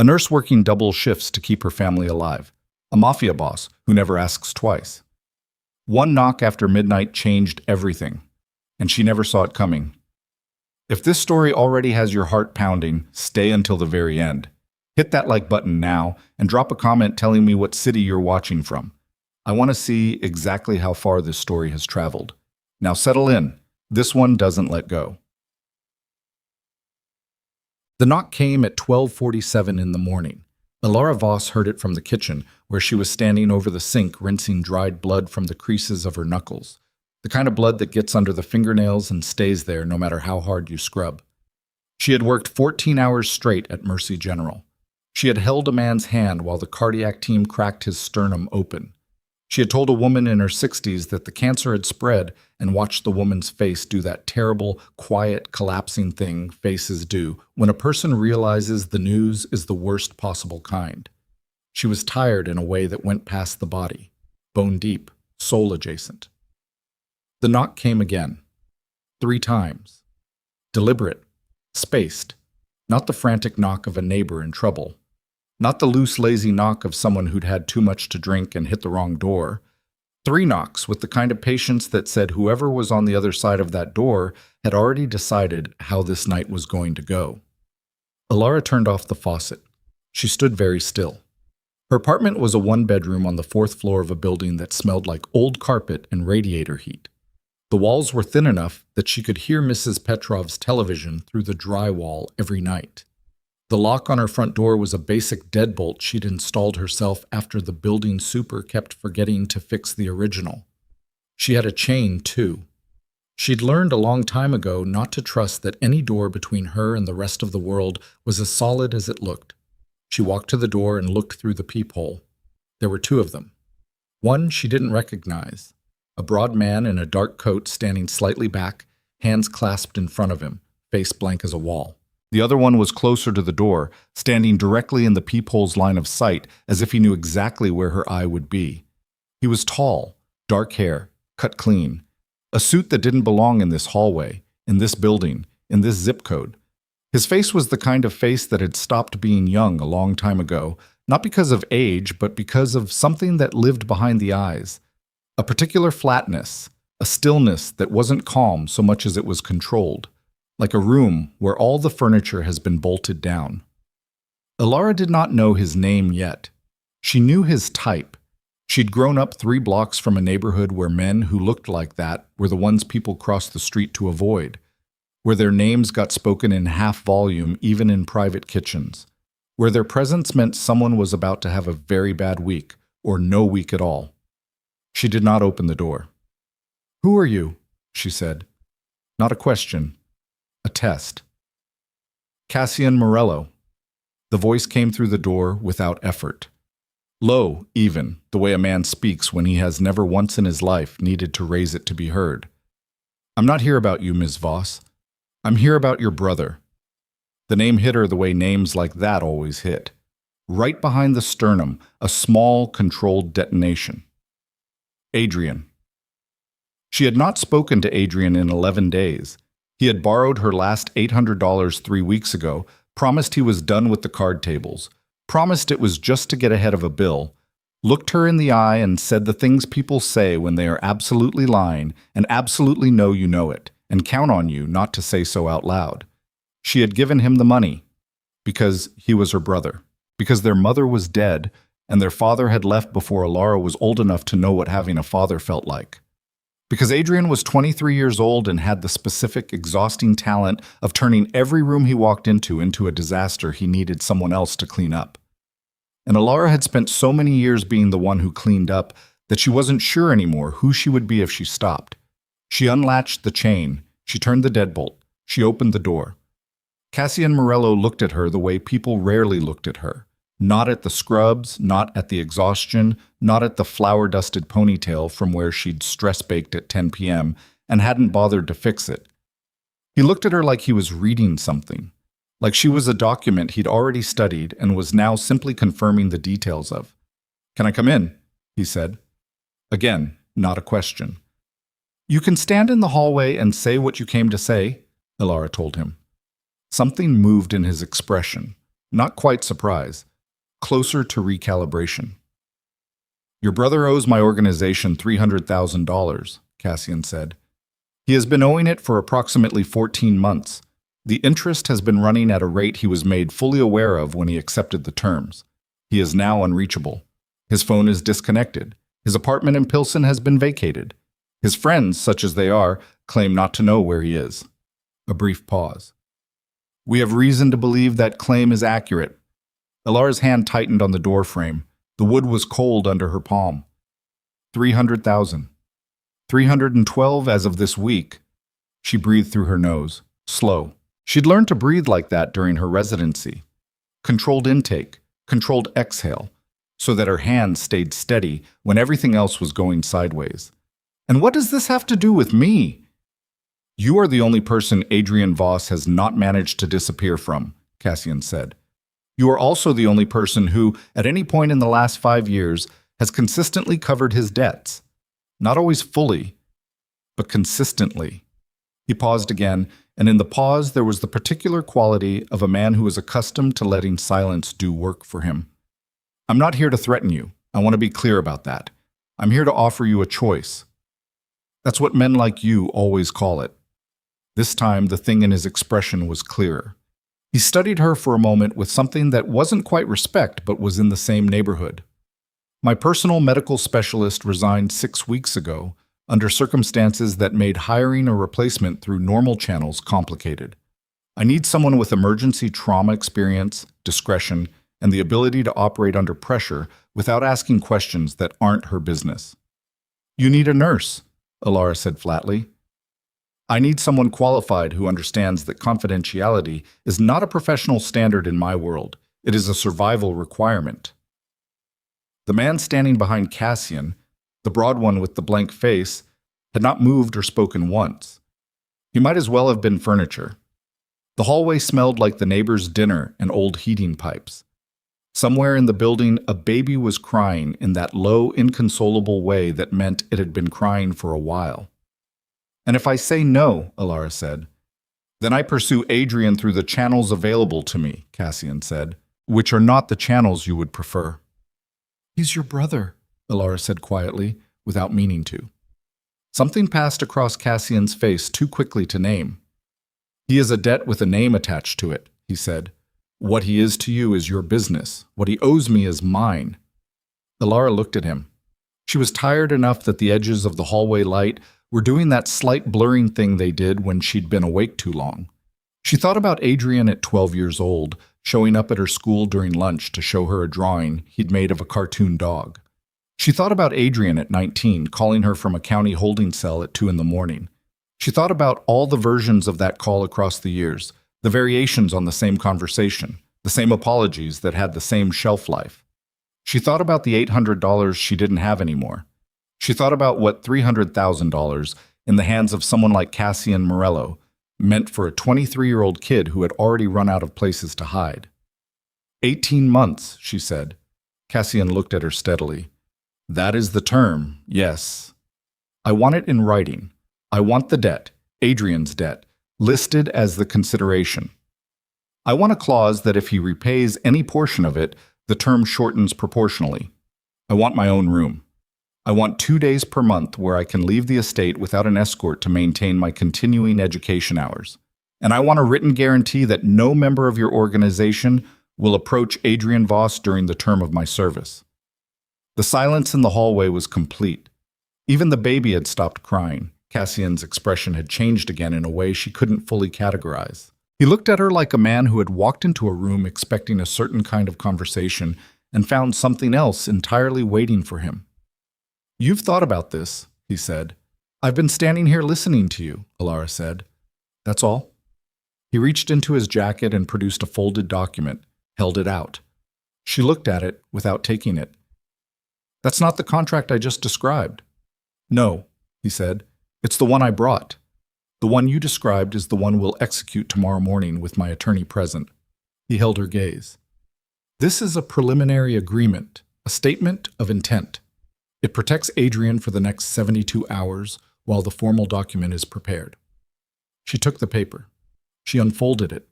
A nurse working double shifts to keep her family alive. A mafia boss who never asks twice. One knock after midnight changed everything, and she never saw it coming. If this story already has your heart pounding, stay until the very end. Hit that like button now and drop a comment telling me what city you're watching from. I want to see exactly how far this story has traveled. Now settle in. This one doesn't let go. The knock came at 12:47 in the morning. Elara Voss heard it from the kitchen, where she was standing over the sink rinsing dried blood from the creases of her knuckles. The kind of blood that gets under the fingernails and stays there no matter how hard you scrub. She had worked 14 hours straight at Mercy General. She had held a man's hand while the cardiac team cracked his sternum open. She had told a woman in her 60s that the cancer had spread and watched the woman's face do that terrible, quiet, collapsing thing faces do when a person realizes the news is the worst possible kind. She was tired in a way that went past the body, bone deep, soul adjacent. The knock came again. 3 times. Deliberate, spaced, not the frantic knock of a neighbor in trouble. Not the loose, lazy knock of someone who'd had too much to drink and hit the wrong door. 3 knocks with the kind of patience that said whoever was on the other side of that door had already decided how this night was going to go. Elara turned off the faucet. She stood very still. Her apartment was a 1-bedroom on the 4th floor of a building that smelled like old carpet and radiator heat. The walls were thin enough that she could hear Mrs. Petrov's television through the drywall every night. The lock on her front door was a basic deadbolt she'd installed herself after the building super kept forgetting to fix the original. She had a chain, too. She'd learned a long time ago not to trust that any door between her and the rest of the world was as solid as it looked. She walked to the door and looked through the peephole. There were 2 of them. One she didn't recognize. A broad man in a dark coat standing slightly back, hands clasped in front of him, face blank as a wall. The other one was closer to the door, standing directly in the peephole's line of sight, as if he knew exactly where her eye would be. He was tall, dark hair, cut clean. A suit that didn't belong in this hallway, in this building, in this zip code. His face was the kind of face that had stopped being young a long time ago, not because of age, but because of something that lived behind the eyes. A particular flatness, a stillness that wasn't calm so much as it was controlled. Like a room where all the furniture has been bolted down. Elara did not know his name yet. She knew his type. She'd grown up 3 blocks from a neighborhood where men who looked like that were the ones people crossed the street to avoid, where their names got spoken in half volume even in private kitchens, where their presence meant someone was about to have a very bad week or no week at all. She did not open the door. "Who are you?" she said. Not a question. A test. "Cassian Morello." The voice came through the door without effort. Low, even, the way a man speaks when he has never once in his life needed to raise it to be heard. "I'm not here about you, Ms. Voss. I'm here about your brother." The name hit her the way names like that always hit. Right behind the sternum, a small, controlled detonation. Adrian. She had not spoken to Adrian in 11 days. He had borrowed her last $800 3 weeks ago, promised he was done with the card tables, promised it was just to get ahead of a bill, looked her in the eye and said the things people say when they are absolutely lying and absolutely know you know it, and count on you not to say so out loud. She had given him the money because he was her brother, because their mother was dead and their father had left before Elara was old enough to know what having a father felt like. Because Adrian was 23 years old and had the specific, exhausting talent of turning every room he walked into a disaster he needed someone else to clean up. And Elara had spent so many years being the one who cleaned up that she wasn't sure anymore who she would be if she stopped. She unlatched the chain, she turned the deadbolt, she opened the door. Cassian Morello looked at her the way people rarely looked at her. Not at the scrubs, not at the exhaustion, not at the flour-dusted ponytail from where she'd stress-baked at 10 p.m. and hadn't bothered to fix it. He looked at her like he was reading something, like she was a document he'd already studied and was now simply confirming the details of. "Can I come in?" he said. Again, not a question. "You can stand in the hallway and say what you came to say," Elara told him. Something moved in his expression. Not quite surprise, closer to recalibration. Your brother owes my organization $300,000, Cassian said. He has been owing it for approximately 14 months. The interest has been running at a rate he was made fully aware of when he accepted the terms. He is now unreachable. His phone is disconnected. His apartment in Pilsen has been vacated. His friends, such as they are, claim not to know where he is. A brief pause. We have reason to believe that claim is accurate. Elara's hand tightened on the door frame. The wood was cold under her palm. 300,000. 312 as of this week. She breathed through her nose, slow. She'd learned to breathe like that during her residency. Controlled intake, controlled exhale, so that her hands stayed steady when everything else was going sideways. And what does this have to do with me? You are the only person Adrian Voss has not managed to disappear from, Cassian said. You are also the only person who, at any point in the last 5 years, has consistently covered his debts. Not always fully, but consistently. He paused again, and in the pause there was the particular quality of a man who is accustomed to letting silence do work for him. I'm not here to threaten you. I want to be clear about that. I'm here to offer you a choice. That's what men like you always call it. This time the thing in his expression was clearer. He studied her for a moment with something that wasn't quite respect but was in the same neighborhood. My personal medical specialist resigned 6 weeks ago under circumstances that made hiring a replacement through normal channels complicated. I need someone with emergency trauma experience, discretion, and the ability to operate under pressure without asking questions that aren't her business. You need a nurse, Elara said flatly. I need someone qualified who understands that confidentiality is not a professional standard in my world. It is a survival requirement. The man standing behind Cassian, the broad one with the blank face, had not moved or spoken once. He might as well have been furniture. The hallway smelled like the neighbor's dinner and old heating pipes. Somewhere in the building, a baby was crying in that low, inconsolable way that meant it had been crying for a while. And if I say no, Elara said, then I pursue Adrian through the channels available to me, Cassian said, which are not the channels you would prefer. He's your brother, Elara said quietly, without meaning to. Something passed across Cassian's face too quickly to name. He is a debt with a name attached to it, he said. What he is to you is your business. What he owes me is mine. Elara looked at him. She was tired enough that the edges of the hallway light were doing that slight blurring thing they did when she'd been awake too long. She thought about Adrian at 12 years old, showing up at her school during lunch to show her a drawing he'd made of a cartoon dog. She thought about Adrian at 19, calling her from a county holding cell at 2 in the morning. She thought about all the versions of that call across the years, the variations on the same conversation, the same apologies that had the same shelf life. She thought about the $800 she didn't have anymore. She thought about what $300,000 in the hands of someone like Cassian Morello meant for a 23-year-old kid who had already run out of places to hide. 18 months, she said. Cassian looked at her steadily. That is the term, yes. I want it in writing. I want the debt, Adrian's debt, listed as the consideration. I want a clause that if he repays any portion of it, the term shortens proportionally. I want my own room. I want 2 days per month where I can leave the estate without an escort to maintain my continuing education hours. And I want a written guarantee that no member of your organization will approach Adrian Voss during the term of my service. The silence in the hallway was complete. Even the baby had stopped crying. Cassian's expression had changed again in a way she couldn't fully categorize. He looked at her like a man who had walked into a room expecting a certain kind of conversation and found something else entirely waiting for him. You've thought about this, he said. I've been standing here listening to you, Elara said. That's all. He reached into his jacket and produced a folded document, held it out. She looked at it without taking it. That's not the contract I just described. No, he said. It's the one I brought. The one you described is the one we'll execute tomorrow morning with my attorney present. He held her gaze. This is a preliminary agreement, a statement of intent. It protects Adrian for the next 72 hours while the formal document is prepared. She took the paper. She unfolded it.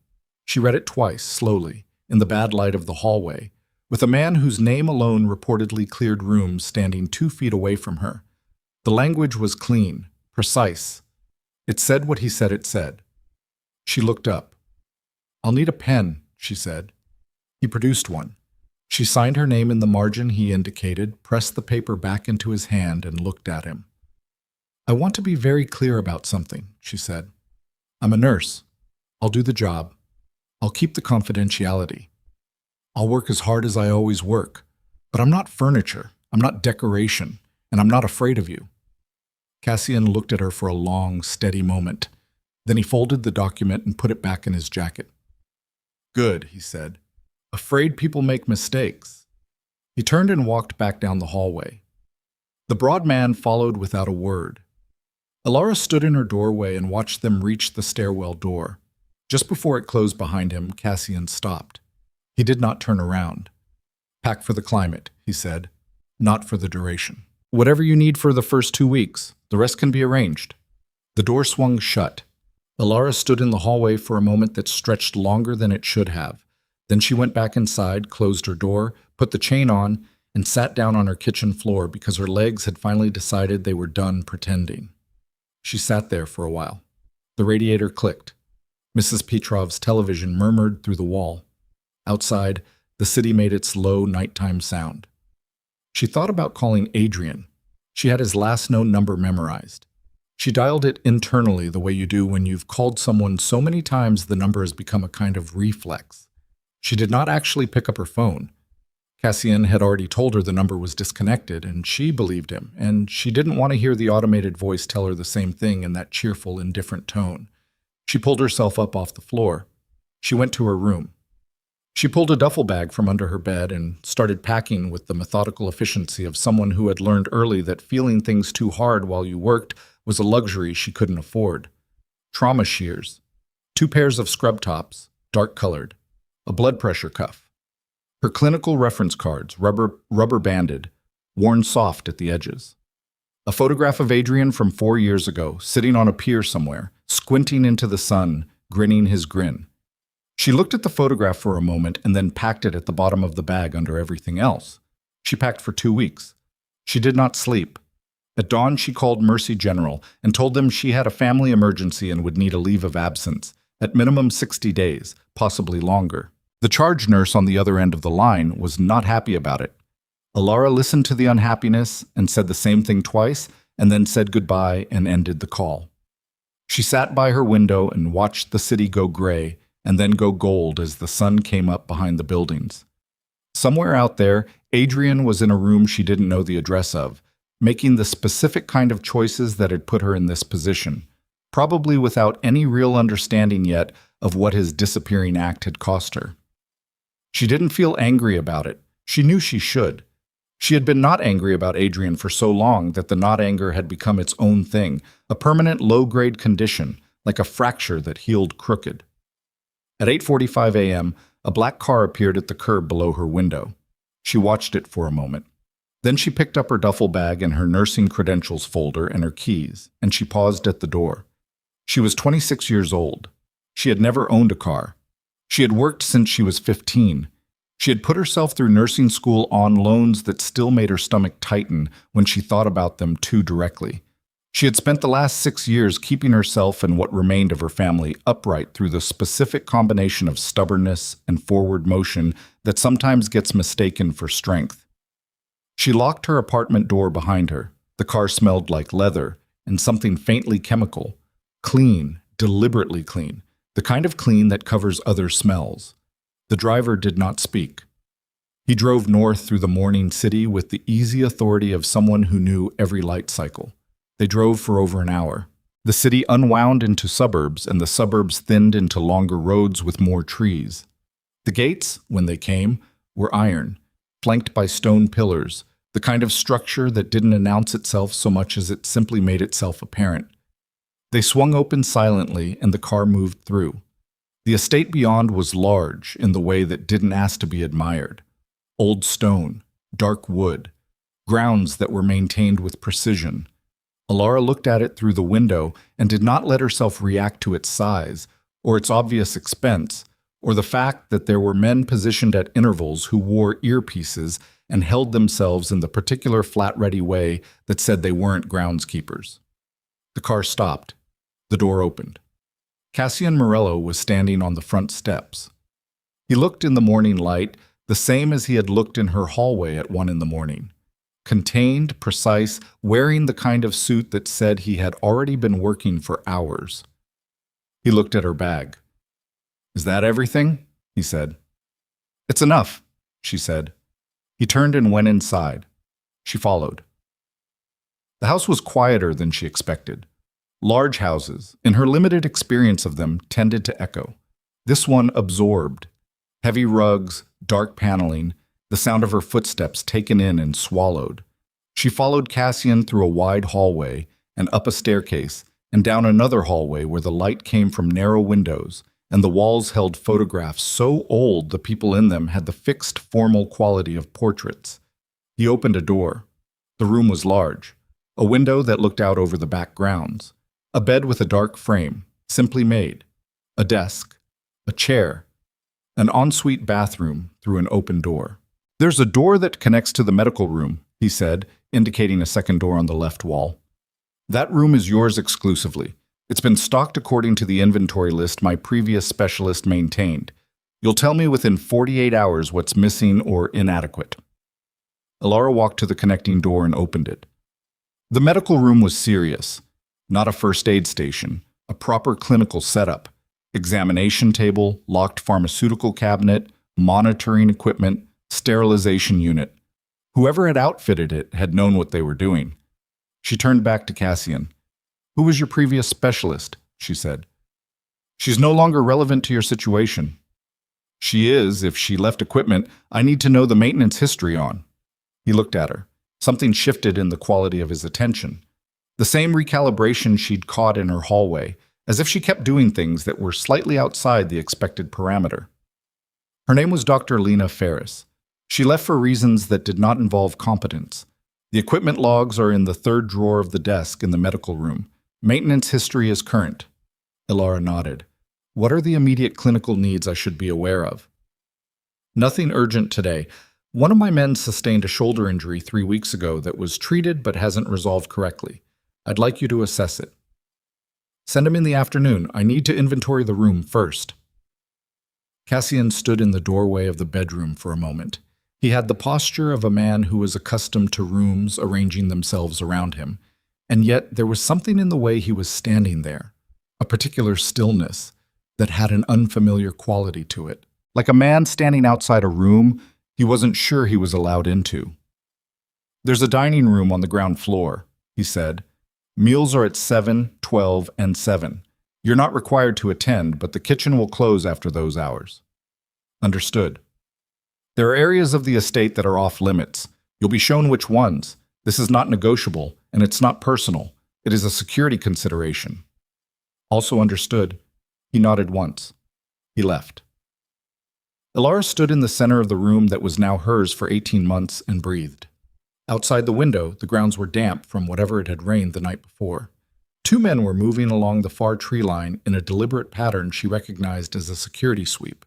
She read it twice, slowly, in the bad light of the hallway, with a man whose name alone reportedly cleared rooms standing 2 feet away from her. The language was clean, precise. It said what he said it said. She looked up. "I'll need a pen," she said. He produced one. She signed her name in the margin he indicated, pressed the paper back into his hand, and looked at him. "I want to be very clear about something," she said. "I'm a nurse. I'll do the job. I'll keep the confidentiality. I'll work as hard as I always work. But I'm not furniture. I'm not decoration. And I'm not afraid of you." Cassian looked at her for a long, steady moment. Then he folded the document and put it back in his jacket. "Good," he said. "Afraid people make mistakes." He turned and walked back down the hallway. The broad man followed without a word. Elara stood in her doorway and watched them reach the stairwell door. Just before it closed behind him, Cassian stopped. He did not turn around. "Pack for the climate," he said. "Not for the duration. Whatever you need for the first 2 weeks, the rest can be arranged." The door swung shut. Elara stood in the hallway for a moment that stretched longer than it should have. Then she went back inside, closed her door, put the chain on, and sat down on her kitchen floor because her legs had finally decided they were done pretending. She sat there for a while. The radiator clicked. Mrs. Petrov's television murmured through the wall. Outside, the city made its low nighttime sound. She thought about calling Adrian. She had his last known number memorized. She dialed it internally the way you do when you've called someone so many times the number has become a kind of reflex. She did not actually pick up her phone. Cassian had already told her the number was disconnected, and she believed him, and she didn't want to hear the automated voice tell her the same thing in that cheerful, indifferent tone. She pulled herself up off the floor. She went to her room. She pulled a duffel bag from under her bed and started packing with the methodical efficiency of someone who had learned early that feeling things too hard while you worked was a luxury she couldn't afford. Trauma shears, 2 pairs of scrub tops, dark-colored, a blood pressure cuff. Her clinical reference cards, rubber banded, worn soft at the edges. A photograph of Adrian from 4 years ago, sitting on a pier somewhere, squinting into the sun, grinning his grin. She looked at the photograph for a moment and then packed it at the bottom of the bag under everything else. She packed for 2 weeks. She did not sleep. At dawn, she called Mercy General and told them she had a family emergency and would need a leave of absence, at minimum 60 days, possibly longer. The charge nurse on the other end of the line was not happy about it. Elara listened to the unhappiness and said the same thing twice, and then said goodbye and ended the call. She sat by her window and watched the city go gray and then go gold as the sun came up behind the buildings. Somewhere out there, Adrian was in a room she didn't know the address of, making the specific kind of choices that had put her in this position, probably without any real understanding yet of what his disappearing act had cost her. She didn't feel angry about it. She knew she should. She had been not angry about Adrian for so long that the not anger had become its own thing, a permanent low-grade condition, like a fracture that healed crooked. At 8:45 a.m., a black car appeared at the curb below her window. She watched it for a moment. Then she picked up her duffel bag and her nursing credentials folder and her keys, and she paused at the door. She was 26 years old. She had never owned a car. She had worked since she was 15. She had put herself through nursing school on loans that still made her stomach tighten when she thought about them too directly. She had spent the last 6 years keeping herself and what remained of her family upright through the specific combination of stubbornness and forward motion that sometimes gets mistaken for strength. She locked her apartment door behind her. The car smelled like leather and something faintly chemical. Clean, deliberately clean, the kind of clean that covers other smells. The driver did not speak. He drove north through the morning city with the easy authority of someone who knew every light cycle. They drove for over an hour. The city unwound into suburbs, and the suburbs thinned into longer roads with more trees. The gates, when they came, were iron, flanked by stone pillars, the kind of structure that didn't announce itself so much as it simply made itself apparent. They swung open silently, and the car moved through. The estate beyond was large in the way that didn't ask to be admired. Old stone, dark wood, grounds that were maintained with precision. Elara looked at it through the window and did not let herself react to its size or its obvious expense or the fact that there were men positioned at intervals who wore earpieces and held themselves in the particular flat-ready way that said they weren't groundskeepers. The car stopped. The door opened. Cassian Morello was standing on the front steps. He looked in the morning light, the same as he had looked in her hallway at 1 in the morning. Contained, precise, wearing the kind of suit that said he had already been working for hours. He looked at her bag. "Is that everything?" he said. "It's enough," she said. He turned and went inside. She followed. The house was quieter than she expected. Large houses, in her limited experience of them, tended to echo. This one absorbed. Heavy rugs, dark paneling, the sound of her footsteps taken in and swallowed. She followed Cassian through a wide hallway and up a staircase and down another hallway where the light came from narrow windows and the walls held photographs so old the people in them had the fixed, formal quality of portraits. He opened a door. The room was large. A window that looked out over the back grounds. A bed with a dark frame, simply made. A desk. A chair. An ensuite bathroom through an open door. "There's a door that connects to the medical room," he said, indicating a second door on the left wall. "That room is yours exclusively. It's been stocked according to the inventory list my previous specialist maintained. You'll tell me within 48 hours what's missing or inadequate." Elara walked to the connecting door and opened it. The medical room was serious. Not a first aid station, a proper clinical setup. Examination table, locked pharmaceutical cabinet, monitoring equipment, sterilization unit. Whoever had outfitted it had known what they were doing. She turned back to Cassian. "Who was your previous specialist?" she said. "She's no longer relevant to your situation." "She is. If she left equipment, I need to know the maintenance history on." He looked at her. Something shifted in the quality of his attention. The same recalibration she'd caught in her hallway, as if she kept doing things that were slightly outside the expected parameter. Her name was Dr. Lena Ferris. She left for reasons that did not involve competence. The equipment logs are in the third drawer of the desk in the medical room. Maintenance history is current. Elara nodded. "What are the immediate clinical needs I should be aware of?" "Nothing urgent today. One of my men sustained a shoulder injury 3 weeks ago that was treated but hasn't resolved correctly. I'd like you to assess it." "Send him in the afternoon. I need to inventory the room first." Cassian stood in the doorway of the bedroom for a moment. He had the posture of a man who was accustomed to rooms arranging themselves around him, and yet there was something in the way he was standing there, a particular stillness that had an unfamiliar quality to it. Like a man standing outside a room he wasn't sure he was allowed into. "There's a dining room on the ground floor," he said. "Meals are at 7, 12, and 7. You're not required to attend, but the kitchen will close after those hours." "Understood." "There are areas of the estate that are off limits. You'll be shown which ones. This is not negotiable, and it's not personal. It is a security consideration." "Also understood." He nodded once. He left. Elara stood in the center of the room that was now hers for 18 months and breathed. Outside the window, the grounds were damp from whatever it had rained the night before. 2 men were moving along the far tree line in a deliberate pattern she recognized as a security sweep.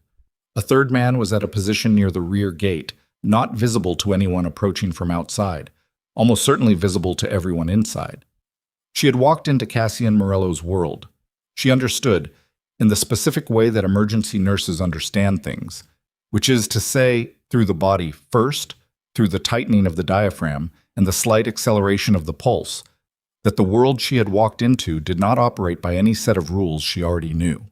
A third man was at a position near the rear gate, not visible to anyone approaching from outside, almost certainly visible to everyone inside. She had walked into Cassian Morello's world. She understood, in the specific way that emergency nurses understand things, which is to say, through the body first, through the tightening of the diaphragm and the slight acceleration of the pulse, that the world she had walked into did not operate by any set of rules she already knew.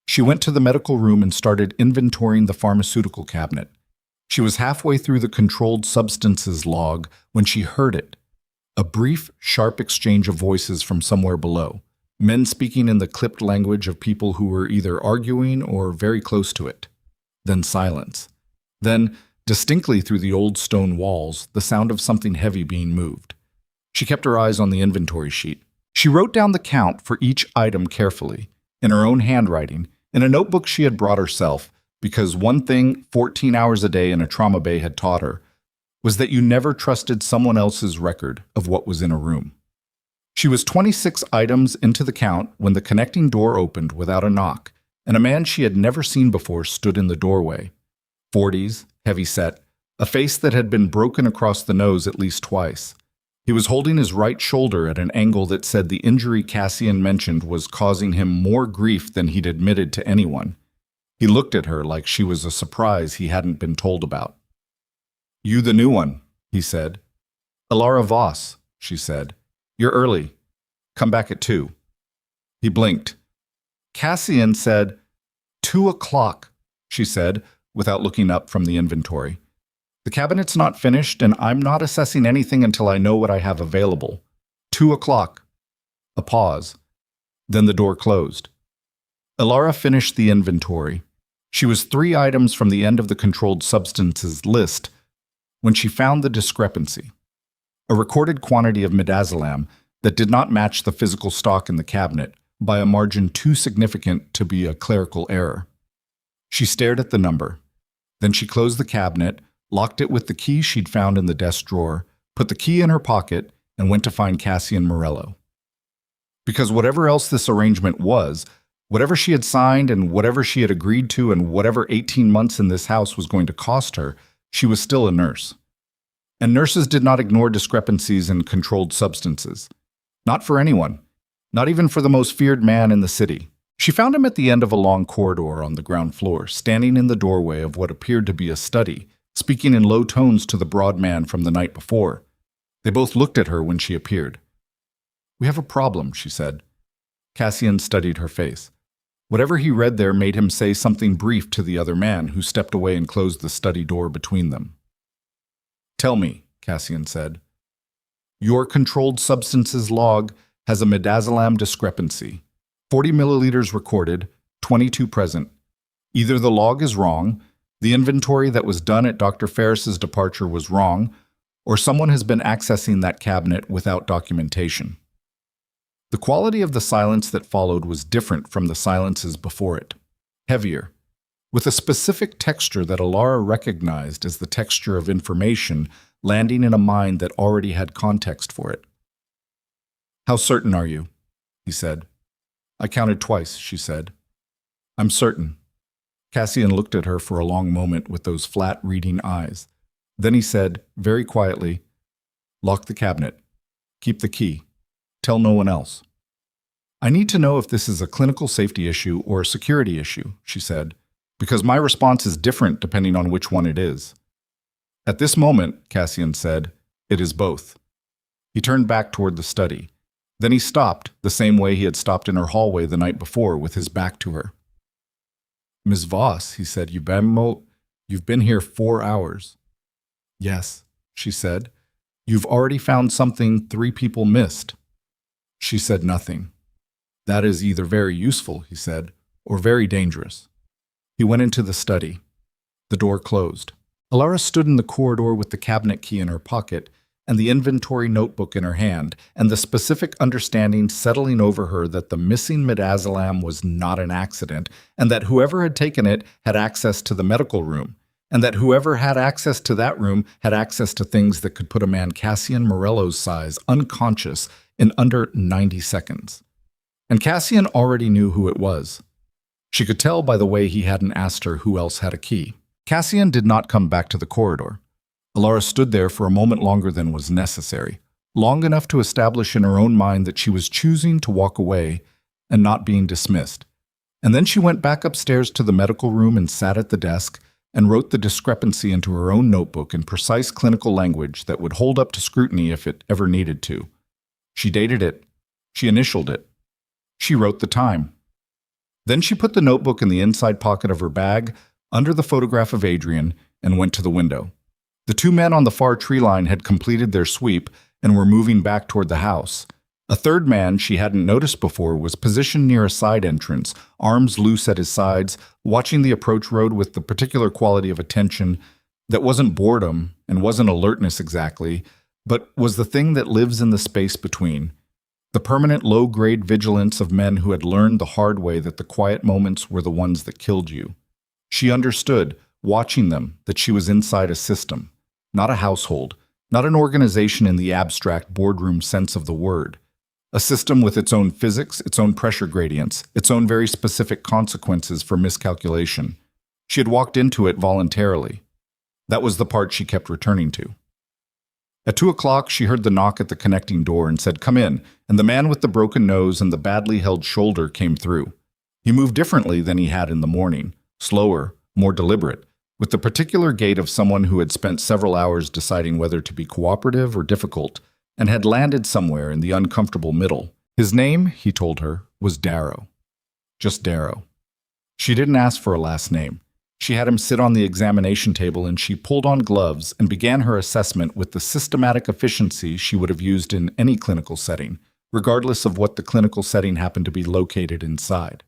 She went to the medical room and started inventorying the pharmaceutical cabinet. She was halfway through the controlled substances log when she heard it. A brief, sharp exchange of voices from somewhere below, men speaking in the clipped language of people who were either arguing or very close to it. Then silence. Then, distinctly through the old stone walls, the sound of something heavy being moved. She kept her eyes on the inventory sheet. She wrote down the count for each item carefully, in her own handwriting, in a notebook she had brought herself, because one thing 14 hours a day in a trauma bay had taught her was that you never trusted someone else's record of what was in a room. She was 26 items into the count when the connecting door opened without a knock, and a man she had never seen before stood in the doorway. 40s, heavy-set, a face that had been broken across the nose at least twice. He was holding his right shoulder at an angle that said the injury Cassian mentioned was causing him more grief than he'd admitted to anyone. He looked at her like she was a surprise he hadn't been told about. "You the new one," he said. "Elara Voss," she said. "You're early. Come back at 2. He blinked. Cassian said, 2 o'clock, she said, without looking up from the inventory. "The cabinet's not finished, and I'm not assessing anything until I know what I have available. 2 o'clock. A pause. Then the door closed. Elara finished the inventory. She was 3 items from the end of the controlled substances list when she found the discrepancy. A recorded quantity of midazolam that did not match the physical stock in the cabinet by a margin too significant to be a clerical error. She stared at the number. Then she closed the cabinet, locked it with the key she'd found in the desk drawer, put the key in her pocket, and went to find Cassian Morello. Because whatever else this arrangement was, whatever she had signed and whatever she had agreed to and whatever 18 months in this house was going to cost her, she was still a nurse. And nurses did not ignore discrepancies in controlled substances. Not for anyone. Not even for the most feared man in the city. She found him at the end of a long corridor on the ground floor, standing in the doorway of what appeared to be a study, speaking in low tones to the broad man from the night before. They both looked at her when she appeared. "We have a problem," she said. Cassian studied her face. Whatever he read there made him say something brief to the other man, who stepped away and closed the study door between them. "Tell me," Cassian said. "Your controlled substances log has a midazolam discrepancy. 40 milliliters recorded, 22 present. Either the log is wrong, the inventory that was done at Dr. Ferris's departure was wrong, or someone has been accessing that cabinet without documentation." The quality of the silence that followed was different from the silences before it. Heavier, with a specific texture that Elara recognized as the texture of information landing in a mind that already had context for it. "How certain are you?" he said. "I counted twice," she said. "I'm certain." Cassian looked at her for a long moment with those flat, reading eyes. Then he said, very quietly, "Lock the cabinet. Keep the key. Tell no one else." "I need to know if this is a clinical safety issue or a security issue," she said, "because my response is different depending on which one it is." "At this moment," Cassian said, "it is both." He turned back toward the study. Then he stopped, the same way he had stopped in her hallway the night before, with his back to her. "Ms. Voss," he said, you've been here 4 hours." "Yes," she said. "You've already found something 3 people missed." She said nothing. "That is either very useful," he said, "or very dangerous." He went into the study. The door closed. Elara stood in the corridor with the cabinet key in her pocket and the inventory notebook in her hand, and the specific understanding settling over her that the missing midazolam was not an accident, and that whoever had taken it had access to the medical room, and that whoever had access to that room had access to things that could put a man Cassian Morello's size unconscious in under 90 seconds. And Cassian already knew who it was. She could tell by the way he hadn't asked her who else had a key. Cassian did not come back to the corridor. Elara stood there for a moment longer than was necessary, long enough to establish in her own mind that she was choosing to walk away and not being dismissed. And then she went back upstairs to the medical room and sat at the desk and wrote the discrepancy into her own notebook in precise clinical language that would hold up to scrutiny if it ever needed to. She dated it. She initialed it. She wrote the time. Then she put the notebook in the inside pocket of her bag, under the photograph of Adrian, and went to the window. The 2 men on the far tree line had completed their sweep and were moving back toward the house. A third man she hadn't noticed before was positioned near a side entrance, arms loose at his sides, watching the approach road with the particular quality of attention that wasn't boredom and wasn't alertness exactly, but was the thing that lives in the space between. The permanent low-grade vigilance of men who had learned the hard way that the quiet moments were the ones that killed you. She understood, watching them, that she was inside a system, not a household, not an organization in the abstract boardroom sense of the word. A system with its own physics, its own pressure gradients, its own very specific consequences for miscalculation. She had walked into it voluntarily. That was the part she kept returning to. At 2 o'clock, she heard the knock at the connecting door and said, "Come in," and the man with the broken nose and the badly held shoulder came through. He moved differently than he had in the morning, slower, more deliberate, with the particular gait of someone who had spent several hours deciding whether to be cooperative or difficult, and had landed somewhere in the uncomfortable middle. His name, he told her, was Darrow. Just Darrow. She didn't ask for a last name. She had him sit on the examination table and she pulled on gloves and began her assessment with the systematic efficiency she would have used in any clinical setting, regardless of what the clinical setting happened to be located inside.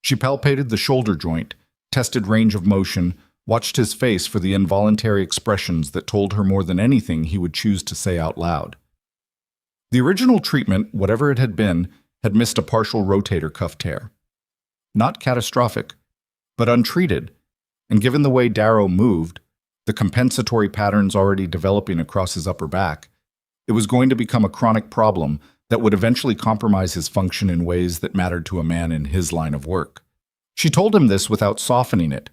She palpated the shoulder joint, tested range of motion, watched his face for the involuntary expressions that told her more than anything he would choose to say out loud. The original treatment, whatever it had been, had missed a partial rotator cuff tear. Not catastrophic, but untreated, and given the way Darrow moved, the compensatory patterns already developing across his upper back, it was going to become a chronic problem that would eventually compromise his function in ways that mattered to a man in his line of work. She told him this without softening it.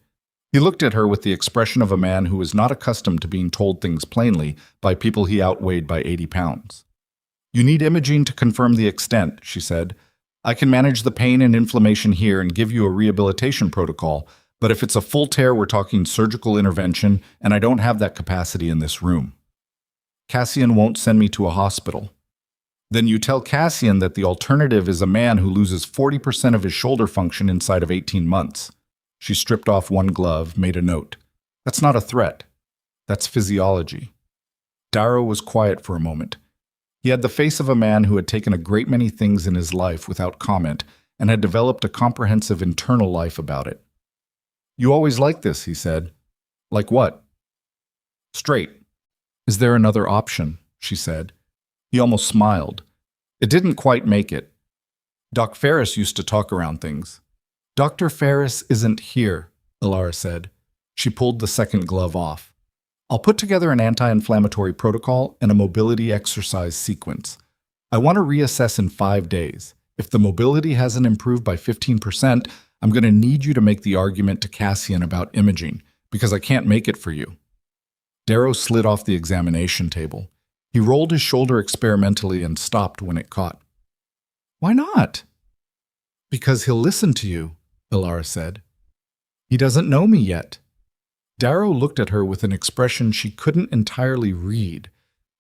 He looked at her with the expression of a man who was not accustomed to being told things plainly by people he outweighed by 80 pounds. "You need imaging to confirm the extent," she said. "I can manage the pain and inflammation here and give you a rehabilitation protocol, but if it's a full tear, we're talking surgical intervention, and I don't have that capacity in this room. Cassian won't send me to a hospital." "Then you tell Cassian that the alternative is a man who loses 40% of his shoulder function inside of 18 months. She stripped off one glove, made a note. "That's not a threat. That's physiology." Darrow was quiet for a moment. He had the face of a man who had taken a great many things in his life without comment and had developed a comprehensive internal life about it. "You always like this," he said. "Like what?" "Straight." "Is there another option?" she said. He almost smiled. It didn't quite make it. Doc Ferris used to talk around things. "Dr. Ferris isn't here," Elara said. She pulled the second glove off. "I'll put together an anti-inflammatory protocol and a mobility exercise sequence. I want to reassess in 5 days. If the mobility hasn't improved by 15%, I'm going to need you to make the argument to Cassian about imaging, because I can't make it for you." Darrow slid off the examination table. He rolled his shoulder experimentally and stopped when it caught. "Why not?" "Because he'll listen to you," Elara said. "He doesn't know me yet." Darrow looked at her with an expression she couldn't entirely read.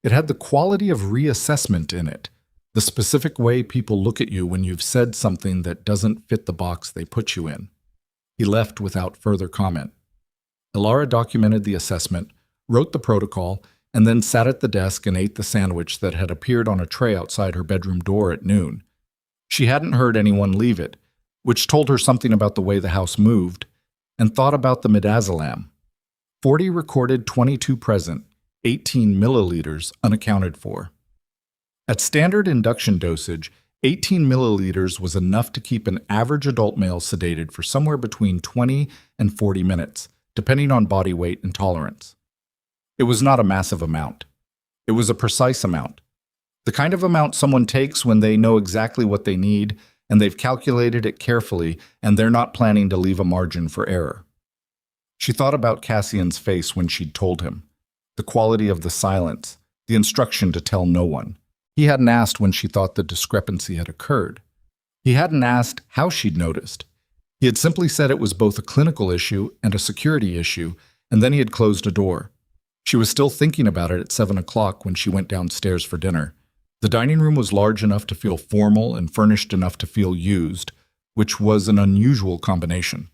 It had the quality of reassessment in it, the specific way people look at you when you've said something that doesn't fit the box they put you in. He left without further comment. Elara documented the assessment, wrote the protocol, and then sat at the desk and ate the sandwich that had appeared on a tray outside her bedroom door at noon. She hadn't heard anyone leave it, which told her something about the way the house moved, and thought about the midazolam. 40 recorded, 22 present, 18 milliliters unaccounted for. At standard induction dosage, 18 milliliters was enough to keep an average adult male sedated for somewhere between 20 and 40 minutes, depending on body weight and tolerance. It was not a massive amount. It was a precise amount. The kind of amount someone takes when they know exactly what they need, and they've calculated it carefully, and they're not planning to leave a margin for error. She thought about Cassian's face when she'd told him, the quality of the silence, the instruction to tell no one. He hadn't asked when she thought the discrepancy had occurred. He hadn't asked how she'd noticed. He had simply said it was both a clinical issue and a security issue, and then he had closed a door. She was still thinking about it at 7 o'clock when she went downstairs for dinner. The dining room was large enough to feel formal and furnished enough to feel used, which was an unusual combination.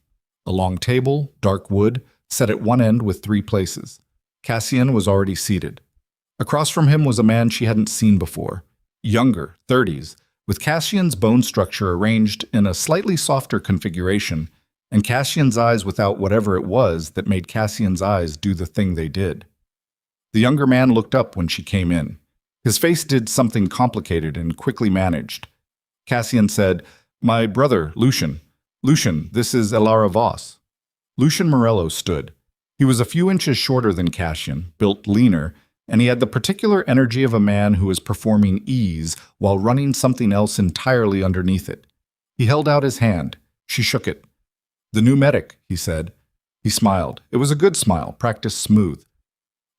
A long table, dark wood, set at one end with 3 places. Cassian was already seated. Across from him was a man she hadn't seen before, younger, 30s, with Cassian's bone structure arranged in a slightly softer configuration, and Cassian's eyes without whatever it was that made Cassian's eyes do the thing they did. The younger man looked up when she came in. His face did something complicated and quickly managed. Cassian said, "My brother, Lucian. Lucian, this is Elara Voss." Lucian Morello stood. He was a few inches shorter than Cassian, built leaner, and he had the particular energy of a man who is performing ease while running something else entirely underneath it. He held out his hand. She shook it. "The new medic," he said. He smiled. It was a good smile, practiced smooth.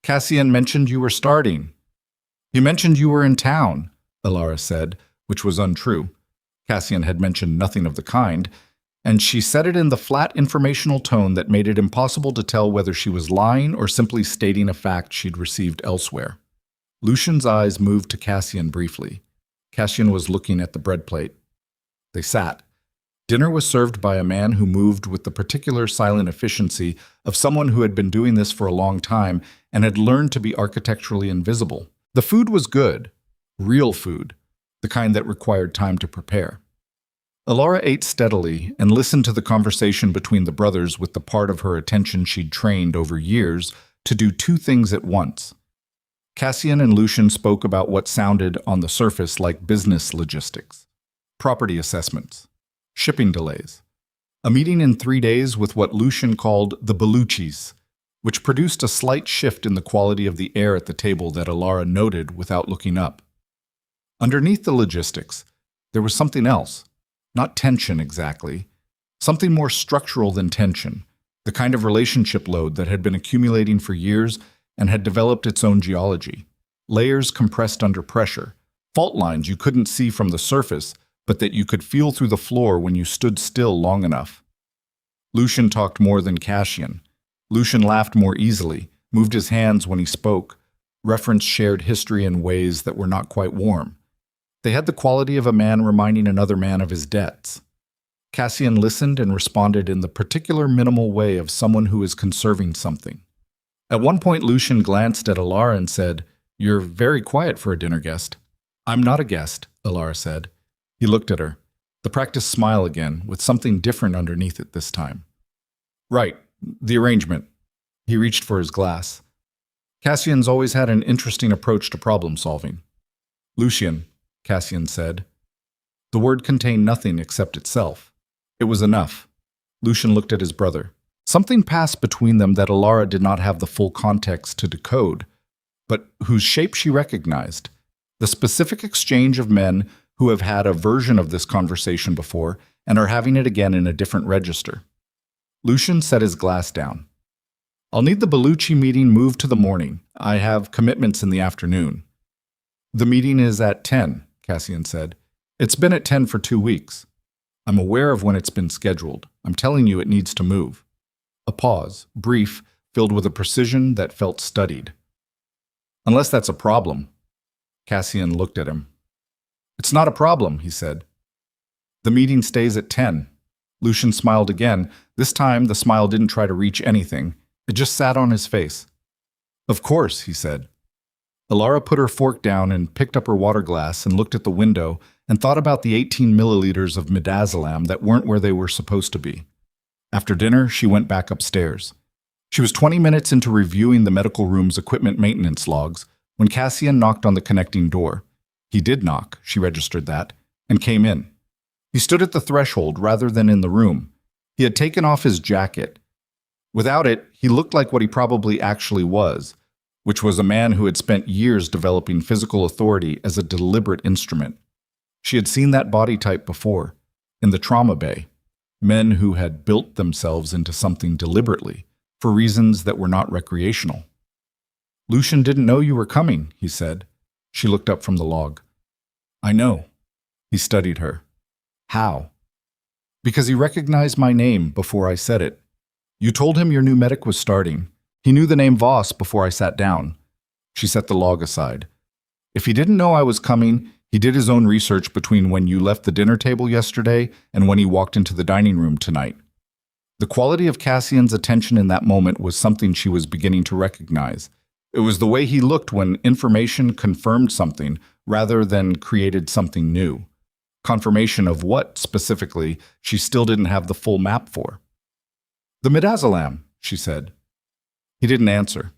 "Cassian mentioned you were starting." "He mentioned you were in town," Elara said, which was untrue. Cassian had mentioned nothing of the kind, and she said it in the flat informational tone that made it impossible to tell whether she was lying or simply stating a fact she'd received elsewhere. Lucian's eyes moved to Cassian briefly. Cassian was looking at the bread plate. They sat. Dinner was served by a man who moved with the particular silent efficiency of someone who had been doing this for a long time and had learned to be architecturally invisible. The food was good, real food, the kind that required time to prepare. Elara ate steadily and listened to the conversation between the brothers with the part of her attention she'd trained over years to do two things at once. Cassian and Lucian spoke about what sounded on the surface like business logistics, property assessments, shipping delays, a meeting in 3 days with what Lucian called the Beluchis, which produced a slight shift in the quality of the air at the table that Elara noted without looking up. Underneath the logistics, there was something else. Not tension exactly, something more structural than tension, the kind of relationship load that had been accumulating for years and had developed its own geology. Layers compressed under pressure, fault lines you couldn't see from the surface, but that you could feel through the floor when you stood still long enough. Lucian talked more than Cassian. Lucian laughed more easily, moved his hands when he spoke, referenced shared history in ways that were not quite warm. They had the quality of a man reminding another man of his debts. Cassian listened and responded in the particular minimal way of someone who is conserving something. At one point, Lucian glanced at Elara and said, "You're very quiet for a dinner guest." "I'm not a guest," Elara said. He looked at her, the practiced smile again, with something different underneath it this time. "Right, the arrangement." He reached for his glass. Cassian's always had an interesting approach to problem solving. "Lucian," Cassian said. The word contained nothing except itself. It was enough. Lucian looked at his brother. Something passed between them that Elara did not have the full context to decode, but whose shape she recognized. The specific exchange of men who have had a version of this conversation before and are having it again in a different register. Lucian set his glass down. "I'll need the Beluchi meeting moved to the morning. I have commitments in the afternoon." "The meeting is at 10, Cassian said. "It's been at 10 for 2 weeks. I'm aware of when it's been scheduled. I'm telling you it needs to move." A pause, brief, filled with a precision that felt studied. "Unless that's a problem." Cassian looked at him. "It's not a problem," he said. "The meeting stays at 10. Lucian smiled again. This time the smile didn't try to reach anything. It just sat on his face. "Of course," he said. Elara put her fork down and picked up her water glass and looked at the window and thought about the 18 milliliters of midazolam that weren't where they were supposed to be. After dinner, she went back upstairs. She was 20 minutes into reviewing the medical room's equipment maintenance logs when Cassian knocked on the connecting door. He did knock, she registered that, and came in. He stood at the threshold rather than in the room. He had taken off his jacket. Without it, he looked like what he probably actually was, which was a man who had spent years developing physical authority as a deliberate instrument. She had seen that body type before, in the trauma bay, men who had built themselves into something deliberately, for reasons that were not recreational. "Lucian didn't know you were coming," he said. She looked up from the log. "I know." He studied her. "How?" "Because he recognized my name before I said it. You told him your new medic was starting. He knew the name Voss before I sat down." She set the log aside. "If he didn't know I was coming, he did his own research between when you left the dinner table yesterday and when he walked into the dining room tonight." The quality of Cassian's attention in that moment was something she was beginning to recognize. It was the way he looked when information confirmed something rather than created something new. Confirmation of what, specifically, she still didn't have the full map for. "The midazolam," she said. He didn't answer.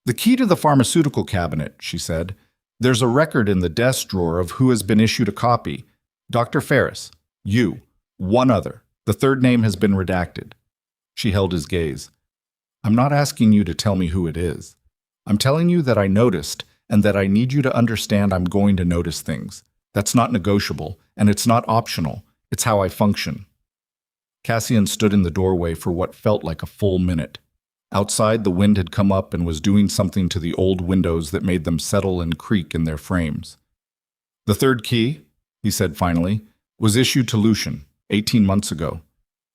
"The key to the pharmaceutical cabinet," she said. "There's a record in the desk drawer of who has been issued a copy. Dr. Ferris, you, one other. The third name has been redacted." She held his gaze. "I'm not asking you to tell me who it is. I'm telling you that I noticed, and that I need you to understand I'm going to notice things. That's not negotiable, and it's not optional. It's how I function. Cassian stood in the doorway for what felt like a full minute. Outside, the wind had come up and was doing something to the old windows that made them settle and creak in their frames. The third key, he said finally, was issued to Lucian 18 months ago,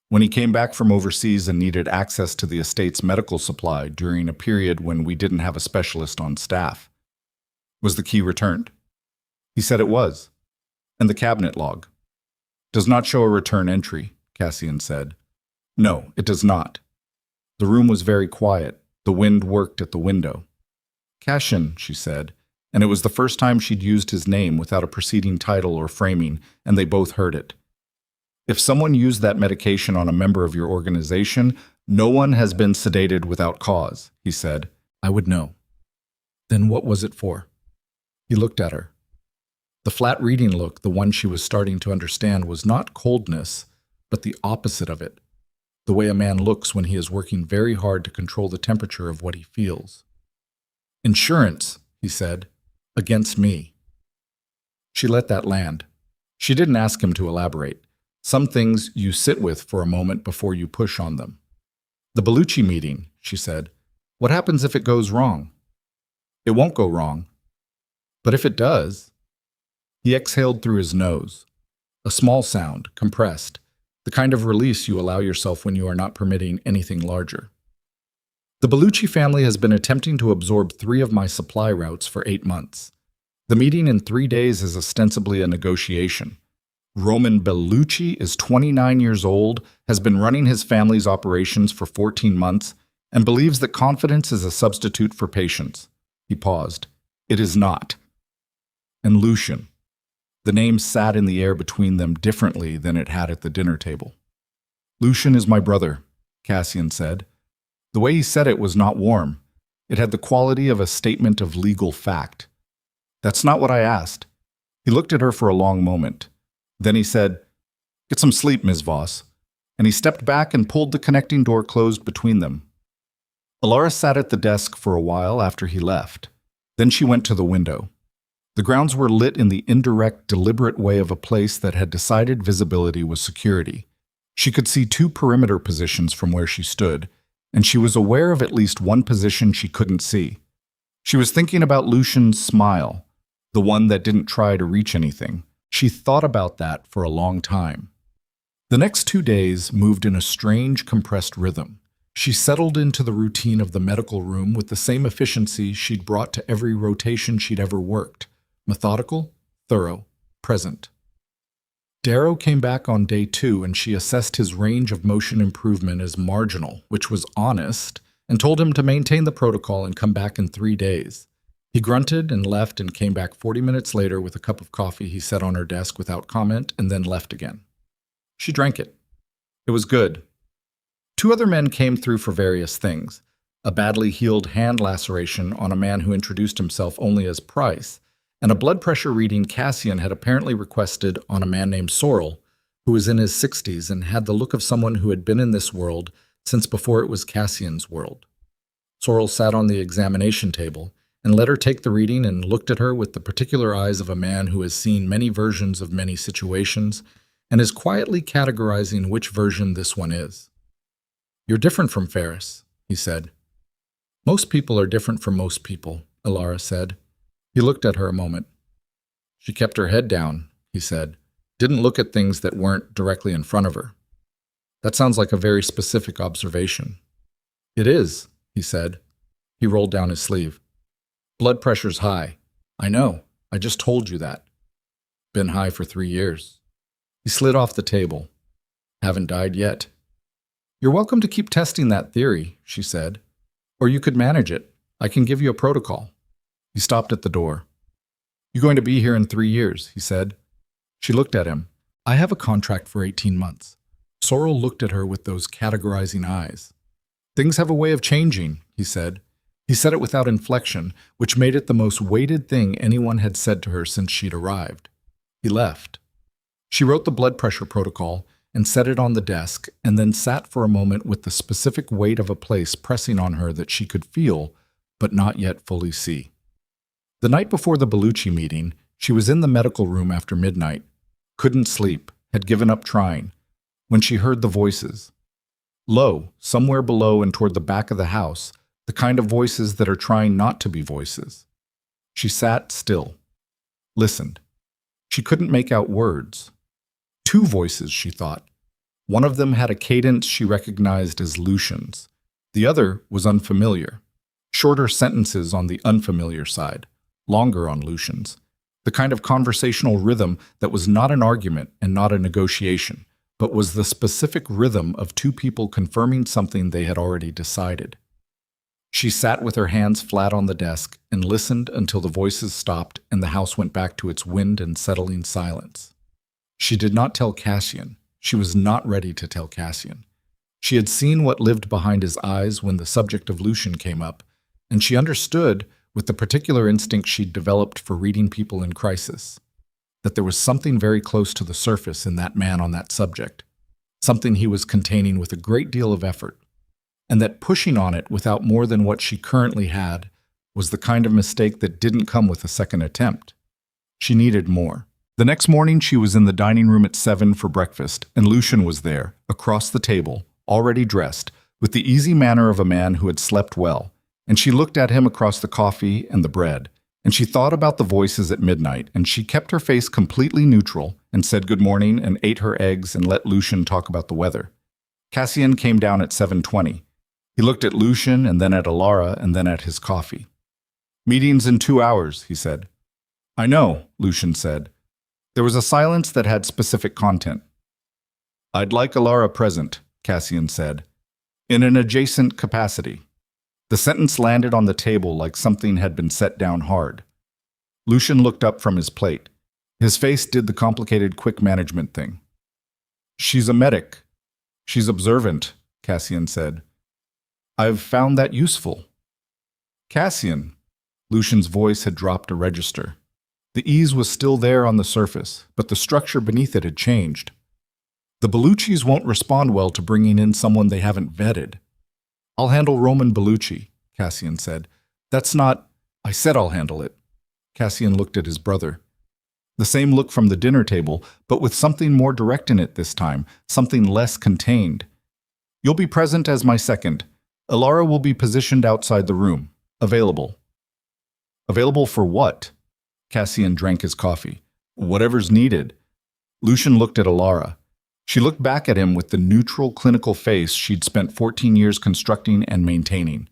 when he came back from overseas and needed access to the estate's medical supply during a period when we didn't have a specialist on staff. Was the key returned? He said it was. And the cabinet log does not show a return entry, Cassian said. No, it does not. The room was very quiet. The wind worked at the window. Cassian, she said, and it was the first time she'd used his name without a preceding title or framing, and they both heard it. If someone used that medication on a member of your organization, no one has been sedated without cause, he said. I would know. Then what was it for? He looked at her. The flat reading look, the one she was starting to understand, was not coldness, but the opposite of it. The way a man looks when he is working very hard to control the temperature of what he feels. Insurance, he said, against me. She let that land. She didn't ask him to elaborate. Some things you sit with for a moment before you push on them. The Bellucci meeting, she said. What happens if it goes wrong? It won't go wrong. But if it does... He exhaled through his nose. A small sound, compressed, the kind of release you allow yourself when you are not permitting anything larger. The Bellucci family has been attempting to absorb 3 of my supply routes for 8 months. The meeting in 3 days is ostensibly a negotiation. Roman Bellucci is 29 years old, has been running his family's operations for 14 months, and believes that confidence is a substitute for patience. He paused. It is not. And Lucian. The name sat in the air between them differently than it had at the dinner table. Lucian is my brother, Cassian said. The way he said it was not warm. It had the quality of a statement of legal fact. That's not what I asked. He looked at her for a long moment. Then he said, Get some sleep, Ms. Voss. And he stepped back and pulled the connecting door closed between them. Elara sat at the desk for a while after he left. Then she went to the window. The grounds were lit in the indirect, deliberate way of a place that had decided visibility was security. She could see 2 perimeter positions from where she stood, and she was aware of at least one position she couldn't see. She was thinking about Lucian's smile, the one that didn't try to reach anything. She thought about that for a long time. The next 2 days moved in a strange, compressed rhythm. She settled into the routine of the medical room with the same efficiency she'd brought to every rotation she'd ever worked. Methodical, thorough, present. Darrow came back on day 2 and she assessed his range of motion improvement as marginal, which was honest, and told him to maintain the protocol and come back in 3 days. He grunted and left and came back 40 minutes later with a cup of coffee he set on her desk without comment and then left again. She drank it. It was good. 2 other men came through for various things. A badly healed hand laceration on a man who introduced himself only as Price, and a blood pressure reading Cassian had apparently requested on a man named Sorrel, who was in his 60s and had the look of someone who had been in this world since before it was Cassian's world. Sorrel sat on the examination table and let her take the reading and looked at her with the particular eyes of a man who has seen many versions of many situations and is quietly categorizing which version this one is. You're different from Ferris, he said. Most people are different from most people, Elara said. He looked at her a moment. She kept her head down, he said. Didn't look at things that weren't directly in front of her. That sounds like a very specific observation. It is, he said. He rolled down his sleeve. Blood pressure's high. I know. I just told you that. Been high for 3 years. He slid off the table. Haven't died yet. You're welcome to keep testing that theory, she said. Or you could manage it. I can give you a protocol. He stopped at the door. You're going to be here in 3 years, he said. She looked at him. I have a contract for 18 months. Sorrel looked at her with those categorizing eyes. Things have a way of changing, he said. He said it without inflection, which made it the most weighted thing anyone had said to her since she'd arrived. He left. She wrote the blood pressure protocol and set it on the desk, and then sat for a moment with the specific weight of a place pressing on her that she could feel, but not yet fully see. The night before the Bellucci meeting, she was in the medical room after midnight, couldn't sleep, had given up trying, when she heard the voices. Low, somewhere below and toward the back of the house, the kind of voices that are trying not to be voices. She sat still, listened. She couldn't make out words. Two voices, she thought. One of them had a cadence she recognized as Lucian's. The other was unfamiliar. Shorter sentences on the unfamiliar side, longer on Lucian's. The kind of conversational rhythm that was not an argument and not a negotiation, but was the specific rhythm of two people confirming something they had already decided. She sat with her hands flat on the desk and listened until the voices stopped and the house went back to its wind and settling silence. She did not tell Cassian. She was not ready to tell Cassian. She had seen what lived behind his eyes when the subject of Lucian came up, and she understood, with the particular instinct she'd developed for reading people in crisis, that there was something very close to the surface in that man on that subject, something he was containing with a great deal of effort, and that pushing on it without more than what she currently had was the kind of mistake that didn't come with a second attempt. She needed more. The next morning she was in the dining room at 7 for breakfast, and Lucian was there, across the table, already dressed, with the easy manner of a man who had slept well, and she looked at him across the coffee and the bread, and she thought about the voices at midnight, and she kept her face completely neutral and said good morning and ate her eggs and let Lucian talk about the weather. Cassian came down at 7:20. He looked at Lucian and then at Elara and then at his coffee. "Meeting's in 2 hours," he said. "I know," Lucian said. There was a silence that had specific content. "I'd like Elara present," Cassian said, "in an adjacent capacity." The sentence landed on the table like something had been set down hard. Lucian looked up from his plate. His face did the complicated quick management thing. "She's a medic. She's observant," Cassian said. "I've found that useful." "Cassian," Lucian's voice had dropped a register. The ease was still there on the surface, but the structure beneath it had changed. "The Belluccis won't respond well to bringing in someone they haven't vetted." "I'll handle Roman Bellucci," Cassian said. "That's not—" "I said I'll handle it." Cassian looked at his brother. The same look from the dinner table, but with something more direct in it this time, something less contained. "You'll be present as my second. Elara will be positioned outside the room. Available." "Available for what?" Cassian drank his coffee. "Whatever's needed." Lucian looked at Elara. She looked back at him with the neutral, clinical face she'd spent 14 years constructing and maintaining.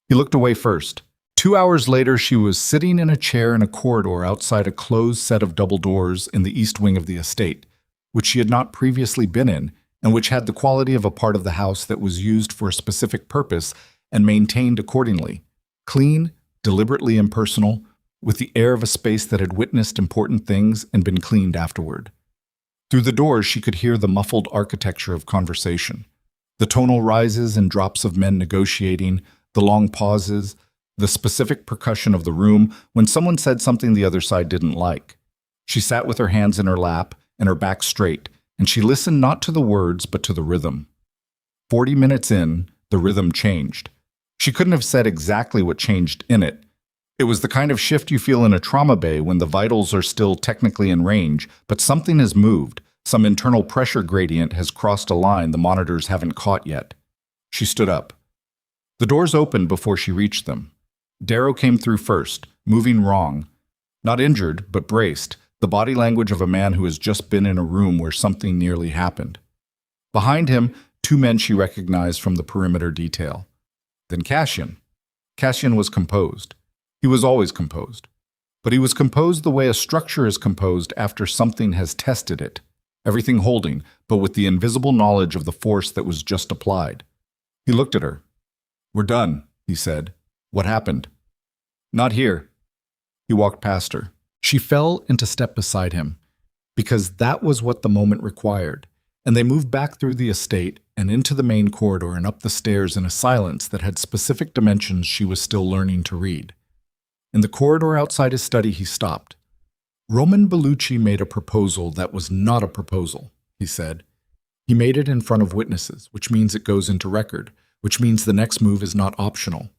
He looked away first. 2 hours later, she was sitting in a chair in a corridor outside a closed set of double doors in the east wing of the estate, which she had not previously been in, and which had the quality of a part of the house that was used for a specific purpose and maintained accordingly. Clean, deliberately impersonal, with the air of a space that had witnessed important things and been cleaned afterward. Through the doors she could hear the muffled architecture of conversation, the tonal rises and drops of men negotiating, the long pauses, the specific percussion of the room when someone said something the other side didn't like. She sat with her hands in her lap and her back straight, and she listened not to the words but to the rhythm. 40 minutes in, the rhythm changed. She couldn't have said exactly what changed in it. It was the kind of shift you feel in a trauma bay when the vitals are still technically in range, but something has moved. Some internal pressure gradient has crossed a line the monitors haven't caught yet. She stood up. The doors opened before she reached them. Darrow came through first, moving wrong. Not injured, but braced, the body language of a man who has just been in a room where something nearly happened. Behind him, 2 men she recognized from the perimeter detail. Then Cassian. Cassian was composed. He was always composed. But he was composed the way a structure is composed after something has tested it. Everything holding, but with the invisible knowledge of the force that was just applied. He looked at her. "We're done," he said. "What happened?" "Not here." He walked past her. She fell into step beside him, because that was what the moment required, and they moved back through the estate and into the main corridor and up the stairs in a silence that had specific dimensions she was still learning to read. In the corridor outside his study, he stopped. "Roman Bellucci made a proposal that was not a proposal," he said. "He made it in front of witnesses, which means it goes into record, which means the next move is not optional.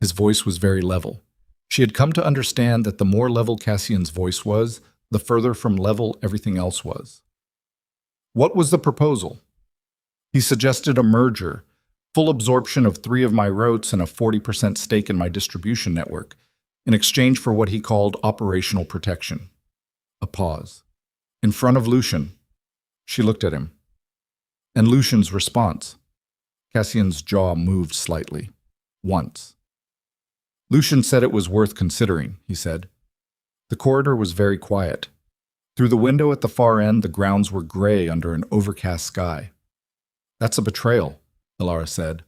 His voice was very level. She had come to understand that the more level Cassian's voice was, the further from level everything else was. What was the proposal? He suggested a merger, full absorption of 3 of my routes and a 40% stake in my distribution network, in exchange for what he called operational protection. A pause. In front of Lucian. She looked at him. And Lucian's response. Cassian's jaw moved slightly. Once. Lucian said it was worth considering, he said. The corridor was very quiet. Through the window at the far end, the grounds were gray under an overcast sky. That's a betrayal, Elara said.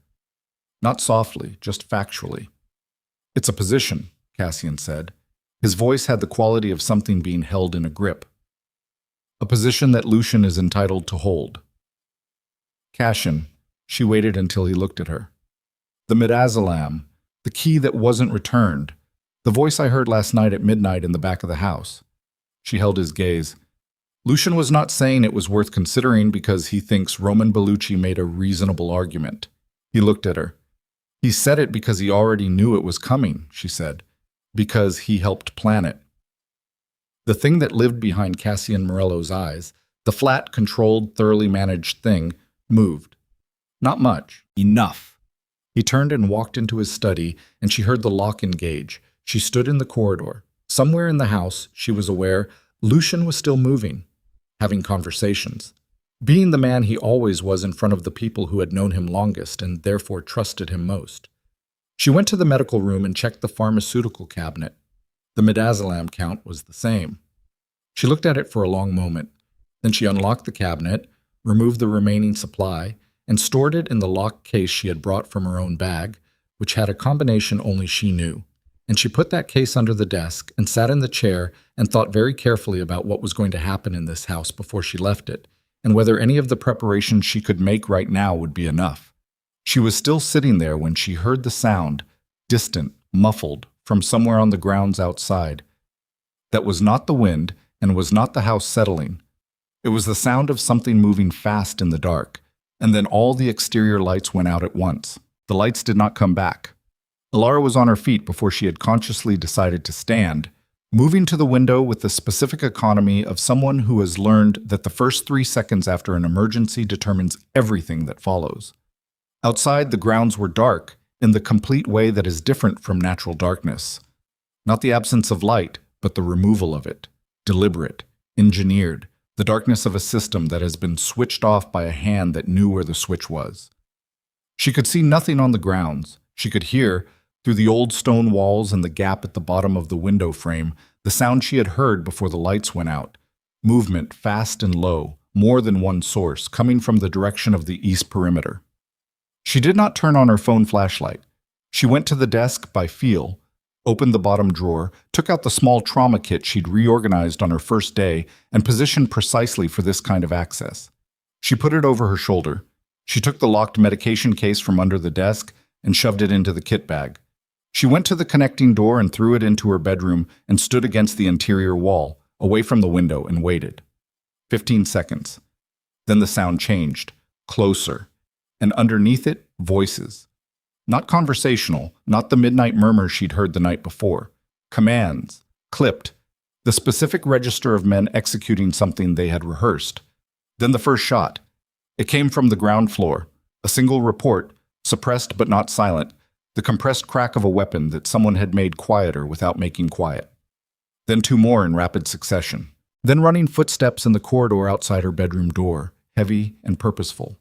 Not softly, just factually. It's a position, Cassian said. His voice had the quality of something being held in a grip. A position that Lucian is entitled to hold. Cassian, she waited until he looked at her. The midazolam, the key that wasn't returned, the voice I heard last night at midnight in the back of the house. She held his gaze. Lucian was not saying it was worth considering because he thinks Roman Bellucci made a reasonable argument. He looked at her. He said it because he already knew it was coming, she said, because he helped plan it. The thing that lived behind Cassian Morello's eyes, the flat, controlled, thoroughly managed thing, moved. Not much. Enough. He turned and walked into his study, and she heard the lock engage. She stood in the corridor. Somewhere in the house, she was aware, Lucian was still moving, having conversations, being the man he always was in front of the people who had known him longest and therefore trusted him most. She went to the medical room and checked the pharmaceutical cabinet. The midazolam count was the same. She looked at it for a long moment. Then she unlocked the cabinet, removed the remaining supply, and stored it in the locked case she had brought from her own bag, which had a combination only she knew. And she put that case under the desk and sat in the chair and thought very carefully about what was going to happen in this house before she left it, and whether any of the preparations she could make right now would be enough. She was still sitting there when she heard the sound, distant, muffled, from somewhere on the grounds outside. That was not the wind and was not the house settling. It was the sound of something moving fast in the dark, and then all the exterior lights went out at once. The lights did not come back. Elara was on her feet before she had consciously decided to stand, moving to the window with the specific economy of someone who has learned that the first 3 seconds after an emergency determines everything that follows. Outside, the grounds were dark, in the complete way that is different from natural darkness. Not the absence of light, but the removal of it. Deliberate, engineered, the darkness of a system that has been switched off by a hand that knew where the switch was. She could see nothing on the grounds. She could hear, through the old stone walls and the gap at the bottom of the window frame, the sound she had heard before the lights went out. Movement fast and low, more than one source, coming from the direction of the east perimeter. She did not turn on her phone flashlight. She went to the desk by feel, opened the bottom drawer, took out the small trauma kit she'd reorganized on her first day and positioned precisely for this kind of access. She put it over her shoulder. She took the locked medication case from under the desk and shoved it into the kit bag. She went to the connecting door and threw it into her bedroom and stood against the interior wall, away from the window, and waited. 15 seconds. Then the sound changed, closer, and underneath it, voices. Not conversational, not the midnight murmurs she'd heard the night before. Commands, clipped, the specific register of men executing something they had rehearsed. Then the first shot. It came from the ground floor, a single report, suppressed but not silent, the compressed crack of a weapon that someone had made quieter without making quiet. Then 2 more in rapid succession. Then running footsteps in the corridor outside her bedroom door, heavy and purposeful.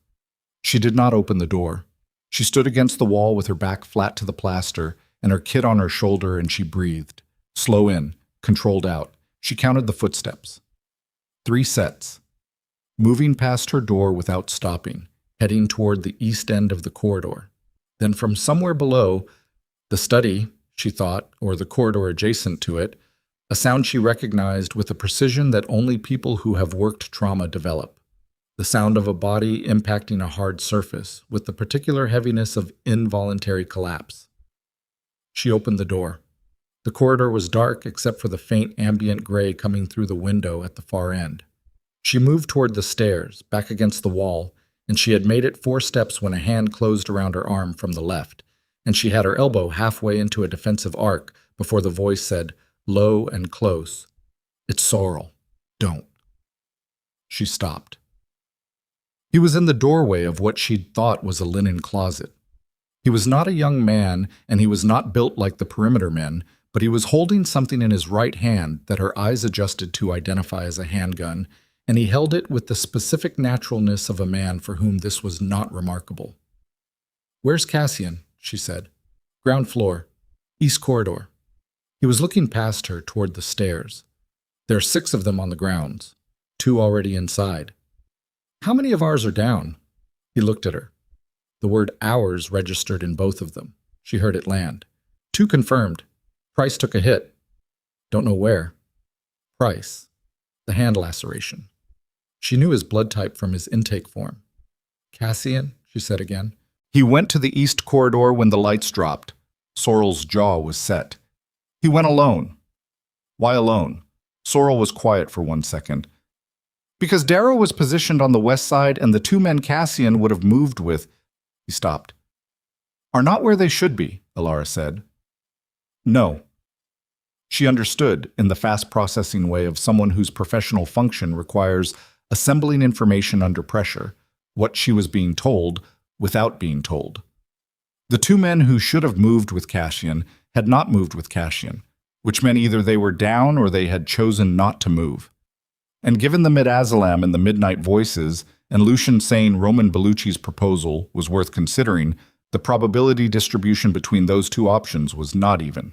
She did not open the door. She stood against the wall with her back flat to the plaster and her kit on her shoulder, and she breathed. Slow in, controlled out. She counted the footsteps. 3 sets. Moving past her door without stopping, heading toward the east end of the corridor. Then from somewhere below, the study, she thought, or the corridor adjacent to it, a sound she recognized with a precision that only people who have worked trauma develop. The sound of a body impacting a hard surface, with the particular heaviness of involuntary collapse. She opened the door. The corridor was dark except for the faint ambient gray coming through the window at the far end. She moved toward the stairs, back against the wall, and she had made it 4 steps when a hand closed around her arm from the left, and she had her elbow halfway into a defensive arc before the voice said, low and close, "It's Sorrel. Don't." She stopped. He was in the doorway of what she'd thought was a linen closet. He was not a young man, and he was not built like the perimeter men, but he was holding something in his right hand that her eyes adjusted to identify as a handgun, and he held it with the specific naturalness of a man for whom this was not remarkable. "Where's Cassian?" she said. "Ground floor. East corridor." He was looking past her toward the stairs. "There are 6 of them on the grounds. 2 already inside." "How many of ours are down?" He looked at her. The word ours registered in both of them. She heard it land. 2 confirmed. Price took a hit. Don't know where. Price. The hand laceration. She knew his blood type from his intake form. "Cassian," she said again. He went to the east corridor when the lights dropped. Sorrel's jaw was set. He went alone. Why alone? Sorrel was quiet for 1 second. Because Darrow was positioned on the west side and the 2 men Cassian would have moved with. He stopped. "Are not where they should be," Elara said. "No." She understood, in the fast-processing way of someone whose professional function requires assembling information under pressure, what she was being told without being told. The 2 men who should have moved with Cassian had not moved with Cassian, which meant either they were down or they had chosen not to move. And given the mid-Azalam and the midnight voices, and Lucian saying Roman Bellucci's proposal was worth considering, the probability distribution between those 2 options was not even.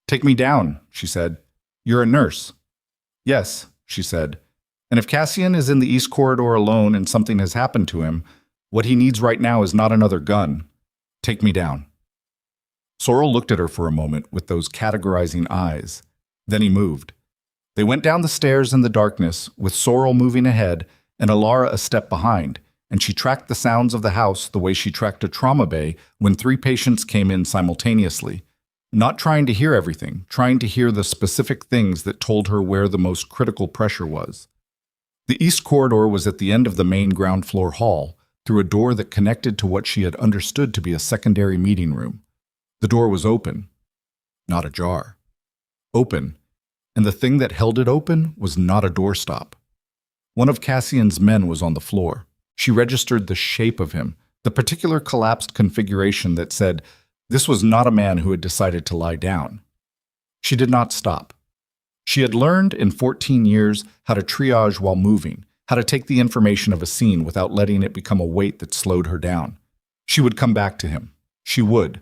"Take me down," she said. "You're a nurse." "Yes," she said. "And if Cassian is in the east corridor alone and something has happened to him, what he needs right now is not another gun. Take me down." Sorrel looked at her for a moment with those categorizing eyes. Then he moved. They went down the stairs in the darkness, with Sorrel moving ahead and Elara a step behind, and she tracked the sounds of the house the way she tracked a trauma bay when 3 patients came in simultaneously, not trying to hear everything, trying to hear the specific things that told her where the most critical pressure was. The east corridor was at the end of the main ground floor hall, through a door that connected to what she had understood to be a secondary meeting room. The door was open, not ajar. Open, and the thing that held it open was not a doorstop. One of Cassian's men was on the floor. She registered the shape of him, the particular collapsed configuration that said this was not a man who had decided to lie down. She did not stop. She had learned in 14 years how to triage while moving, how to take the information of a scene without letting it become a weight that slowed her down. She would come back to him. She would.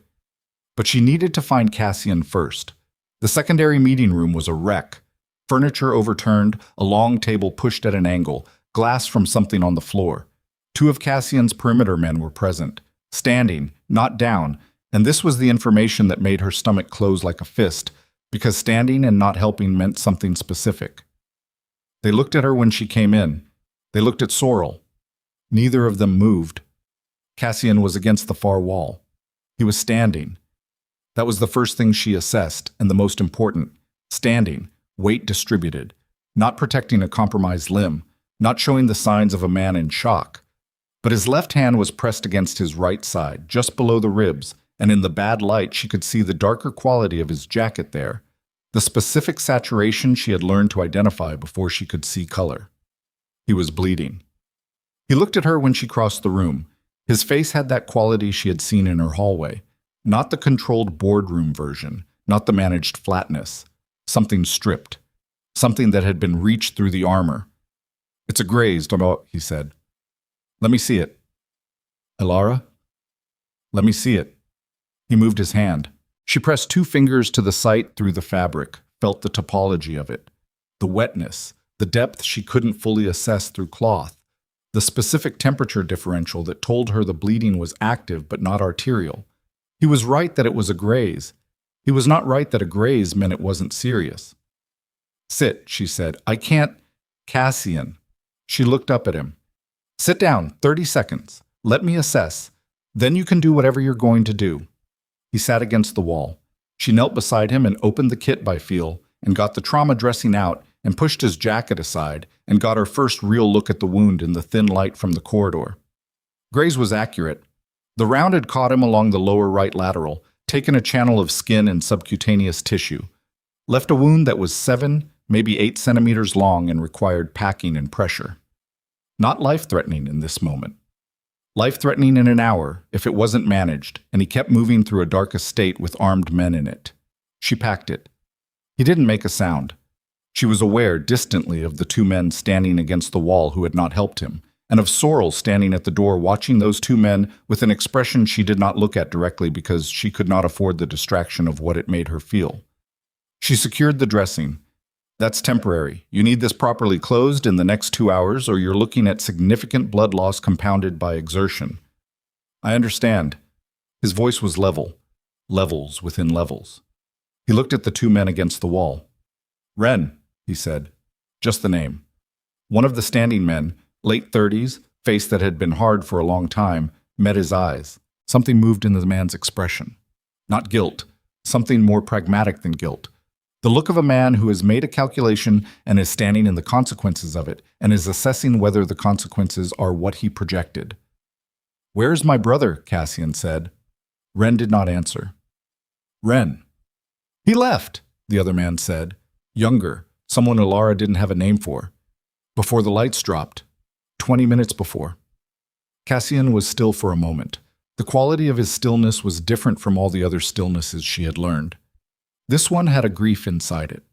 But she needed to find Cassian first. The secondary meeting room was a wreck. Furniture overturned, a long table pushed at an angle, glass from something on the floor. 2 of Cassian's perimeter men were present, standing, not down, and this was the information that made her stomach close like a fist, because standing and not helping meant something specific. They looked at her when she came in. They looked at Sorrel. Neither of them moved. Cassian was against the far wall. He was standing. That was the first thing she assessed, and the most important. Standing, weight distributed, not protecting a compromised limb, not showing the signs of a man in shock. But his left hand was pressed against his right side, just below the ribs, and in the bad light she could see the darker quality of his jacket there, the specific saturation she had learned to identify before she could see color. He was bleeding. He looked at her when she crossed the room. His face had that quality she had seen in her hallway. Not the controlled boardroom version, not the managed flatness. Something stripped. Something that had been reached through the armor. "It's a grazed," he said. "Let me see it." "Elara?" "Let me see it." He moved his hand. She pressed 2 fingers to the site through the fabric, felt the topology of it. The wetness, the depth she couldn't fully assess through cloth, the specific temperature differential that told her the bleeding was active but not arterial. He was right that it was a graze. He was not right that a graze meant it wasn't serious. "Sit," she said. "I can't—" "Cassian." She looked up at him. "Sit down, 30 seconds. Let me assess. Then you can do whatever you're going to do." He sat against the wall. She knelt beside him and opened the kit by feel, and got the trauma dressing out, and pushed his jacket aside, and got her first real look at the wound in the thin light from the corridor. Graze was accurate. The round had caught him along the lower right lateral, taken a channel of skin and subcutaneous tissue, left a wound that was 7, maybe 8 centimeters long and required packing and pressure. Not life-threatening in this moment. Life-threatening in an hour if it wasn't managed, and he kept moving through a dark estate with armed men in it. She packed it. He didn't make a sound. She was aware distantly of the 2 men standing against the wall who had not helped him, and of Sorrel standing at the door watching those 2 men with an expression she did not look at directly because she could not afford the distraction of what it made her feel. She secured the dressing. That's temporary. You need this properly closed in the next 2 hours or you're looking at significant blood loss compounded by exertion. I understand. His voice was level. Levels within levels. He looked at the 2 men against the wall. Ren, he said. Just the name. One of the standing men, late 30s, face that had been hard for a long time, met his eyes. Something moved in the man's expression. Not guilt. Something more pragmatic than guilt. The look of a man who has made a calculation and is standing in the consequences of it and is assessing whether the consequences are what he projected. Where is my brother? Cassian said. Ren did not answer. Ren. He left, the other man said. Younger, someone Elara didn't have a name for. Before the lights dropped. 20 minutes before. Cassian was still for a moment. The quality of his stillness was different from all the other stillnesses she had learned. This one had a grief inside it.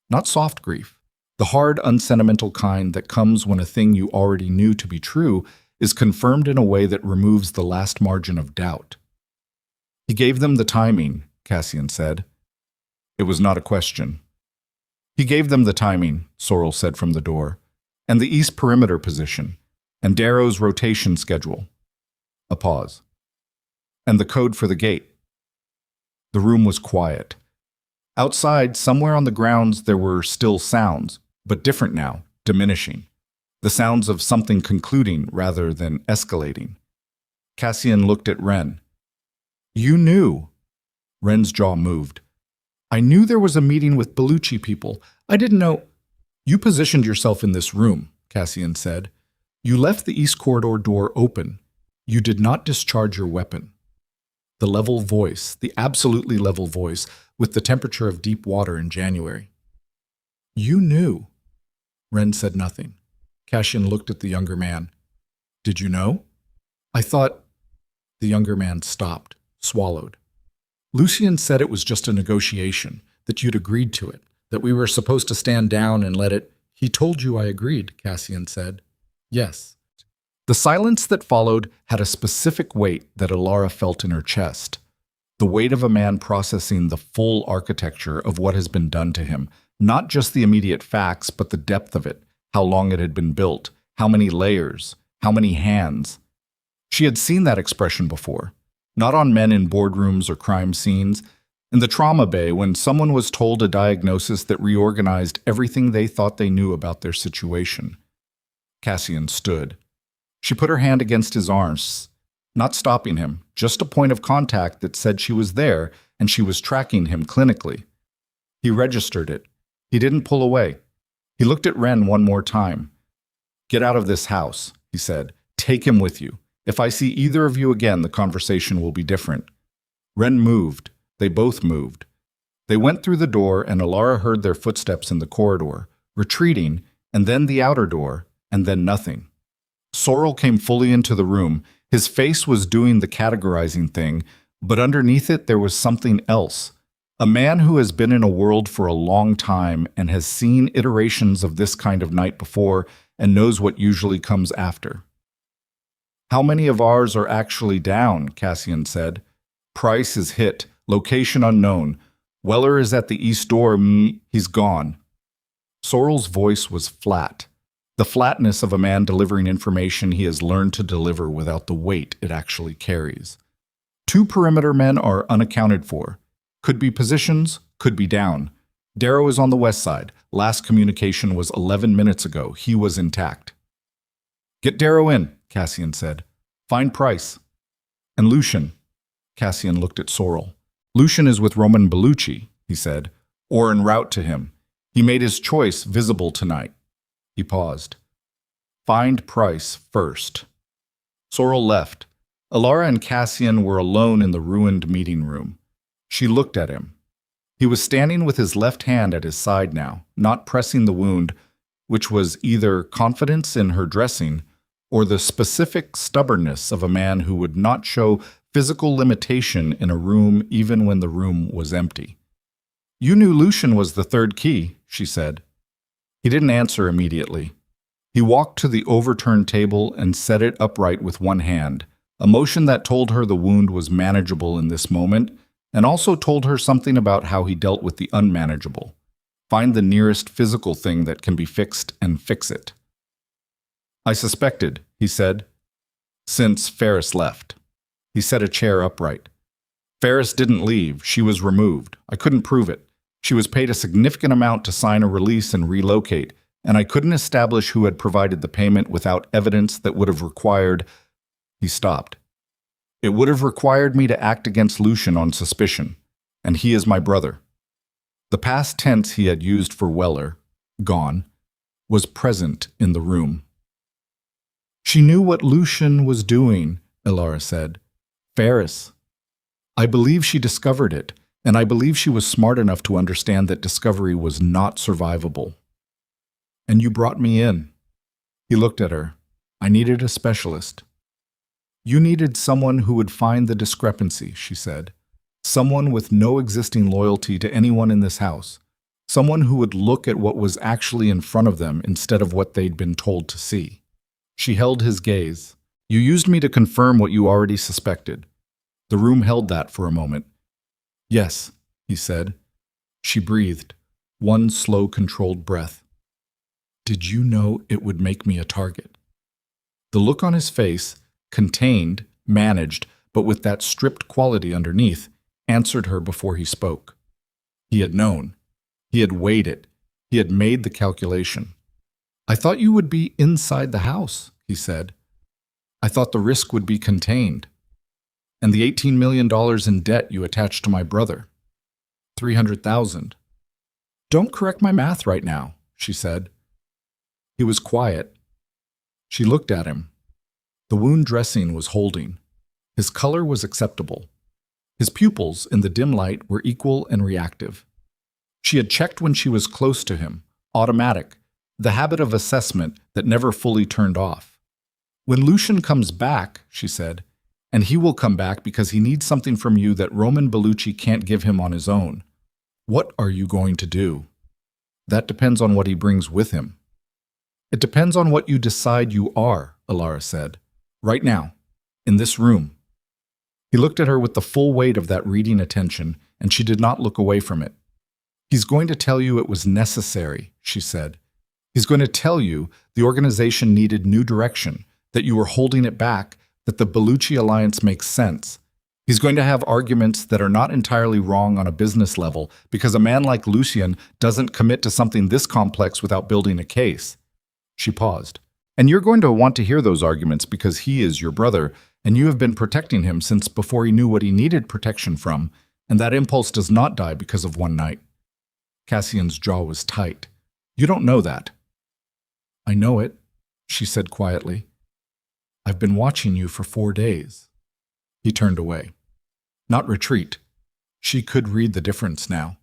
Not soft grief. The hard, unsentimental kind that comes when a thing you already knew to be true is confirmed in a way that removes the last margin of doubt. He gave them the timing, Cassian said. It was not a question. He gave them the timing, Sorrel said from the door, and the east perimeter position, and Darrow's rotation schedule. A pause. And the code for the gate. The room was quiet. Outside, somewhere on the grounds, there were still sounds, but different now, diminishing. The sounds of something concluding rather than escalating. Cassian looked at Ren. You knew. Ren's jaw moved. I knew there was a meeting with Bellucci people. I didn't know. You positioned yourself in this room, Cassian said. You left the east corridor door open. You did not discharge your weapon. The level voice, the absolutely level voice, with the temperature of deep water in January. You knew. Ren said nothing. Cassian looked at the younger man. Did you know? I thought. The younger man stopped, swallowed. Lucien said it was just a negotiation, that you'd agreed to it, that we were supposed to stand down and let it. He told you I agreed, Cassian said. Yes. The silence that followed had a specific weight that Elara felt in her chest. The weight of a man processing the full architecture of what has been done to him, not just the immediate facts, but the depth of it, how long it had been built, how many layers, how many hands. She had seen that expression before, not on men in boardrooms or crime scenes, in the trauma bay when someone was told a diagnosis that reorganized everything they thought they knew about their situation. Cassian stood. She put her hand against his arms, not stopping him, just a point of contact that said she was there and she was tracking him clinically. He registered it. He didn't pull away. He looked at Ren one more time. Get out of this house, he said. Take him with you. If I see either of you again, the conversation will be different. Ren moved. They both moved. They went through the door and Elara heard their footsteps in the corridor, retreating, and then the outer door, and then nothing. Sorrel came fully into the room. His face was doing the categorizing thing, but underneath it there was something else. A man who has been in a world for a long time and has seen iterations of this kind of night before and knows what usually comes after. How many of ours are actually down? Cassian said. Price is hit. Location unknown. Weller is at the east door. He's gone. Sorrel's voice was flat. The flatness of a man delivering information he has learned to deliver without the weight it actually carries. 2 perimeter men are unaccounted for. Could be positions, could be down. Darrow is on the west side. Last communication was 11 minutes ago. He was intact. Get Darrow in, Cassian said. Find Price. And Lucien. Cassian looked at Sorrel. Lucien is with Roman Bellucci, he said, or en route to him. He made his choice visible tonight. He paused. Find Price first. Sorrel left. Elara and Cassian were alone in the ruined meeting room. She looked at him. He was standing with his left hand at his side now, not pressing the wound, which was either confidence in her dressing or the specific stubbornness of a man who would not show physical limitation in a room even when the room was empty. "You knew Lucian was the third key," she said. He didn't answer immediately. He walked to the overturned table and set it upright with one hand, a motion that told her the wound was manageable in this moment, and also told her something about how he dealt with the unmanageable. Find the nearest physical thing that can be fixed and fix it. "I suspected," he said, "since Ferris left." He set a chair upright. "Ferris didn't leave. She was removed. I couldn't prove it. She was paid a significant amount to sign a release and relocate, and I couldn't establish who had provided the payment without evidence that would have required—" He stopped. "It would have required me to act against Lucian on suspicion, and he is my brother." The past tense he had used for Weller, gone, was present in the room. "She knew what Lucian was doing," Elara said. "Ferris. I believe she discovered it, and I believe she was smart enough to understand that discovery was not survivable. And you brought me in." He looked at her. "I needed a specialist." "You needed someone who would find the discrepancy," she said. "Someone with no existing loyalty to anyone in this house. Someone who would look at what was actually in front of them instead of what they'd been told to see." She held his gaze. "You used me to confirm what you already suspected." The room held that for a moment. "Yes," he said. She breathed, one slow, controlled breath. "Did you know it would make me a target?" The look on his face, contained, managed, but with that stripped quality underneath, answered her before he spoke. He had known. He had weighed it. He had made the calculation. "I thought you would be inside the house," he said. "I thought the risk would be contained. And the $18 million in debt you attached to my brother. 300,000. "Don't correct my math right now," she said. He was quiet. She looked at him. The wound dressing was holding. His color was acceptable. His pupils, in the dim light, were equal and reactive. She had checked when she was close to him, automatic, the habit of assessment that never fully turned off. "When Lucian comes back," she said, "and he will come back because he needs something from you that Roman Bellucci can't give him on his own. What are you going to do?" "That depends on what he brings with him." "It depends on what you decide you are," Elara said. "Right now, in this room." He looked at her with the full weight of that reading attention, and she did not look away from it. "He's going to tell you it was necessary," she said. "He's going to tell you the organization needed new direction, that you were holding it back, that the Bellucci alliance makes sense. He's going to have arguments that are not entirely wrong on a business level, because a man like Lucian doesn't commit to something this complex without building a case." She paused. "And you're going to want to hear those arguments because he is your brother, and you have been protecting him since before he knew what he needed protection from, and that impulse does not die because of one night." Cassian's jaw was tight. "You don't know that." "I know it," she said quietly. "I've been watching you for 4 days." He turned away. Not retreat. She could read the difference now.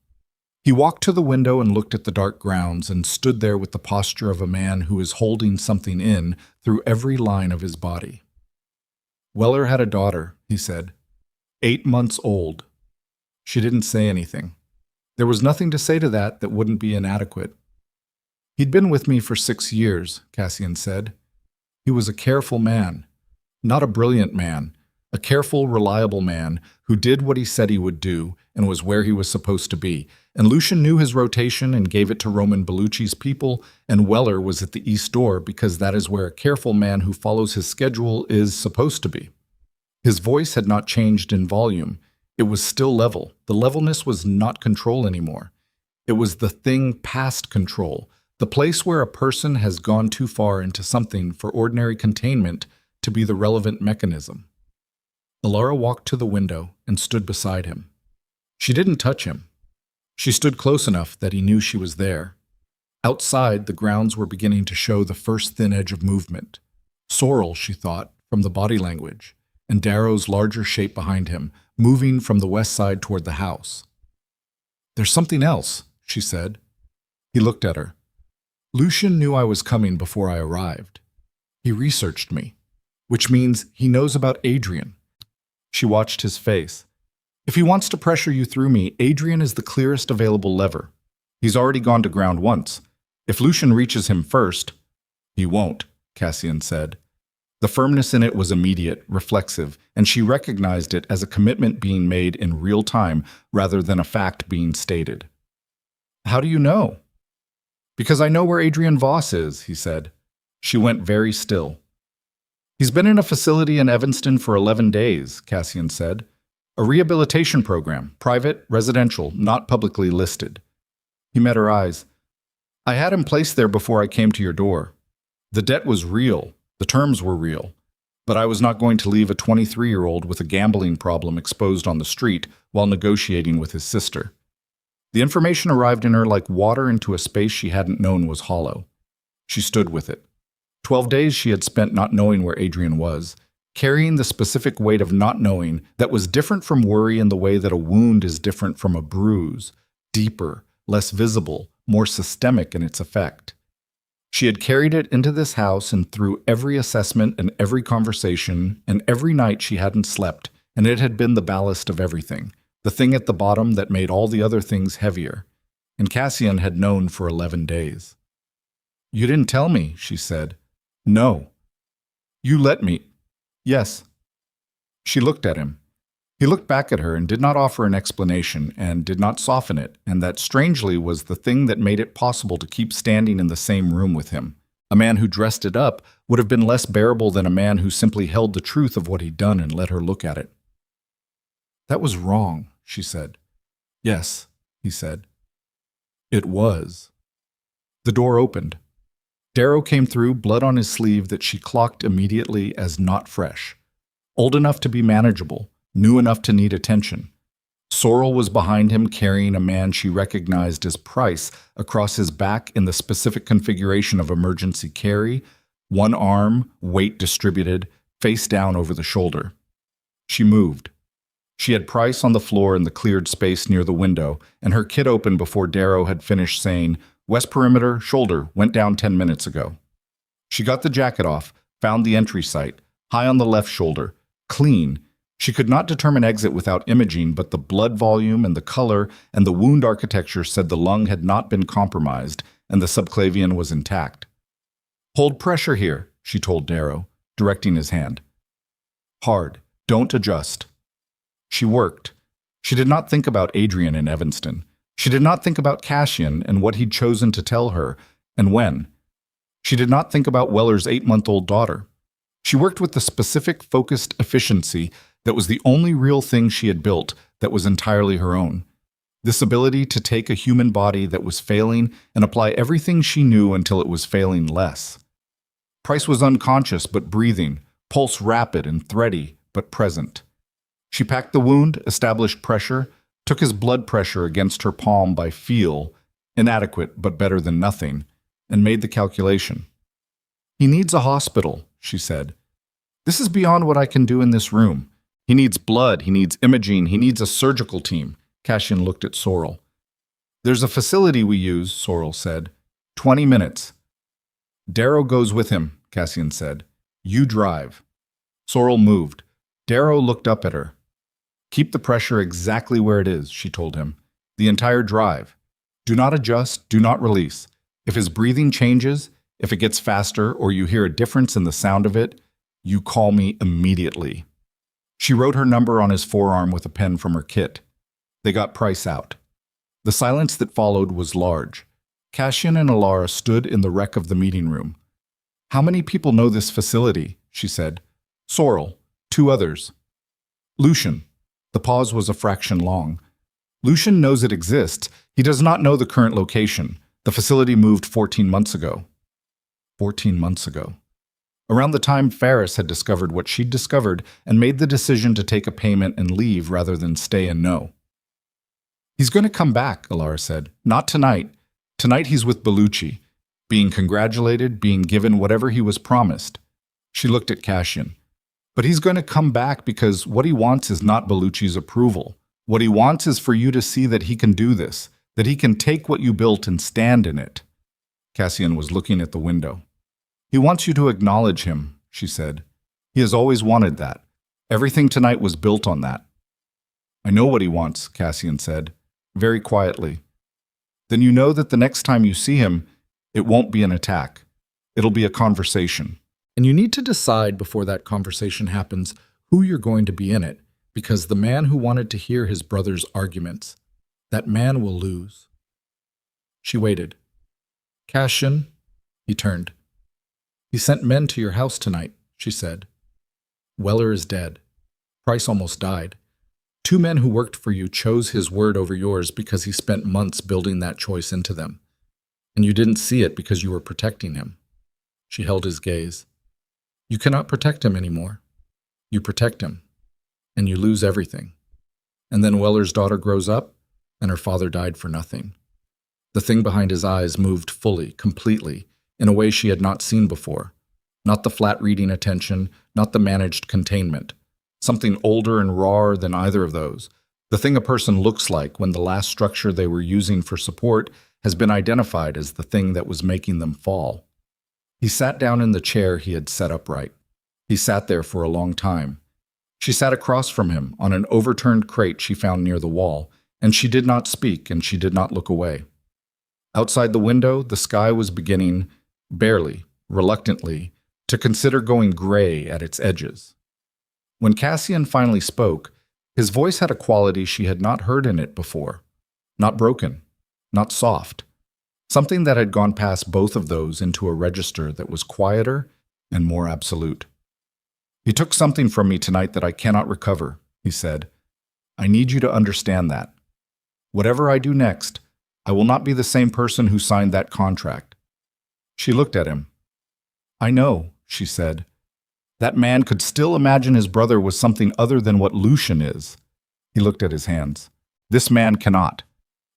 He walked to the window and looked at the dark grounds and stood there with the posture of a man who is holding something in through every line of his body. "Weller had a daughter," he said. 8 months old. She didn't say anything. There was nothing to say to that wouldn't be inadequate. "He'd been with me for 6 years, Cassian said. "He was a careful man. Not a brilliant man. A careful, reliable man who did what he said he would do and was where he was supposed to be. And Lucian knew his rotation and gave it to Roman Bellucci's people, and Weller was at the east door because that is where a careful man who follows his schedule is supposed to be." His voice had not changed in volume. It was still level. The levelness was not control anymore. It was the thing past control, the place where a person has gone too far into something for ordinary containment to be the relevant mechanism. Elara walked to the window and stood beside him. She didn't touch him. She stood close enough that he knew she was there. Outside, the grounds were beginning to show the first thin edge of movement. Sorrel, she thought, from the body language. and Darrow's larger shape behind him, moving from the west side toward the house. "There's something else," she said. He looked at her. "Lucian knew I was coming before I arrived. He researched me, which means he knows about Adrian." She watched his face. "If he wants to pressure you through me, Adrian is the clearest available lever. He's already gone to ground once. If Lucian reaches him first—" "He won't," Cassian said. The firmness in it was immediate, reflexive, and she recognized it as a commitment being made in real time rather than a fact being stated. "How do you know?" "Because I know where Adrian Voss is," he said. She went very still. "He's been in a facility in Evanston for 11 days, Cassian said. "A rehabilitation program, private, residential, not publicly listed." He met her eyes. "I had him placed there before I came to your door. The debt was real. The terms were real. But I was not going to leave a 23-year-old with a gambling problem exposed on the street while negotiating with his sister." The information arrived in her like water into a space she hadn't known was hollow. She stood with it. 12 days she had spent not knowing where Adrian was, carrying the specific weight of not knowing that was different from worry in the way that a wound is different from a bruise, deeper, less visible, more systemic in its effect. She had carried it into this house and through every assessment and every conversation and every night she hadn't slept, and it had been the ballast of everything, the thing at the bottom that made all the other things heavier. And Cassian had known for 11 days. "You didn't tell me," she said. "No." "You let me." "Yes." She looked at him. He looked back at her and did not offer an explanation and did not soften it, and that strangely was the thing that made it possible to keep standing in the same room with him. A man who dressed it up would have been less bearable than a man who simply held the truth of what he'd done and let her look at it. "That was wrong," she said. "Yes," he said. "It was." The door opened. Darrow came through, blood on his sleeve that she clocked immediately as not fresh. Old enough to be manageable, new enough to need attention. Sorrel was behind him, carrying a man she recognized as Price across his back in the specific configuration of emergency carry, one arm, weight distributed, face down over the shoulder. She moved. She had Price on the floor in the cleared space near the window, and her kit opened before Darrow had finished saying, "West perimeter, shoulder, went down 10 minutes ago." She got the jacket off, found the entry site, high on the left shoulder, clean. She could not determine exit without imaging, but the blood volume and the color and the wound architecture said the lung had not been compromised and the subclavian was intact. "Hold pressure here," she told Darrow, directing his hand. "Hard. Don't adjust." She worked. She did not think about Adrian in Evanston. She did not think about Cassian and what he'd chosen to tell her, and when. She did not think about Weller's 8-month-old daughter. She worked with the specific, focused efficiency that was the only real thing she had built that was entirely her own. This ability to take a human body that was failing and apply everything she knew until it was failing less. Price was unconscious but breathing, pulse rapid and thready but present. She packed the wound, established pressure, took his blood pressure against her palm by feel, inadequate but better than nothing, and made the calculation. "He needs a hospital," she said. "This is beyond what I can do in this room. He needs blood, he needs imaging, he needs a surgical team." Cassian looked at Sorrel. "There's a facility we use," Sorrel said. 20 minutes. "Darrow goes with him," Cassian said. "You drive." Sorrel moved. Darrow looked up at her. "Keep the pressure exactly where it is," she told him. "The entire drive. Do not adjust, do not release. If his breathing changes, if it gets faster or you hear a difference in the sound of it, you call me immediately." She wrote her number on his forearm with a pen from her kit. They got Price out. The silence that followed was large. Cassian and Elara stood in the wreck of the meeting room. "How many people know this facility?" she said. "Sorrel, 2 others. "Lucian." The pause was a fraction long. "Lucian knows it exists. He does not know the current location. The facility moved 14 months ago. 14 months ago. Around the time Ferris had discovered what she'd discovered and made the decision to take a payment and leave rather than stay and know. "He's going to come back," Elara said. "Not tonight. Tonight he's with Bellucci, being congratulated, being given whatever he was promised." She looked at Cassian. But he's going to come back because what he wants is not Bellucci's approval. What he wants is for you to see that he can do this, that he can take what you built and stand in it. Cassian was looking at the window. He wants you to acknowledge him, she said. He has always wanted that. Everything tonight was built on that. I know what he wants, Cassian said, very quietly. Then you know that the next time you see him, it won't be an attack. It'll be a conversation. And you need to decide before that conversation happens who you're going to be in it, because the man who wanted to hear his brother's arguments, that man will lose. She waited. Cassian, he turned. He sent men to your house tonight, she said. Weller is dead. Price almost died. 2 men who worked for you chose his word over yours because he spent months building that choice into them. And you didn't see it because you were protecting him. She held his gaze. You cannot protect him anymore. You protect him, and you lose everything. And then Weller's daughter grows up, and her father died for nothing. The thing behind his eyes moved fully, completely, in a way she had not seen before. Not the flat reading attention, not the managed containment. Something older and rawer than either of those. The thing a person looks like when the last structure they were using for support has been identified as the thing that was making them fall. He sat down in the chair he had set upright. He sat there for a long time. She sat across from him on an overturned crate she found near the wall, and she did not speak and she did not look away. Outside the window, the sky was beginning, barely, reluctantly, to consider going gray at its edges. When Cassian finally spoke, his voice had a quality she had not heard in it before. Not broken, not soft. Something that had gone past both of those into a register that was quieter and more absolute. He took something from me tonight that I cannot recover, he said. I need you to understand that. Whatever I do next, I will not be the same person who signed that contract. She looked at him. I know, she said. That man could still imagine his brother was something other than what Lucian is. He looked at his hands. This man cannot.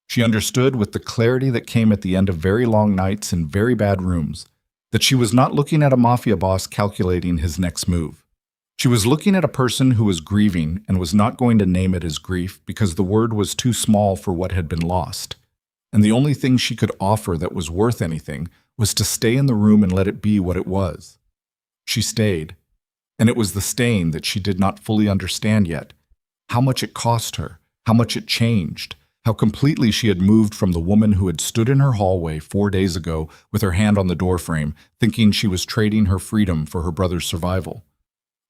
She understood with the clarity that came at the end of very long nights in very bad rooms, that she was not looking at a mafia boss calculating his next move. She was looking at a person who was grieving and was not going to name it as grief because the word was too small for what had been lost. And the only thing she could offer that was worth anything was to stay in the room and let it be what it was. She stayed, and it was the staying that she did not fully understand yet. How much it cost her, how much it changed, how completely she had moved from the woman who had stood in her hallway 4 days ago with her hand on the doorframe, thinking she was trading her freedom for her brother's survival.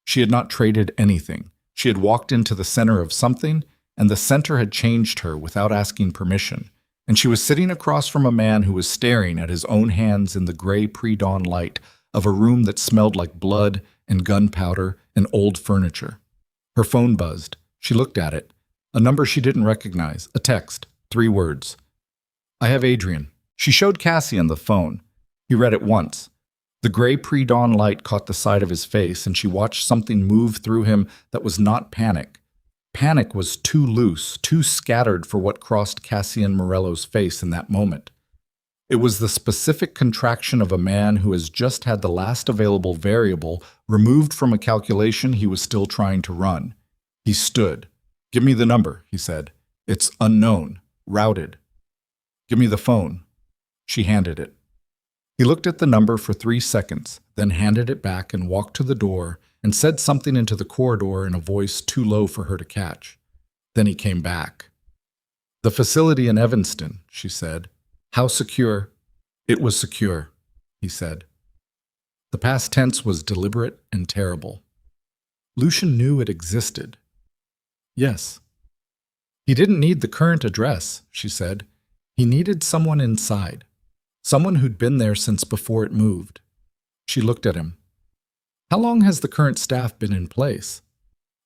She had not traded anything. She had walked into the center of something, and the center had changed her without asking permission. And she was sitting across from a man who was staring at his own hands in the gray pre-dawn light of a room that smelled like blood and gunpowder and old furniture. Her phone buzzed. She looked at it. A number she didn't recognize, a text, 3 words. I have Adrian. She showed Cassian the phone. He read it once. The gray pre-dawn light caught the side of his face, and she watched something move through him that was not panic. Panic was too loose, too scattered for what crossed Cassian Morello's face in that moment. It was the specific contraction of a man who has just had the last available variable removed from a calculation he was still trying to run. He stood. Give me the number, he said. It's unknown, routed. Give me the phone. She handed it. He looked at the number for 3 seconds, then handed it back and walked to the door and said something into the corridor in a voice too low for her to catch. Then he came back. The facility in Evanston, she said. How secure? It was secure, he said. The past tense was deliberate and terrible. Lucian knew it existed. Yes. He didn't need the current address, she said. He needed someone inside. Someone who'd been there since before it moved. She looked at him. How long has the current staff been in place?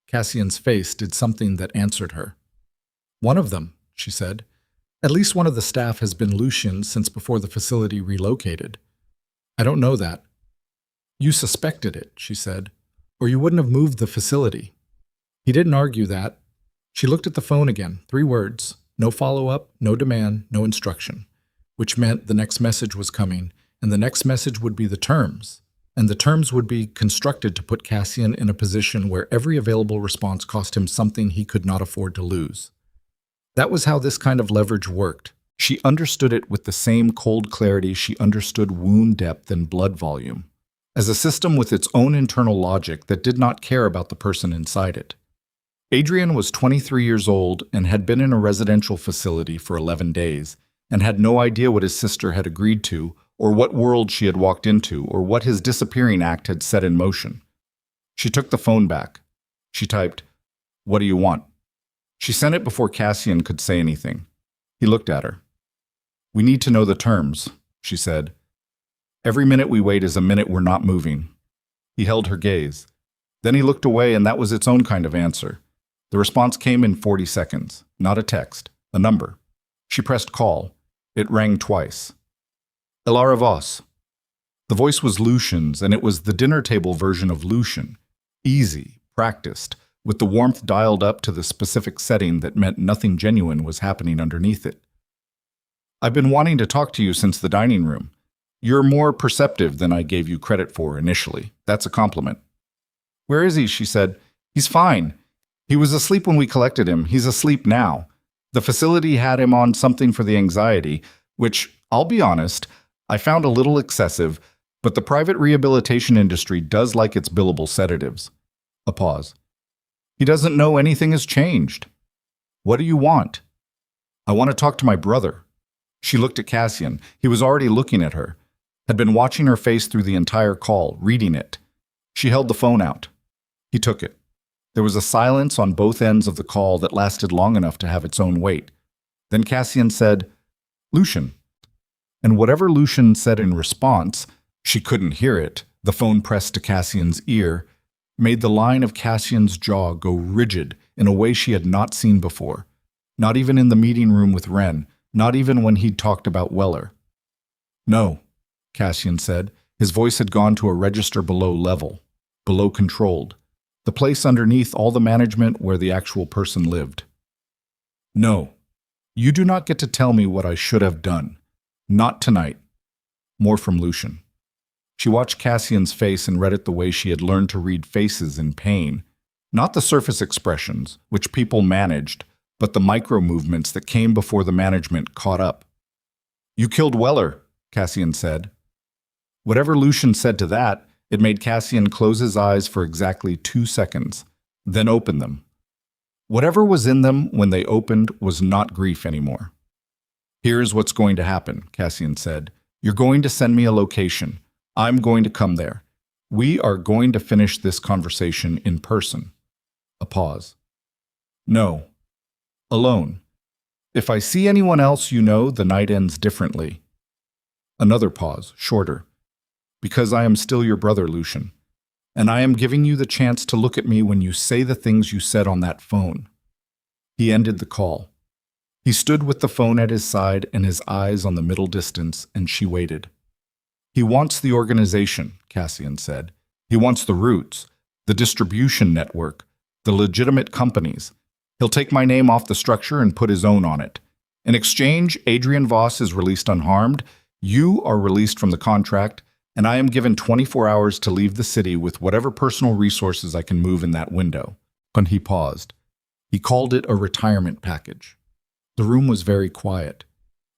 Cassian's face did something that answered her. One of them, she said. At least one of the staff has been Lucian since before the facility relocated. I don't know that. You suspected it, she said, or you wouldn't have moved the facility. He didn't argue that. She looked at the phone again, 3 words, no follow-up, no demand, no instruction, which meant the next message was coming, and the next message would be the terms. and the terms would be constructed to put Cassian in a position where every available response cost him something he could not afford to lose. That was how this kind of leverage worked. She understood it with the same cold clarity she understood wound depth and blood volume, as a system with its own internal logic that did not care about the person inside it. Adrian was 23 years old and had been in a residential facility for 11 days, and had no idea what his sister had agreed to, or what world she had walked into, or what his disappearing act had set in motion. She took the phone back. She typed, "What do you want?" She sent it before Cassian could say anything. He looked at her. "We need to know the terms," she said. "Every minute we wait is a minute we're not moving." He held her gaze. Then he looked away, and that was its own kind of answer. The response came in 40 seconds, not a text, a number. She pressed call. It rang twice. "Elara Voss." The voice was Lucian's, and it was the dinner table version of Lucian. Easy, practiced, with the warmth dialed up to the specific setting that meant nothing genuine was happening underneath it. "I've been wanting to talk to you since the dining room. You're more perceptive than I gave you credit for initially. That's a compliment." "Where is he?" she said. "He's fine. He was asleep when we collected him. He's asleep now. The facility had him on something for the anxiety, which, I'll be honest, I found a little excessive, but the private rehabilitation industry does like its billable sedatives." A pause. "He doesn't know anything has changed." "What do you want?" "I want to talk to my brother." She looked at Cassian. He was already looking at her, had been watching her face through the entire call, reading it. She held the phone out. He took it. There was a silence on both ends of the call that lasted long enough to have its own weight. Then Cassian said, "Lucian." And whatever Lucian said in response, she couldn't hear it, the phone pressed to Cassian's ear, made the line of Cassian's jaw go rigid in a way she had not seen before. Not even in the meeting room with Wren, not even when he'd talked about Weller. "No," Cassian said. His voice had gone to a register below level, below controlled, the place underneath all the management where the actual person lived. "No, you do not get to tell me what I should have done. Not tonight." More from Lucian. She watched Cassian's face and read it the way she had learned to read faces in pain. Not the surface expressions, which people managed, but the micro-movements that came before the management caught up. "You killed Weller," Cassian said. Whatever Lucian said to that, it made Cassian close his eyes for exactly 2 seconds, then open them. Whatever was in them when they opened was not grief anymore. "Here's what's going to happen," Cassian said. "You're going to send me a location. I'm going to come there. We are going to finish this conversation in person." A pause. "No. Alone. If I see anyone else you know, the night ends differently." Another pause, shorter. "Because I am still your brother, Lucian. And I am giving you the chance to look at me when you say the things you said on that phone." He ended the call. He stood with the phone at his side and his eyes on the middle distance, and she waited. "He wants the organization," Cassian said. "He wants the roots, the distribution network, the legitimate companies. He'll take my name off the structure and put his own on it. In exchange, Adrian Voss is released unharmed, you are released from the contract, and I am given 24 hours to leave the city with whatever personal resources I can move in that window." When he paused, he called it a retirement package. The room was very quiet.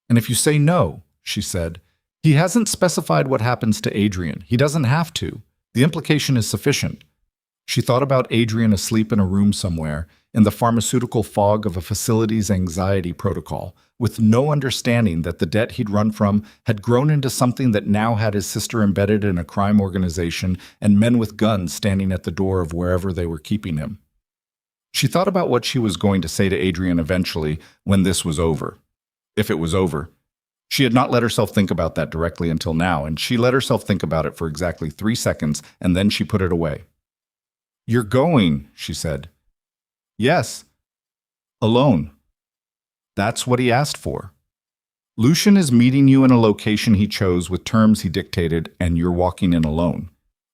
"And if you say no," she said, "he hasn't specified what happens to Adrian. He doesn't have to. The implication is sufficient." She thought about Adrian asleep in a room somewhere, in the pharmaceutical fog of a facility's anxiety protocol, with no understanding that the debt he'd run from had grown into something that now had his sister embedded in a crime organization and men with guns standing at the door of wherever they were keeping him. She thought about what she was going to say to Adrian eventually when this was over. If it was over. She had not let herself think about that directly until now, and she let herself think about it for exactly 3 seconds, and then she put it away. "You're going," she said. "Yes. Alone." That's what he asked for. Lucian is meeting you in a location he chose with terms he dictated, and you're walking in alone.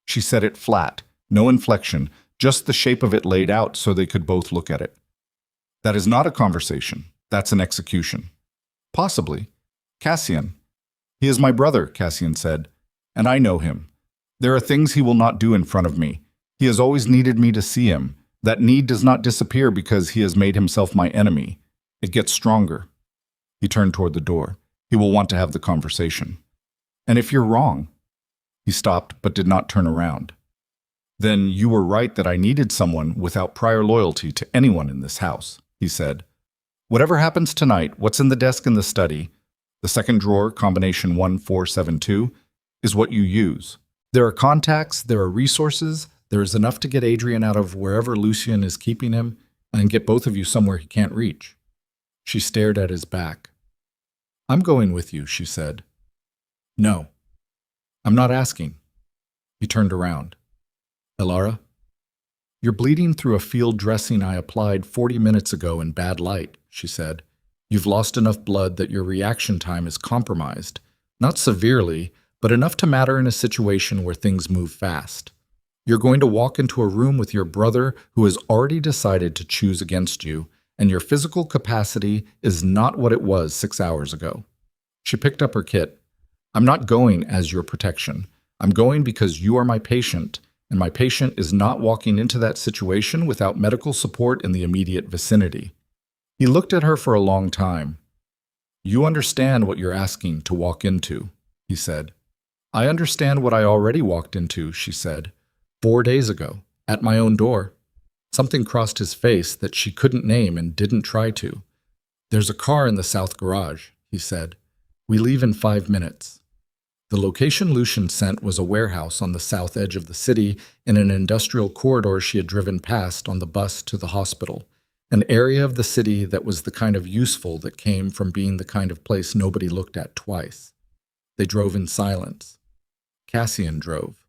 She said it flat, no inflection, just the shape of it laid out so they could both look at it. That is not a conversation. That's an execution. Possibly. Cassian. He is my brother, Cassian said, and I know him. There are things he will not do in front of me. He has always needed me to see him. That need does not disappear because he has made himself my enemy. It gets stronger. He turned toward the door. He will want to have the conversation. And if you're wrong, he stopped but did not turn around. Then you were right that I needed someone without prior loyalty to anyone in this house, he said. Whatever happens tonight, what's in the desk in the study, the second drawer, combination 1472, is what you use. There are contacts, there are resources, there is enough to get Adrian out of wherever Lucien is keeping him and get both of you somewhere he can't reach. She stared at his back. I'm going with you, she said. No. I'm not asking. He turned around. Elara? You're bleeding through a field dressing I applied 40 minutes ago in bad light, she said. You've lost enough blood that your reaction time is compromised. Not severely, but enough to matter in a situation where things move fast. You're going to walk into a room with your brother who has already decided to choose against you, and your physical capacity is not what it was 6 hours ago. She picked up her kit. I'm not going as your protection. I'm going because you are my patient, and my patient is not walking into that situation without medical support in the immediate vicinity. He looked at her for a long time. You understand what you're asking to walk into, he said. I understand what I already walked into, she said. 4 days ago, at my own door. Something crossed his face that she couldn't name and didn't try to. There's a car in the south garage, he said. We leave in 5 minutes. The location Lucien sent was a warehouse on the south edge of the city in an industrial corridor she had driven past on the bus to the hospital, an area of the city that was the kind of useful that came from being the kind of place nobody looked at twice. They drove in silence. Cassian drove.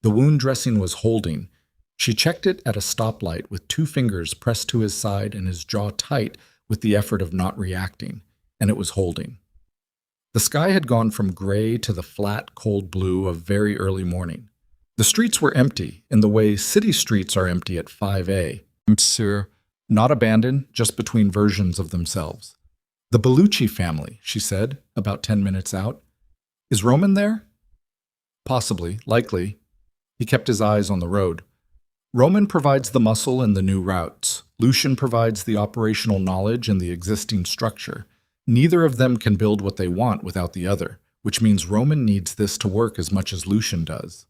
The wound dressing was holding. She checked it at a stoplight with 2 fingers pressed to his side and his jaw tight with the effort of not reacting, and it was holding. The sky had gone from gray to the flat, cold blue of very early morning. The streets were empty, in the way city streets are empty at 5 Sir, not abandoned, just between versions of themselves. The Bellucci family, she said, about 10 minutes out. Is Roman there? Possibly, likely. He kept his eyes on the road. Roman provides the muscle and the new routes. Lucien provides the operational knowledge and the existing structure. Neither of them can build what they want without the other, which means Roman needs this to work as much as Lucien does.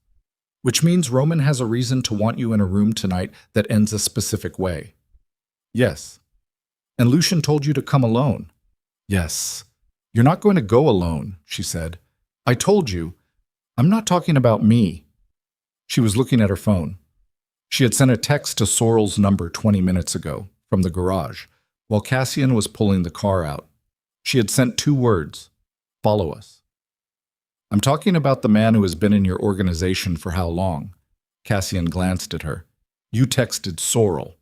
Which means Roman has a reason to want you in a room tonight that ends a specific way. Yes. And Lucien told you to come alone. Yes. You're not going to go alone, she said. I told you. I'm not talking about me. She was looking at her phone. She had sent a text to Sorrel's number 20 minutes ago, from the garage, while Cassian was pulling the car out. She had sent 2 words. Follow us. I'm talking about the man who has been in your organization for how long? Cassian glanced at her. You texted Sorrel.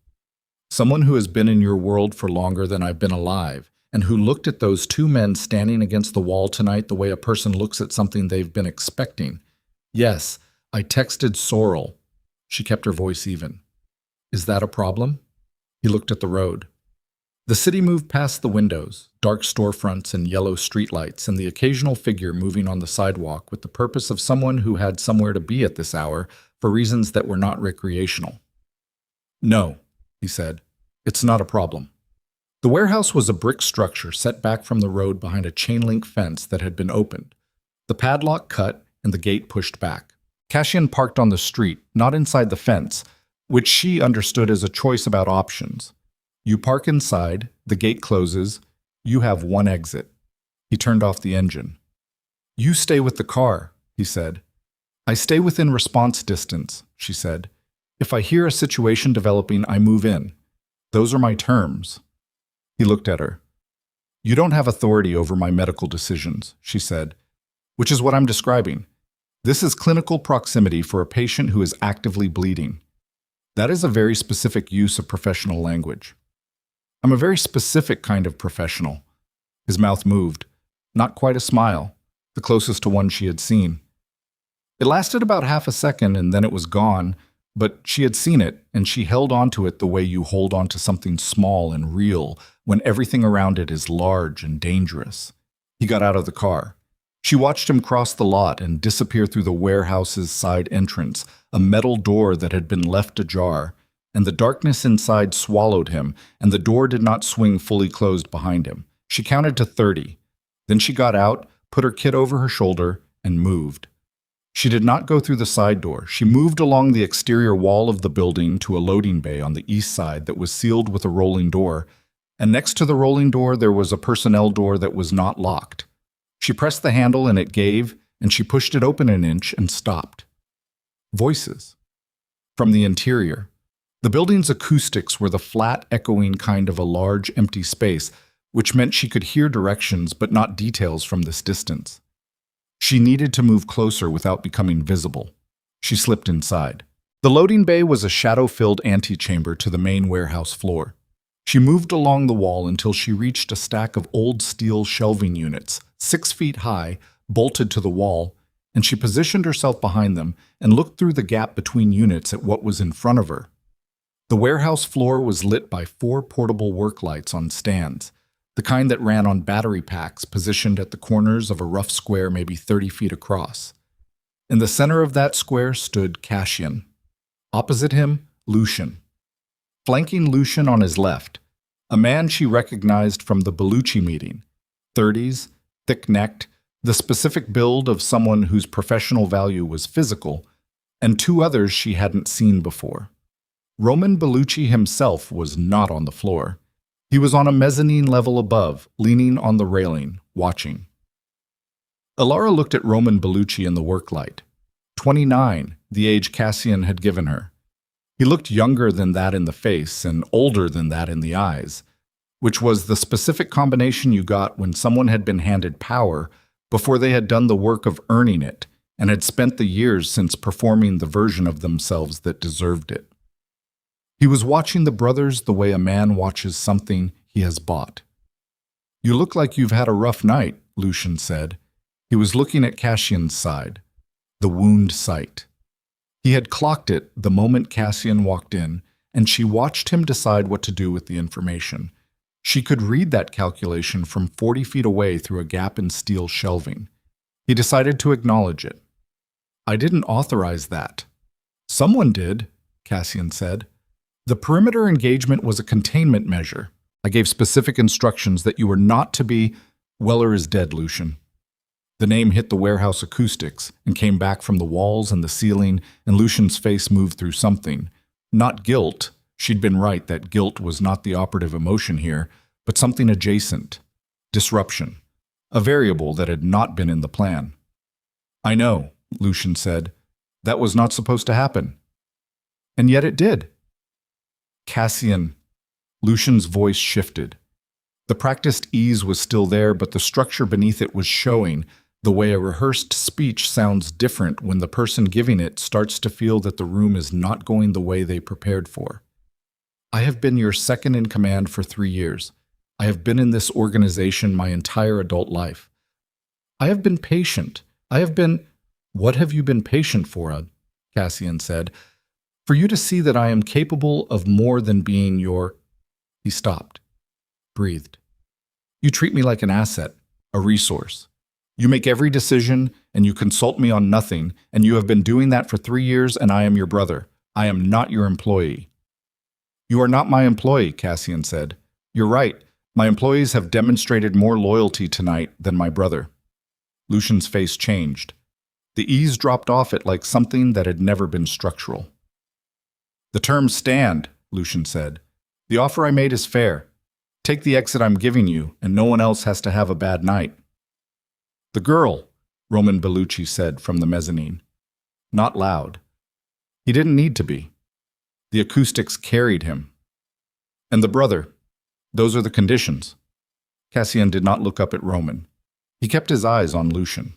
Someone who has been in your world for longer than I've been alive, and who looked at those 2 men standing against the wall tonight the way a person looks at something they've been expecting. Yes, I texted Sorrel. She kept her voice even. Is that a problem? He looked at the road. The city moved past the windows, dark storefronts and yellow streetlights, and the occasional figure moving on the sidewalk with the purpose of someone who had somewhere to be at this hour for reasons that were not recreational. No, he said. It's not a problem. The warehouse was a brick structure set back from the road behind a chain-link fence that had been opened. The padlock cut and the gate pushed back. Cassian parked on the street, not inside the fence, which she understood as a choice about options. You park inside, the gate closes, you have 1 exit. He turned off the engine. You stay with the car, he said. I stay within response distance, she said. If I hear a situation developing, I move in. Those are my terms. He looked at her. You don't have authority over my medical decisions, she said, which is what I'm describing. This is clinical proximity for a patient who is actively bleeding. That is a very specific use of professional language. I'm a very specific kind of professional. His mouth moved. Not quite a smile, the closest to one she had seen. It lasted about half a second and then it was gone, but she had seen it and she held on to it the way you hold on to something small and real when everything around it is large and dangerous. He got out of the car. She watched him cross the lot and disappear through the warehouse's side entrance, a metal door that had been left ajar, and the darkness inside swallowed him, and the door did not swing fully closed behind him. She counted to 30. Then she got out, put her kit over her shoulder, and moved. She did not go through the side door. She moved along the exterior wall of the building to a loading bay on the east side that was sealed with a rolling door, and next to the rolling door there was a personnel door that was not locked. She pressed the handle and it gave, and she pushed it open an inch and stopped. Voices. From the interior. The building's acoustics were the flat, echoing kind of a large, empty space, which meant she could hear directions but not details from this distance. She needed to move closer without becoming visible. She slipped inside. The loading bay was a shadow-filled antechamber to the main warehouse floor. She moved along the wall until she reached a stack of old steel shelving units, 6 feet high, bolted to the wall, and she positioned herself behind them and looked through the gap between units at what was in front of her. The warehouse floor was lit by 4 portable work lights on stands, the kind that ran on battery packs positioned at the corners of a rough square maybe 30 feet across. In the center of that square stood Cassian. Opposite him, Lucian. Flanking Lucian on his left, a man she recognized from the Bellucci meeting, 30s, thick-necked, the specific build of someone whose professional value was physical, and 2 others she hadn't seen before. Roman Bellucci himself was not on the floor. He was on a mezzanine level above, leaning on the railing, watching. Elara looked at Roman Bellucci in the work light. 29, the age Cassian had given her. He looked younger than that in the face and older than that in the eyes, which was the specific combination you got when someone had been handed power before they had done the work of earning it and had spent the years since performing the version of themselves that deserved it. He was watching the brothers the way a man watches something he has bought. "You look like you've had a rough night," Lucian said. He was looking at Cassian's side, the wound site. He had clocked it the moment Cassian walked in, and she watched him decide what to do with the information. She could read that calculation from 40 feet away through a gap in steel shelving. He decided to acknowledge it. "I didn't authorize that." "Someone did," Cassian said. "The perimeter engagement was a containment measure. I gave specific instructions that you were not to be—" "Weller is dead, Lucian." The name hit the warehouse acoustics and came back from the walls and the ceiling, and Lucian's face moved through something. Not guilt. She'd been right that guilt was not the operative emotion here, but something adjacent. Disruption. A variable that had not been in the plan. "I know," Lucian said. "That was not supposed to happen." "And yet it did." Cassian. Lucian's voice shifted. The practiced ease was still there, but the structure beneath it was showing, the way a rehearsed speech sounds different when the person giving it starts to feel that the room is not going the way they prepared for. "I have been your second in command for 3 years. I have been in this organization my entire adult life. I have been patient. I have been—" "What have you been patient for?" Cassian said. "For you to see that I am capable of more than being your—" He stopped, breathed. "You treat me like an asset, a resource. You make every decision, and you consult me on nothing, and you have been doing that for 3 years, and I am your brother. I am not your employee." "You are not my employee," Cassian said. "You're right. My employees have demonstrated more loyalty tonight than my brother." Lucian's face changed. The ease dropped off it like something that had never been structural. "The terms stand," Lucian said. "The offer I made is fair. Take the exit I'm giving you, and no one else has to have a bad night." "The girl," Roman Bellucci said from the mezzanine. Not loud. He didn't need to be. The acoustics carried him. "And the brother. Those are the conditions." Cassian did not look up at Roman. He kept his eyes on Lucian.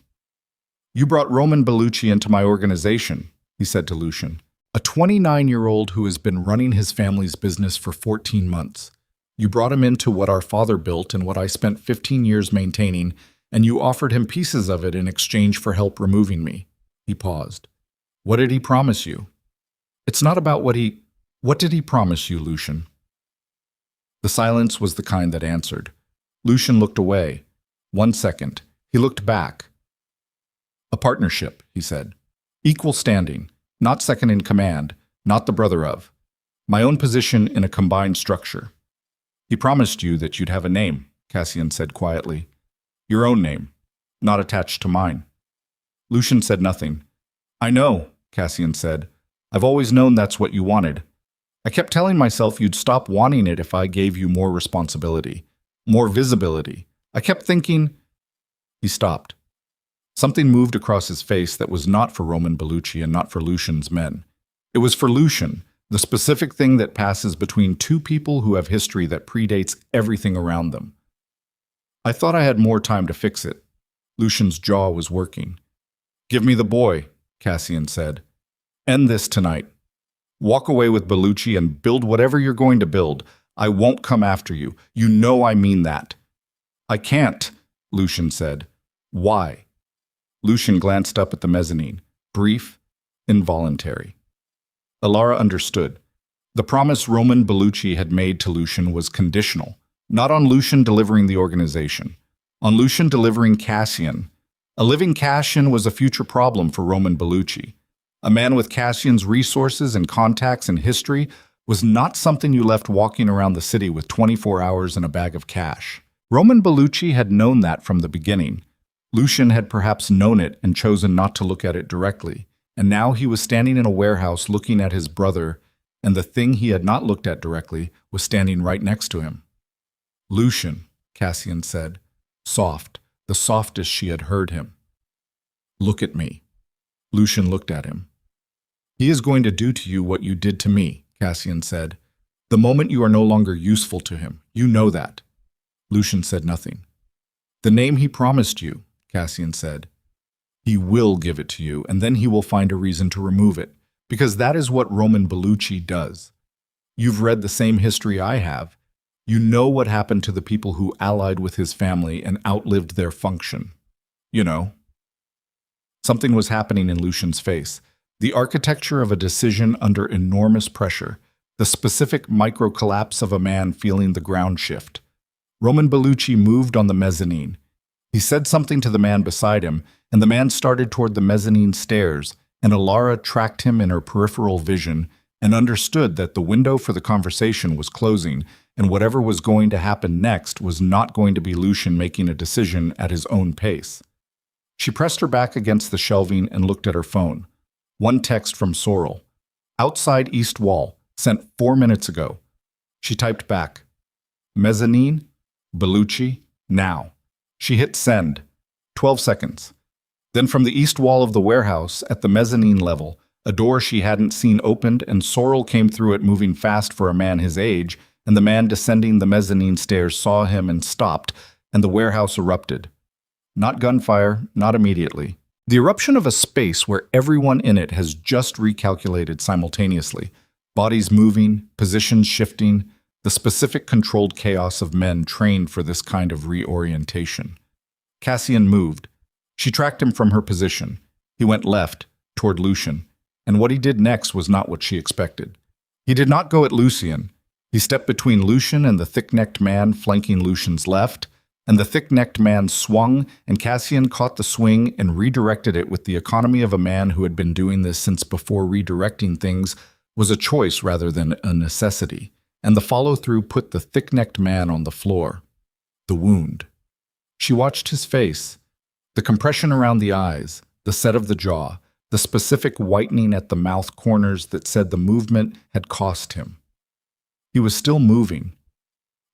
"You brought Roman Bellucci into my organization," he said to Lucian. "A 29-year-old who has been running his family's business for 14 months. You brought him into what our father built and what I spent 15 years maintaining, and you offered him pieces of it in exchange for help removing me." He paused. "What did he promise you?" "It's not about what did he promise you, Lucian?" The silence was the kind that answered. Lucian looked away. 1 second. He looked back. A partnership, he said. Equal standing, not second in command, not the brother of. My own position in a combined structure. He promised you that you'd have a name, Cassian said quietly. Your own name, not attached to mine. Lucian said nothing. I know, Cassian said. I've always known that's what you wanted. I kept telling myself you'd stop wanting it if I gave you more responsibility, more visibility. I kept thinking... He stopped. Something moved across his face that was not for Roman Bellucci and not for Lucian's men. It was for Lucian, the specific thing that passes between two people who have history that predates everything around them. I thought I had more time to fix it. Lucian's jaw was working. Give me the boy, Cassian said. End this tonight. Walk away with Bellucci and build whatever you're going to build. I won't come after you. You know I mean that. I can't, Lucian said. Why? Lucian glanced up at the mezzanine. Brief, involuntary. Elara understood. The promise Roman Bellucci had made to Lucian was conditional, not on Lucian delivering the organization, on Lucian delivering Cassian. A living Cassian was a future problem for Roman Bellucci. A man with Cassian's resources and contacts and history was not something you left walking around the city with 24 hours and a bag of cash. Roman Bellucci had known that from the beginning. Lucian had perhaps known it and chosen not to look at it directly, and now he was standing in a warehouse looking at his brother, and the thing he had not looked at directly was standing right next to him. Lucian, Cassian said, soft, the softest she had heard him. Look at me. Lucian looked at him. He is going to do to you what you did to me, Cassian said. The moment you are no longer useful to him, you know that. Lucian said nothing. The name he promised you, Cassian said. He will give it to you, and then he will find a reason to remove it, because that is what Roman Bellucci does. You've read the same history I have. You know what happened to the people who allied with his family and outlived their function. You know. Something was happening in Lucian's face. The architecture of a decision under enormous pressure. The specific micro-collapse of a man feeling the ground shift. Roman Bellucci moved on the mezzanine. He said something to the man beside him, and the man started toward the mezzanine stairs, and Elara tracked him in her peripheral vision and understood that the window for the conversation was closing, and whatever was going to happen next was not going to be Lucian making a decision at his own pace. She pressed her back against the shelving and looked at her phone. One text from Sorrel. Outside East Wall, sent 4 minutes ago. She typed back. Mezzanine, Bellucci, now. She hit send. 12 seconds. Then from the east wall of the warehouse, at the mezzanine level, a door she hadn't seen opened and Sorrel came through it moving fast for a man his age, and the man descending the mezzanine stairs saw him and stopped, and the warehouse erupted. Not gunfire, not immediately. The eruption of a space where everyone in it has just recalculated simultaneously. Bodies moving, positions shifting, the specific controlled chaos of men trained for this kind of reorientation. Cassian moved. She tracked him from her position. He went left, toward Lucian, and what he did next was not what she expected. He did not go at Lucian. He stepped between Lucian and the thick-necked man flanking Lucian's left, and the thick-necked man swung, and Cassian caught the swing and redirected it with the economy of a man who had been doing this since before redirecting things was a choice rather than a necessity, and the follow-through put the thick-necked man on the floor. The wound. She watched his face, the compression around the eyes, the set of the jaw, the specific whitening at the mouth corners that said the movement had cost him. He was still moving.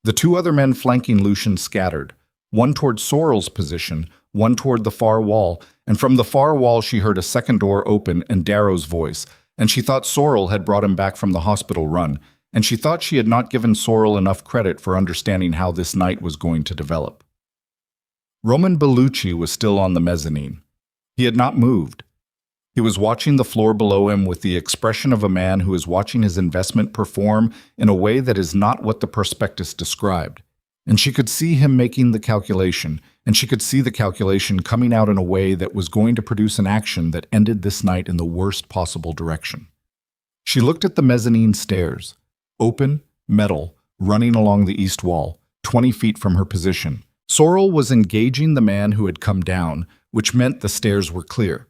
The two other men flanking Lucian scattered, one toward Sorrel's position, one toward the far wall, and from the far wall she heard a second door open and Darrow's voice, and she thought Sorrel had brought him back from the hospital run, and she thought she had not given Sorrel enough credit for understanding how this night was going to develop. Roman Bellucci was still on the mezzanine. He had not moved. He was watching the floor below him with the expression of a man who is watching his investment perform in a way that is not what the prospectus described. And she could see him making the calculation, and she could see the calculation coming out in a way that was going to produce an action that ended this night in the worst possible direction. She looked at the mezzanine stairs, open, metal, running along the east wall, 20 feet from her position. Sorrel was engaging the man who had come down, which meant the stairs were clear.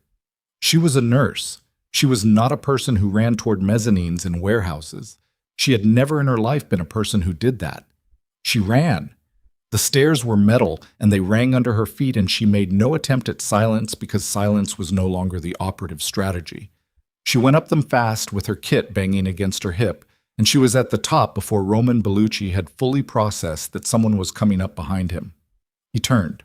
She was a nurse. She was not a person who ran toward mezzanines in warehouses. She had never in her life been a person who did that. She ran. The stairs were metal, and they rang under her feet, and she made no attempt at silence because silence was no longer the operative strategy. She went up them fast with her kit banging against her hip, and she was at the top before Roman Bellucci had fully processed that someone was coming up behind him. He turned.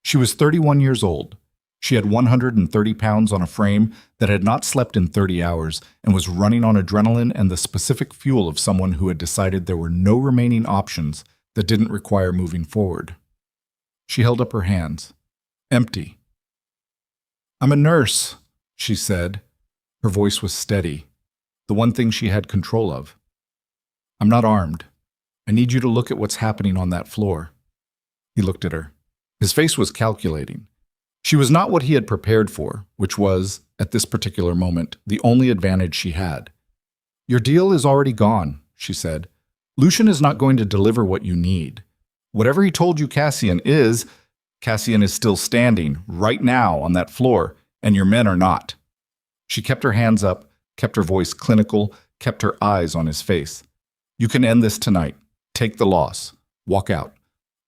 She was 31 years old. She had 130 pounds on a frame that had not slept in 30 hours and was running on adrenaline and the specific fuel of someone who had decided there were no remaining options that didn't require moving forward. She held up her hands. Empty. "I'm a nurse," she said. Her voice was steady, the one thing she had control of. "I'm not armed. I need you to look at what's happening on that floor." He looked at her. His face was calculating. She was not what he had prepared for, which was, at this particular moment, the only advantage she had. "Your deal is already gone," she said. "Lucian is not going to deliver what you need. Whatever he told you Cassian is still standing right now on that floor, and your men are not." She kept her hands up, kept her voice clinical, kept her eyes on his face. "You can end this tonight. Take the loss. Walk out.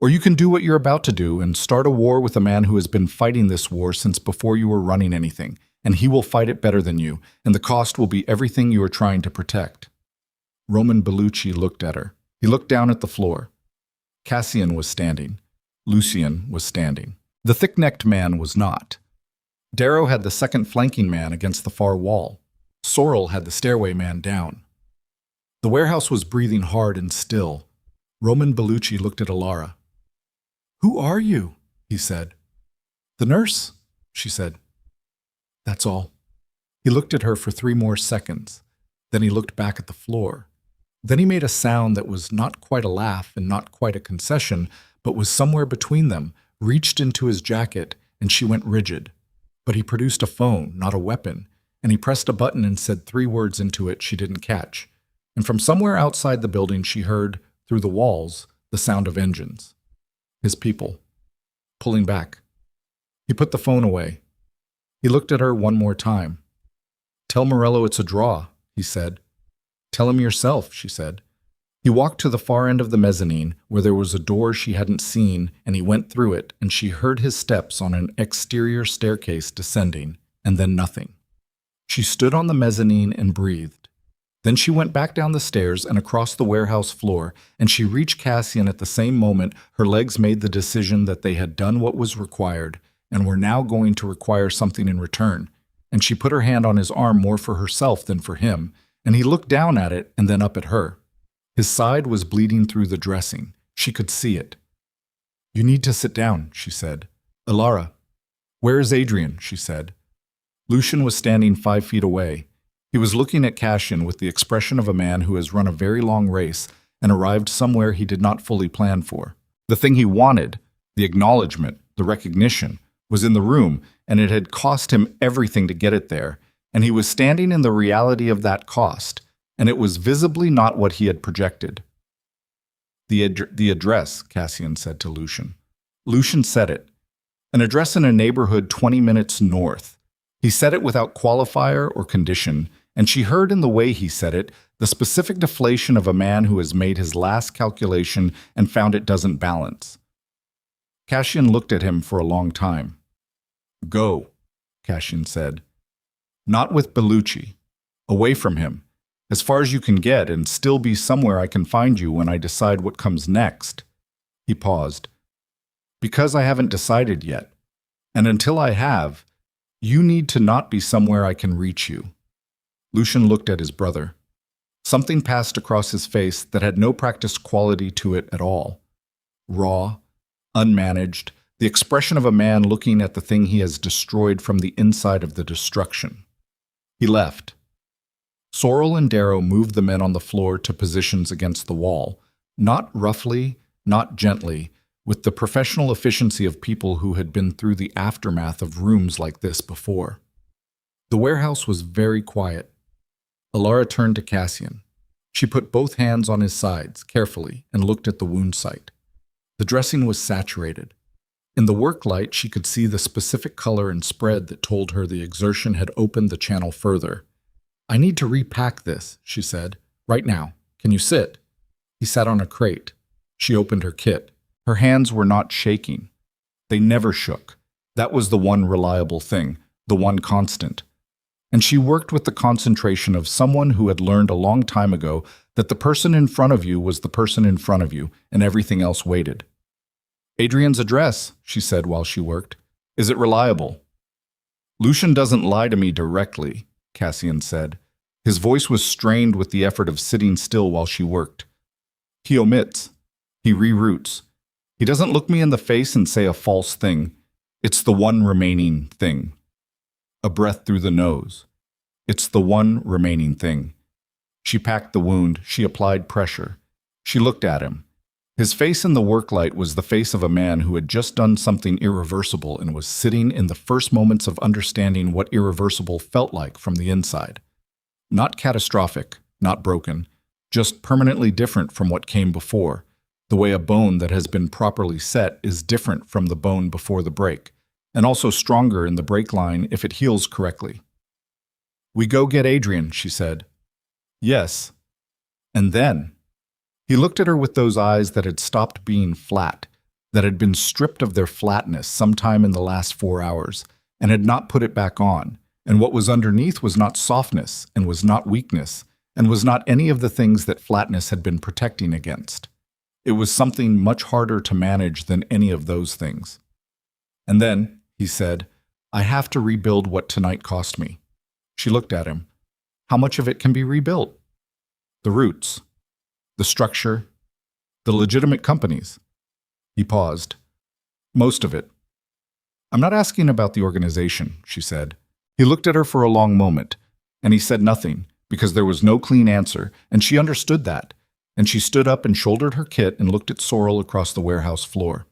Or you can do what you're about to do and start a war with a man who has been fighting this war since before you were running anything, and he will fight it better than you, and the cost will be everything you are trying to protect." Roman Bellucci looked at her. He looked down at the floor. Cassian was standing. Lucian was standing. The thick-necked man was not. Darrow had the second flanking man against the far wall. Sorrel had the stairway man down. The warehouse was breathing hard and still. Roman Bellucci looked at Elara. "Who are you?" he said. "The nurse," she said. "That's all." He looked at her for 3 more seconds. Then he looked back at the floor. Then he made a sound that was not quite a laugh and not quite a concession, but was somewhere between them, reached into his jacket, and she went rigid. But he produced a phone, not a weapon, and he pressed a button and said 3 words into it she didn't catch. And from somewhere outside the building she heard, through the walls, the sound of engines. His people. Pulling back. He put the phone away. He looked at her one more time. "Tell Morello it's a draw," he said. "Tell him yourself," she said. He walked to the far end of the mezzanine, where there was a door she hadn't seen, and he went through it, and she heard his steps on an exterior staircase descending, and then nothing. She stood on the mezzanine and breathed. Then she went back down the stairs and across the warehouse floor, and she reached Cassian at the same moment. Her legs made the decision that they had done what was required, and were now going to require something in return, and she put her hand on his arm more for herself than for him, and he looked down at it and then up at her. His side was bleeding through the dressing. She could see it. "You need to sit down," she said. "Elara." "Where is Adrian?" she said. Lucian was standing 5 feet away. He was looking at Cassian with the expression of a man who has run a very long race and arrived somewhere he did not fully plan for. The thing he wanted, the acknowledgement, the recognition, was in the room, and it had cost him everything to get it there, and he was standing in the reality of that cost, and it was visibly not what he had projected. The address, Cassian said to Lucian. Lucian said it. An address in a neighborhood 20 minutes north. He said it without qualifier or condition, and she heard in the way he said it the specific deflation of a man who has made his last calculation and found it doesn't balance. Cassian looked at him for a long time. "Go," Cassian said. "Not with Bellucci. Away from him. As far as you can get and still be somewhere I can find you when I decide what comes next." He paused. "Because I haven't decided yet. And until I have, you need to not be somewhere I can reach you." Lucian looked at his brother. Something passed across his face that had no practiced quality to it at all. Raw, unmanaged, the expression of a man looking at the thing he has destroyed from the inside of the destruction. He left. Sorrel and Darrow moved the men on the floor to positions against the wall, not roughly, not gently, with the professional efficiency of people who had been through the aftermath of rooms like this before. The warehouse was very quiet. Elara turned to Cassian. She put both hands on his sides, carefully, and looked at the wound site. The dressing was saturated. In the work light, she could see the specific color and spread that told her the exertion had opened the channel further. "I need to repack this," she said. "Right now. Can you sit?" He sat on a crate. She opened her kit. Her hands were not shaking. They never shook. That was the one reliable thing, the one constant. And she worked with the concentration of someone who had learned a long time ago that the person in front of you was the person in front of you, and everything else waited. "Adrian's address," she said while she worked. "Is it reliable?" "Lucian doesn't lie to me directly," Cassian said. His voice was strained with the effort of sitting still while she worked. "He omits. He reroutes. He doesn't look me in the face and say a false thing. It's the one remaining thing." A breath through the nose. "It's the one remaining thing." She packed the wound. She applied pressure. She looked at him. His face in the work light was the face of a man who had just done something irreversible and was sitting in the first moments of understanding what irreversible felt like from the inside. Not catastrophic, not broken, just permanently different from what came before. The way a bone that has been properly set is different from the bone before the break, and also stronger in the break line if it heals correctly. "We go get Adrian," she said. "Yes." And then he looked at her with those eyes that had stopped being flat, that had been stripped of their flatness sometime in the last 4 hours, and had not put it back on. And what was underneath was not softness, and was not weakness, and was not any of the things that flatness had been protecting against. It was something much harder to manage than any of those things. And then, he said, "I have to rebuild what tonight cost me." She looked at him. "How much of it can be rebuilt?" "The roots. The structure. The legitimate companies." He paused. "Most of it." "I'm not asking about the organization," she said. He looked at her for a long moment, and he said nothing, because there was no clean answer, and she understood that. And she stood up and shouldered her kit and looked at Sorrel across the warehouse floor.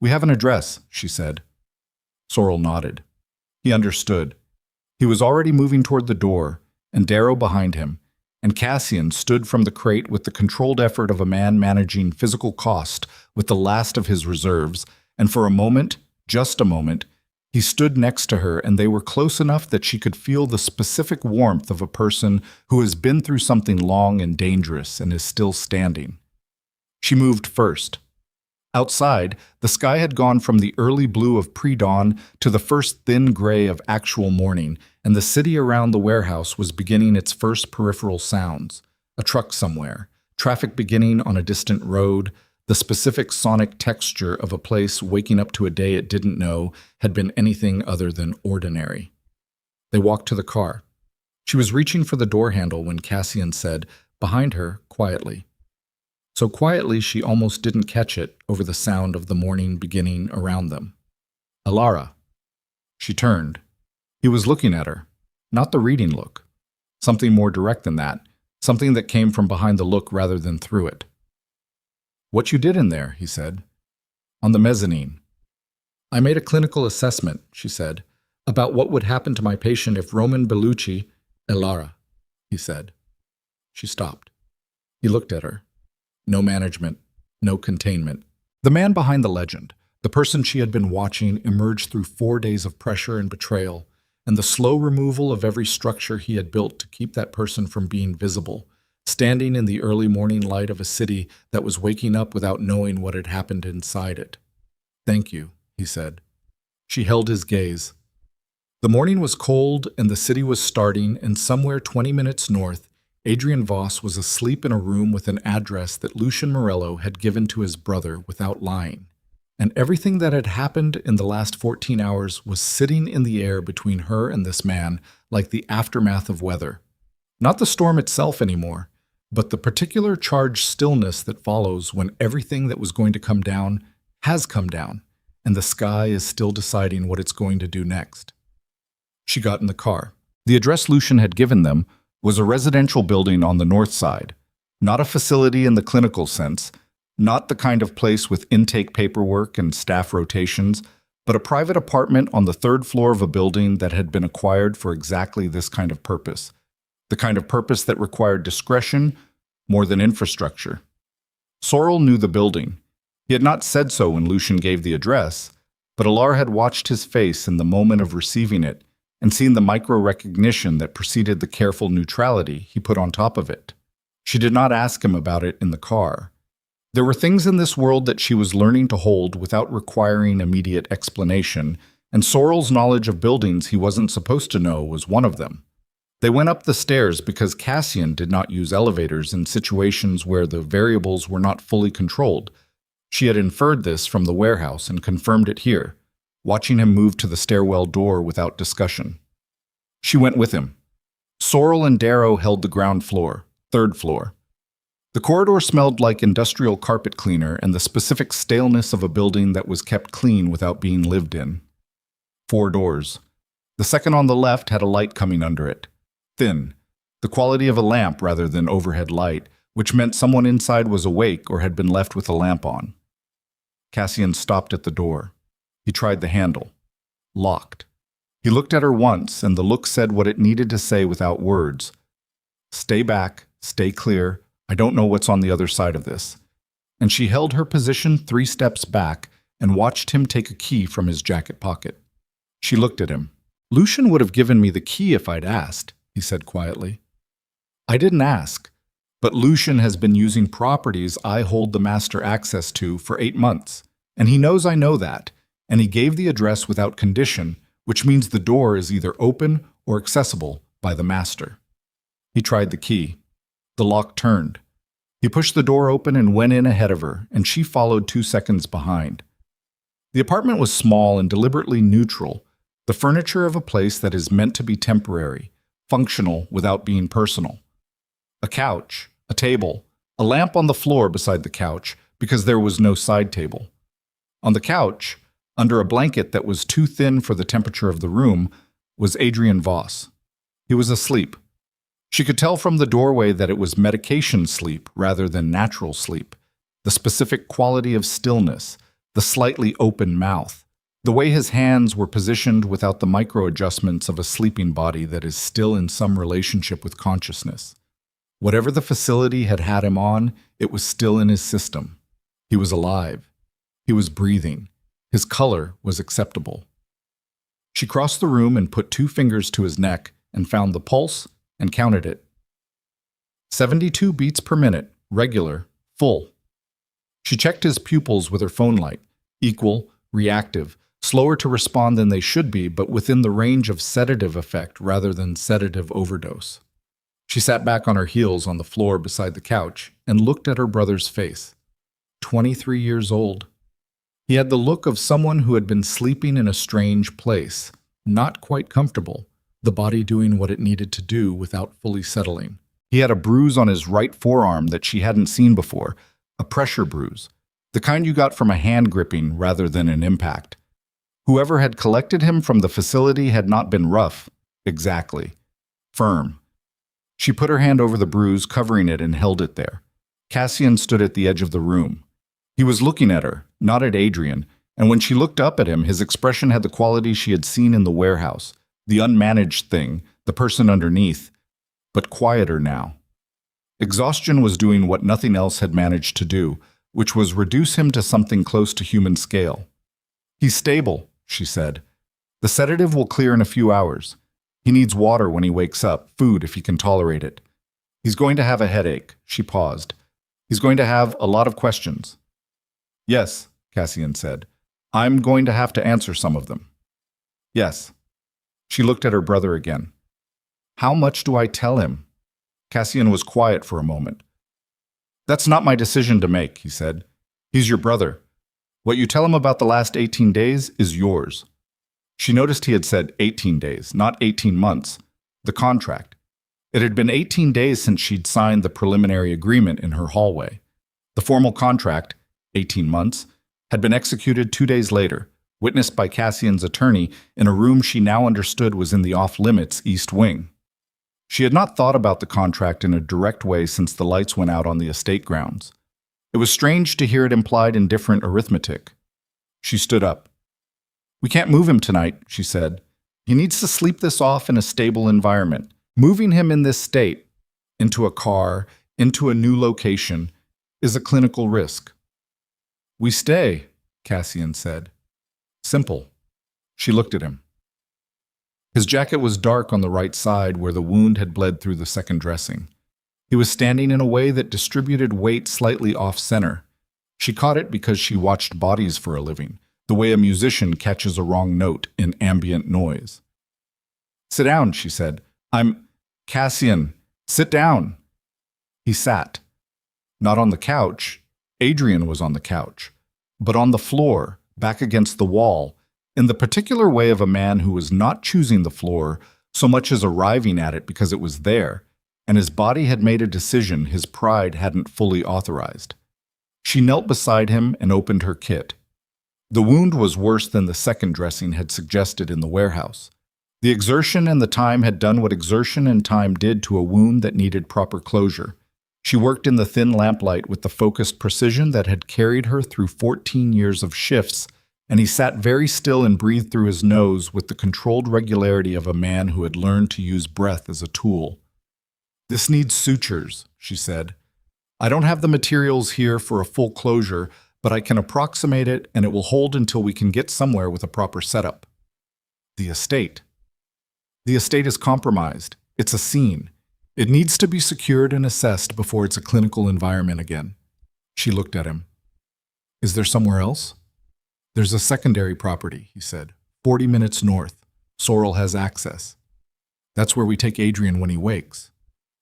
"We have an address," she said. Sorrel nodded. He understood. He was already moving toward the door, and Darrow behind him, and Cassian stood from the crate with the controlled effort of a man managing physical cost with the last of his reserves, and for a moment, just a moment, he stood next to her, and they were close enough that she could feel the specific warmth of a person who has been through something long and dangerous and is still standing. She moved first. Outside, the sky had gone from the early blue of pre-dawn to the first thin gray of actual morning, and the city around the warehouse was beginning its first peripheral sounds. A truck somewhere, traffic beginning on a distant road, the specific sonic texture of a place waking up to a day it didn't know had been anything other than ordinary. They walked to the car. She was reaching for the door handle when Cassian said, behind her, quietly. So quietly she almost didn't catch it over the sound of the morning beginning around them. "Elara." She turned. He was looking at her, not the reading look. Something more direct than that, something that came from behind the look rather than through it. "What you did in there," he said. "On the mezzanine." "I made a clinical assessment," she said, "about what would happen to my patient if Roman Bellucci—" "Elara," he said. She stopped. He looked at her. No management, no containment. The man behind the legend, the person she had been watching, emerged through 4 days of pressure and betrayal, and the slow removal of every structure he had built to keep that person from being visible, standing in the early morning light of a city that was waking up without knowing what had happened inside it. "Thank you," he said. She held his gaze. The morning was cold and the city was starting, and somewhere 20 minutes north, Adrian Voss was asleep in a room with an address that Lucian Morello had given to his brother without lying. And everything that had happened in the last 14 hours was sitting in the air between her and this man like the aftermath of weather. Not the storm itself anymore, but the particular charged stillness that follows when everything that was going to come down has come down, and the sky is still deciding what it's going to do next. She got in the car. The address Lucian had given them was a residential building on the north side, not a facility in the clinical sense, not the kind of place with intake paperwork and staff rotations, but a private apartment on the 3rd floor of a building that had been acquired for exactly this kind of purpose, the kind of purpose that required discretion more than infrastructure. Sorrel knew the building. He had not said so when Lucian gave the address, but Elara had watched his face in the moment of receiving it and seen the micro-recognition that preceded the careful neutrality he put on top of it. She did not ask him about it in the car. There were things in this world that she was learning to hold without requiring immediate explanation, and Sorrel's knowledge of buildings he wasn't supposed to know was one of them. They went up the stairs because Cassian did not use elevators in situations where the variables were not fully controlled. She had inferred this from the warehouse and confirmed it here, watching him move to the stairwell door without discussion. She went with him. Sorrel and Darrow held the ground floor, third floor. The corridor smelled like industrial carpet cleaner and the specific staleness of a building that was kept clean without being lived in. 4 doors. The second on the left had a light coming under it. Thin, the quality of a lamp rather than overhead light, which meant someone inside was awake or had been left with a lamp on. Cassian stopped at the door. He tried the handle. Locked. He looked at her once, and the look said what it needed to say without words. Stay back, stay clear, I don't know what's on the other side of this. And she held her position 3 steps back and watched him take a key from his jacket pocket. She looked at him. Lucian would have given me the key if I'd asked, he said quietly. I didn't ask, but Lucian has been using properties I hold the master access to for 8 months, and he knows I know that, and he gave the address without condition, which means the door is either open or accessible by the master. He tried the key. The lock turned. He pushed the door open and went in ahead of her, and she followed 2 seconds behind. The apartment was small and deliberately neutral, the furniture of a place that is meant to be temporary, functional without being personal. A couch, a table, a lamp on the floor beside the couch because there was no side table. On the couch, under a blanket that was too thin for the temperature of the room, was Elara Voss. He was asleep. She could tell from the doorway that it was medication sleep rather than natural sleep, the specific quality of stillness, the slightly open mouth, the way his hands were positioned without the micro-adjustments of a sleeping body that is still in some relationship with consciousness. Whatever the facility had had him on, it was still in his system. He was alive. He was breathing. His color was acceptable. She crossed the room and put 2 fingers to his neck and found the pulse and counted it. 72 beats per minute, regular, full. She checked his pupils with her phone light, equal, reactive, slower to respond than they should be, but within the range of sedative effect rather than sedative overdose. She sat back on her heels on the floor beside the couch and looked at her brother's face. 23 years old. He had the look of someone who had been sleeping in a strange place, not quite comfortable, the body doing what it needed to do without fully settling. He had a bruise on his right forearm that she hadn't seen before, a pressure bruise, the kind you got from a hand gripping rather than an impact. Whoever had collected him from the facility had not been rough, exactly. Firm. She put her hand over the bruise, covering it, and held it there. Cassian stood at the edge of the room. He was looking at her, not at Adrian, and when she looked up at him, his expression had the quality she had seen in the warehouse, the unmanaged thing, the person underneath, but quieter now. Exhaustion was doing what nothing else had managed to do, which was reduce him to something close to human scale. He's stable, she said. The sedative will clear in a few hours. He needs water when he wakes up, food if he can tolerate it. He's going to have a headache, she paused. He's going to have a lot of questions. Yes, Cassian said. I'm going to have to answer some of them. Yes. She looked at her brother again. How much do I tell him? Cassian was quiet for a moment. That's not my decision to make, he said. He's your brother. What you tell him about the last 18 days is yours. She noticed he had said 18 days, not 18 months. The contract. It had been 18 days since she'd signed the preliminary agreement in her hallway. The formal contract, 18 months, had been executed 2 days later, witnessed by Cassian's attorney in a room she now understood was in the off-limits East Wing. She had not thought about the contract in a direct way since the lights went out on the estate grounds. It was strange to hear it implied in different arithmetic. She stood up. We can't move him tonight, she said. He needs to sleep this off in a stable environment. Moving him in this state, into a car, into a new location, is a clinical risk. We stay, Cassian said. Simple. She looked at him. His jacket was dark on the right side where the wound had bled through the second dressing. He was standing in a way that distributed weight slightly off-center. She caught it because she watched bodies for a living, the way a musician catches a wrong note in ambient noise. Sit down, she said. I'm Cassian. Sit down. He sat. Not on the couch. Adrian was on the couch. But on the floor, back against the wall, in the particular way of a man who was not choosing the floor so much as arriving at it because it was there, and his body had made a decision his pride hadn't fully authorized. She knelt beside him and opened her kit. The wound was worse than the second dressing had suggested in the warehouse. The exertion and the time had done what exertion and time did to a wound that needed proper closure. She worked in the thin lamplight with the focused precision that had carried her through 14 years of shifts, and he sat very still and breathed through his nose with the controlled regularity of a man who had learned to use breath as a tool. This needs sutures, she said. I don't have the materials here for a full closure, but I can approximate it and it will hold until we can get somewhere with a proper setup. The estate. The estate is compromised. It's a scene. It needs to be secured and assessed before it's a clinical environment again. She looked at him. Is there somewhere else? There's a secondary property, he said. 40 minutes north. Sorrel has access. That's where we take Adrian when he wakes.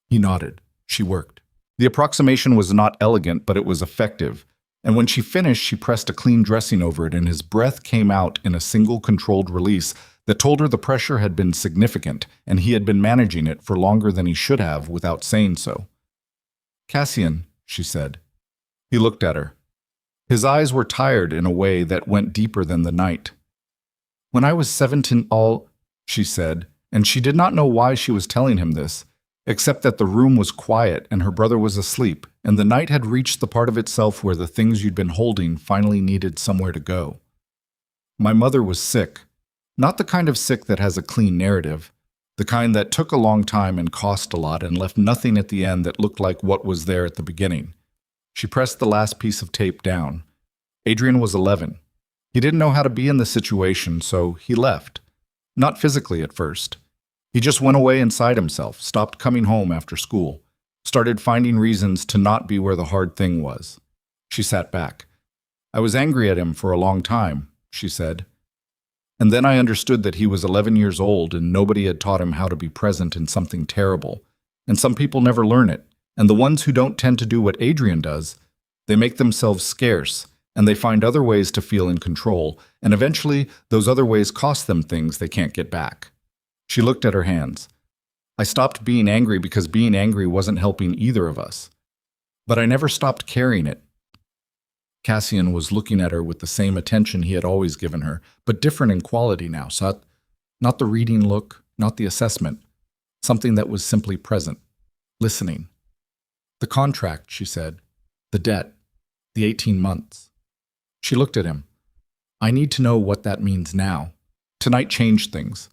He nodded. She worked. The approximation was not elegant, but it was effective. And when she finished, she pressed a clean dressing over it, and his breath came out in a single controlled release that told her the pressure had been significant, and he had been managing it for longer than he should have without saying so. Cassian, she said. He looked at her. His eyes were tired in a way that went deeper than the night. When I was 17, she said, and she did not know why she was telling him this, except that the room was quiet and her brother was asleep, and the night had reached the part of itself where the things you'd been holding finally needed somewhere to go. My mother was sick. Not the kind of sick that has a clean narrative, the kind that took a long time and cost a lot and left nothing at the end that looked like what was there at the beginning. She pressed the last piece of tape down. Adrian was 11. He didn't know how to be in the situation, so he left. Not physically at first. He just went away inside himself, stopped coming home after school, started finding reasons to not be where the hard thing was. She sat back. I was angry at him for a long time, she said. And then I understood that he was 11 years old and nobody had taught him how to be present in something terrible. And some people never learn it. And the ones who don't tend to do what Adrian does, they make themselves scarce, and they find other ways to feel in control, and eventually those other ways cost them things they can't get back. She looked at her hands. I stopped being angry because being angry wasn't helping either of us. But I never stopped carrying it. Cassian was looking at her with the same attention he had always given her, but different in quality now, not the reading look, not the assessment, something that was simply present, listening. The contract, she said. The debt. The 18 months. She looked at him. I need to know what that means now. Tonight changed things.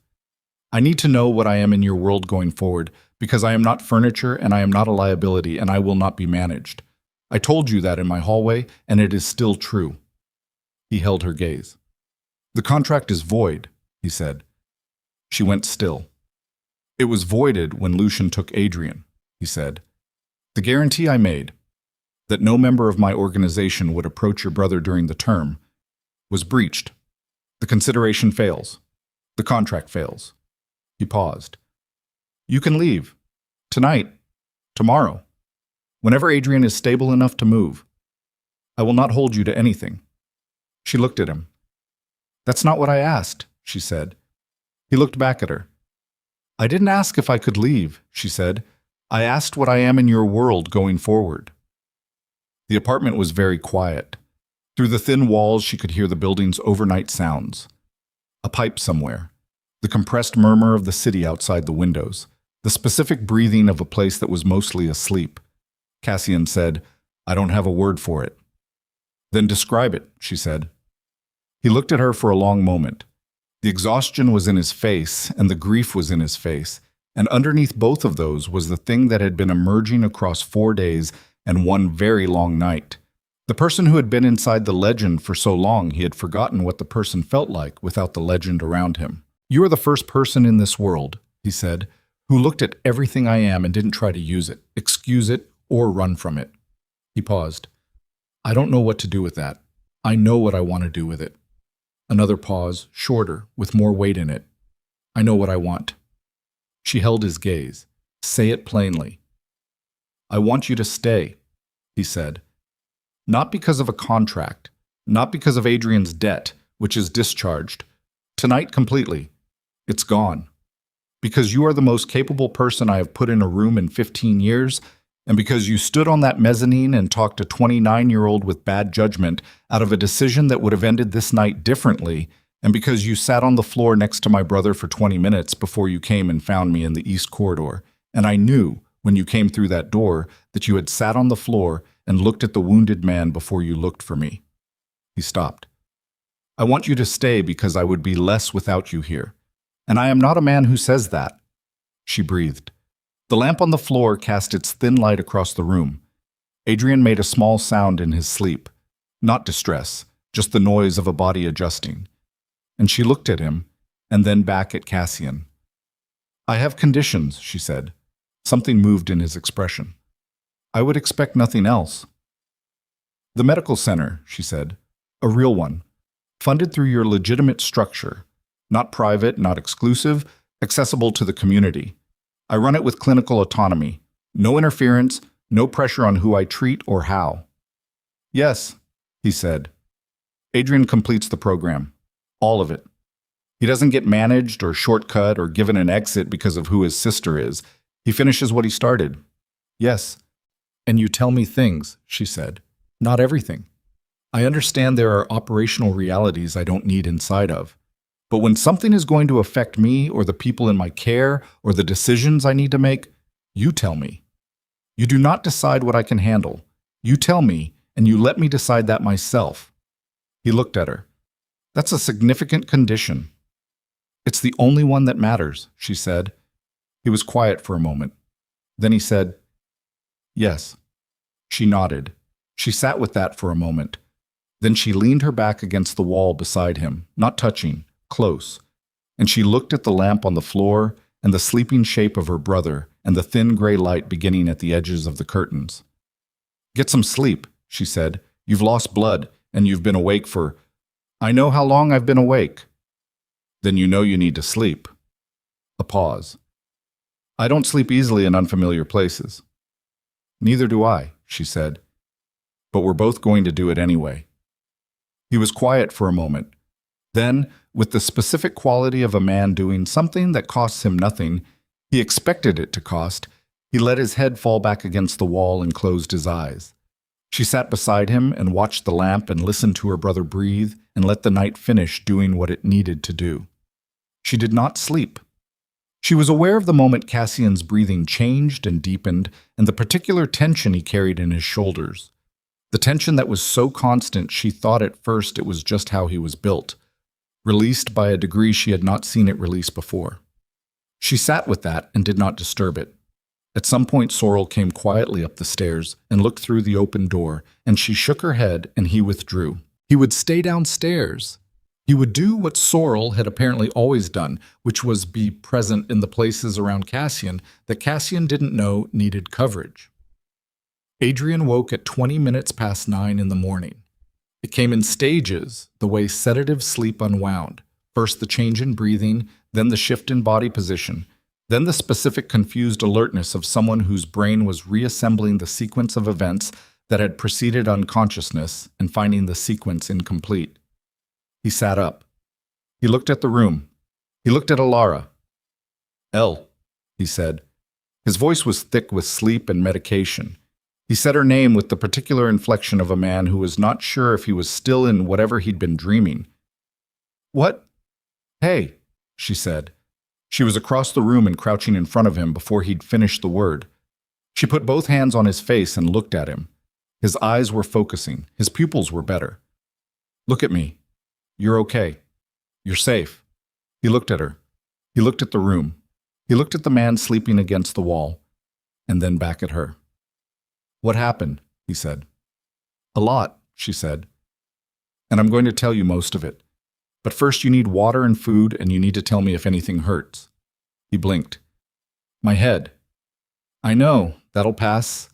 I need to know what I am in your world going forward, because I am not furniture and I am not a liability and I will not be managed. I told you that in my hallway, and it is still true. He held her gaze. The contract is void, he said. She went still. It was voided when Lucian took Adrian, he said. The guarantee I made, that no member of my organization would approach your brother during the term, was breached. The consideration fails. The contract fails. He paused. You can leave. Tonight. Tomorrow. Whenever Adrian is stable enough to move. I will not hold you to anything. She looked at him. That's not what I asked, she said. He looked back at her. I didn't ask if I could leave, she said. I asked what I am in your world going forward. The apartment was very quiet. Through the thin walls, she could hear the building's overnight sounds. A pipe somewhere. The compressed murmur of the city outside the windows. The specific breathing of a place that was mostly asleep. Cassian said, I don't have a word for it. Then describe it, she said. He looked at her for a long moment. The exhaustion was in his face, and the grief was in his face, and underneath both of those was the thing that had been emerging across 4 days and one very long night. The person who had been inside the legend for so long he had forgotten what the person felt like without the legend around him. "You are the first person in this world," he said, "who looked at everything I am and didn't try to use it, excuse it, or run from it." He paused. "I don't know what to do with that. I know what I want to do with it." Another pause, shorter, with more weight in it. "I know what I want." She held his gaze. "Say it plainly." "I want you to stay," he said. "Not because of a contract, not because of Adrian's debt, which is discharged. Tonight completely. It's gone. Because you are the most capable person I have put in a room in 15 years, and because you stood on that mezzanine and talked a 29-year-old with bad judgment out of a decision that would have ended this night differently, and because you sat on the floor next to my brother for 20 minutes before you came and found me in the East Corridor, and I knew, when you came through that door, that you had sat on the floor and looked at the wounded man before you looked for me." He stopped. "I want you to stay because I would be less without you here. And I am not a man who says that." She breathed. The lamp on the floor cast its thin light across the room. Adrian made a small sound in his sleep. Not distress, just the noise of a body adjusting. And she looked at him, and then back at Cassian. "I have conditions," she said. Something moved in his expression. "I would expect nothing else." "The medical center," she said. "A real one. Funded through your legitimate structure. Not private, not exclusive, accessible to the community. I run it with clinical autonomy. No interference, no pressure on who I treat or how." "Yes," he said. "Adrian completes the program. All of it. He doesn't get managed or shortcut or given an exit because of who his sister is. He finishes what he started." "Yes." "And you tell me things," she said. "Not everything. I understand there are operational realities I don't need inside of. But when something is going to affect me or the people in my care or the decisions I need to make, you tell me. You do not decide what I can handle. You tell me, and you let me decide that myself." He looked at her. "That's a significant condition." "It's the only one that matters," she said. He was quiet for a moment. Then he said, "Yes." She nodded. She sat with that for a moment. Then she leaned her back against the wall beside him, not touching, close, and she looked at the lamp on the floor and the sleeping shape of her brother and the thin gray light beginning at the edges of the curtains. "Get some sleep," she said. "You've lost blood, and you've been awake for—" "I know how long I've been awake." "Then you know you need to sleep." A pause. "I don't sleep easily in unfamiliar places." "Neither do I," she said. "But we're both going to do it anyway." He was quiet for a moment. Then, with the specific quality of a man doing something that costs him nothing, he expected it to cost, he let his head fall back against the wall and closed his eyes. She sat beside him and watched the lamp and listened to her brother breathe and let the night finish doing what it needed to do. She did not sleep. She was aware of the moment Cassian's breathing changed and deepened and the particular tension he carried in his shoulders. The tension that was so constant she thought at first it was just how he was built, released by a degree she had not seen it release before. She sat with that and did not disturb it. At some point Sorrel came quietly up the stairs and looked through the open door, and she shook her head and he withdrew. He would stay downstairs. He would do what Sorrel had apparently always done, which was be present in the places around Cassian that Cassian didn't know needed coverage. Adrian woke at 20 minutes past 9 in the morning. It came in stages, the way sedative sleep unwound. First the change in breathing, then the shift in body position, then the specific confused alertness of someone whose brain was reassembling the sequence of events that had preceded unconsciousness and finding the sequence incomplete. He sat up. He looked at the room. He looked at Elara. "Elle," he said. His voice was thick with sleep and medication. He said her name with the particular inflection of a man who was not sure if he was still in whatever he'd been dreaming. "What?" "Hey," she said. She was across the room and crouching in front of him before he'd finished the word. She put both hands on his face and looked at him. His eyes were focusing. His pupils were better. "Look at me. You're okay. You're safe." He looked at her. He looked at the room. He looked at the man sleeping against the wall, and then back at her. "What happened?" he said. "A lot," she said. And I'm going to tell you most of it. But first you need water and food, and you need to tell me if anything hurts. He blinked. My head. I know, that'll pass.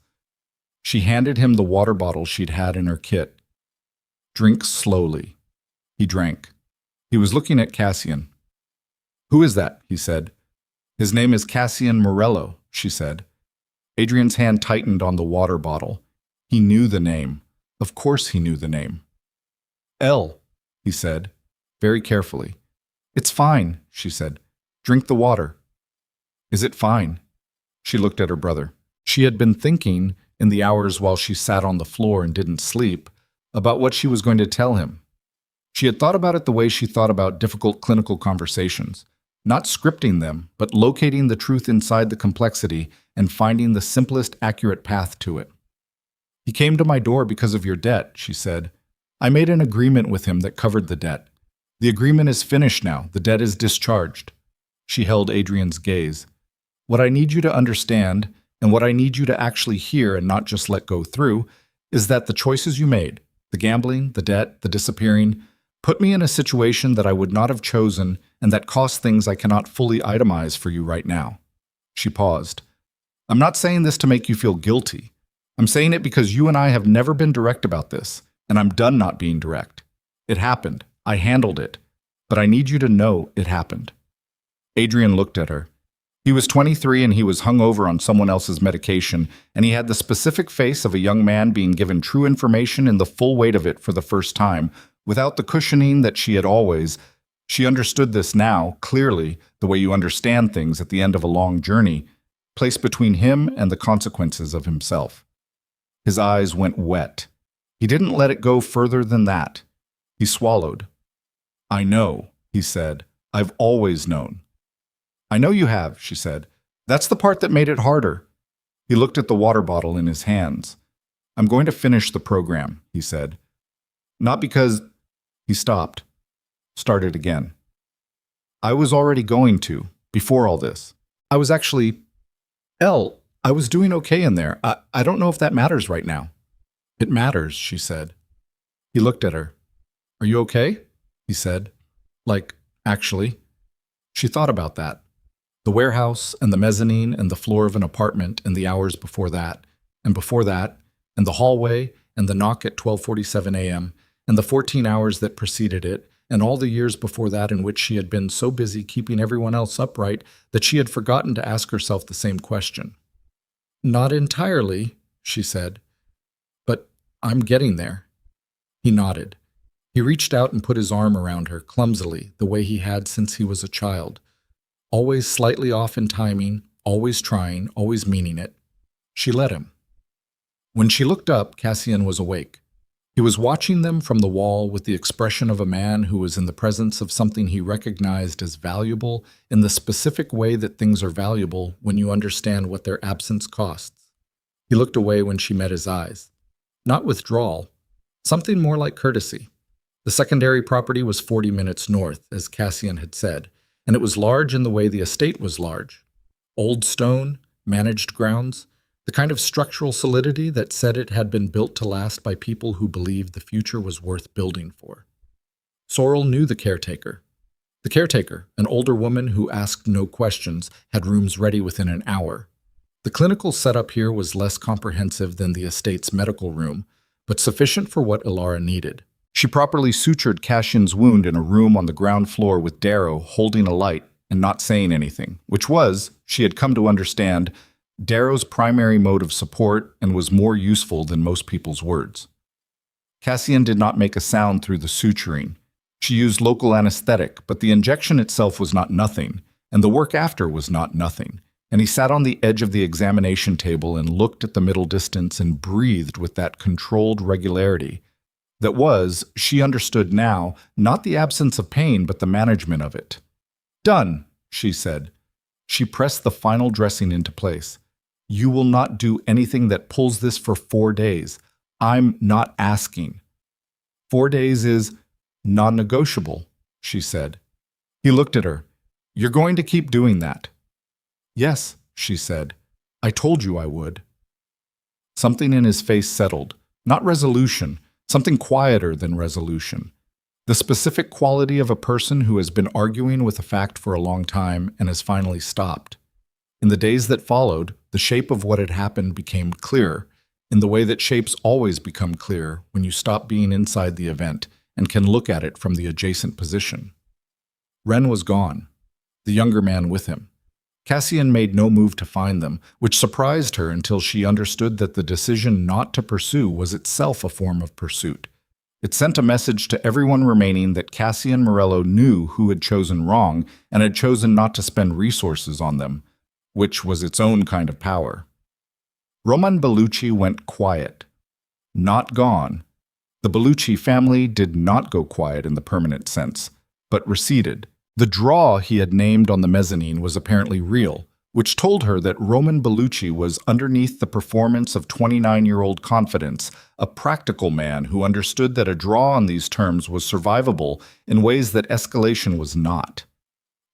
She handed him the water bottle she'd had in her kit. Drink slowly. He drank. He was looking at Cassian. Who is that? He said. His name is Cassian Morello, she said. Adrian's hand tightened on the water bottle. He knew the name. Of course he knew the name. L, he said, very carefully. It's fine, she said. Drink the water. Is it fine? She looked at her brother. She had been thinking, in the hours while she sat on the floor and didn't sleep, about what she was going to tell him. She had thought about it the way she thought about difficult clinical conversations, not scripting them, but locating the truth inside the complexity and finding the simplest, accurate path to it. He came to my door because of your debt, she said. I made an agreement with him that covered the debt. The agreement is finished now. The debt is discharged. She held Adrian's gaze. What I need you to understand, and what I need you to actually hear and not just let go through, is that the choices you made, the gambling, the debt, the disappearing, put me in a situation that I would not have chosen and that cost things I cannot fully itemize for you right now. She paused. I'm not saying this to make you feel guilty. I'm saying it because you and I have never been direct about this, and I'm done not being direct. It happened. I handled it. But I need you to know it happened. Adrian looked at her. He was 23 and he was hungover on someone else's medication, and he had the specific face of a young man being given true information in the full weight of it for the first time, without the cushioning that she had always. She understood this now, clearly, the way you understand things at the end of a long journey, placed between him and the consequences of himself. His eyes went wet. He didn't let it go further than that. He swallowed. I know, he said. I've always known. I know you have, she said. That's the part that made it harder. He looked at the water bottle in his hands. I'm going to finish the program, he said. Not because... He stopped. Started again. I was already going to, before all this. I was actually... I was doing okay in there. I don't know if that matters right now. It matters, she said. He looked at her. Are you okay? He said. Like, actually. She thought about that. The warehouse and the mezzanine and the floor of an apartment and the hours before that, and the hallway and the knock at 12:47 a.m., and the 14 hours that preceded it, and all the years before that in which she had been so busy keeping everyone else upright that she had forgotten to ask herself the same question. Not entirely, she said, but I'm getting there. He nodded. He reached out and put his arm around her clumsily, the way he had since he was a child. Always slightly off in timing, always trying, always meaning it. She let him. When she looked up, Cassian was awake. He was watching them from the wall with the expression of a man who was in the presence of something he recognized as valuable in the specific way that things are valuable when you understand what their absence costs. He looked away when she met his eyes. Not withdrawal, something more like courtesy. The secondary property was 40 minutes north, as Cassian had said, and it was large in the way the estate was large. Old stone, managed grounds, the kind of structural solidity that said it had been built to last by people who believed the future was worth building for. Sorrel knew the caretaker. The caretaker, an older woman who asked no questions, had rooms ready within an hour. The clinical setup here was less comprehensive than the estate's medical room, but sufficient for what Elara needed. She properly sutured Cassian's wound in a room on the ground floor with Darrow holding a light and not saying anything, which was, she had come to understand, Darrow's primary mode of support and was more useful than most people's words. Cassian did not make a sound through the suturing. She used local anesthetic, but the injection itself was not nothing, and the work after was not nothing, and he sat on the edge of the examination table and looked at the middle distance and breathed with that controlled regularity that was, she understood now, not the absence of pain but the management of it. Done, she said. She pressed the final dressing into place. You will not do anything that pulls this for 4 days. I'm not asking. 4 days is non-negotiable, she said. He looked at her. You're going to keep doing that. Yes, she said. I told you I would. Something in his face settled. Not resolution, something quieter than resolution. The specific quality of a person who has been arguing with a fact for a long time and has finally stopped. In the days that followed, the shape of what had happened became clear, in the way that shapes always become clear when you stop being inside the event and can look at it from the adjacent position. Ren was gone, the younger man with him. Cassian made no move to find them, which surprised her until she understood that the decision not to pursue was itself a form of pursuit. It sent a message to everyone remaining that Cassian Morello knew who had chosen wrong and had chosen not to spend resources on them, which was its own kind of power. Roman Bellucci went quiet. Not gone. The Bellucci family did not go quiet in the permanent sense, but receded. The draw he had named on the mezzanine was apparently real, which told her that Roman Bellucci was underneath the performance of 29-year-old confidence, a practical man who understood that a draw on these terms was survivable in ways that escalation was not.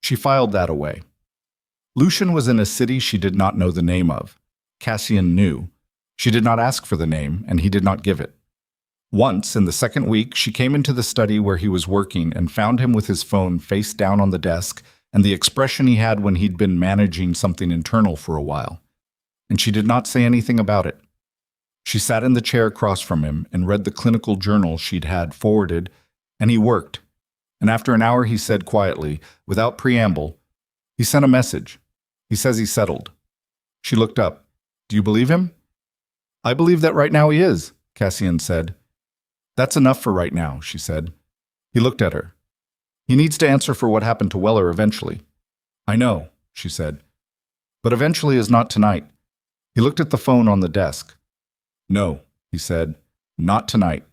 She filed that away. Lucian was in a city she did not know the name of. Cassian knew. She did not ask for the name, and he did not give it. Once, in the second week, she came into the study where he was working and found him with his phone face down on the desk and the expression he had when he'd been managing something internal for a while. And she did not say anything about it. She sat in the chair across from him and read the clinical journal she'd had forwarded, and he worked. And after an hour he said quietly, without preamble, "He sent a message. He says he's settled." She looked up. "Do you believe him?" "I believe that right now he is," Cassian said. "That's enough for right now," she said. He looked at her. "He needs to answer for what happened to Weller eventually." "I know," she said. "But eventually is not tonight." He looked at the phone on the desk. "No," he said, "not tonight."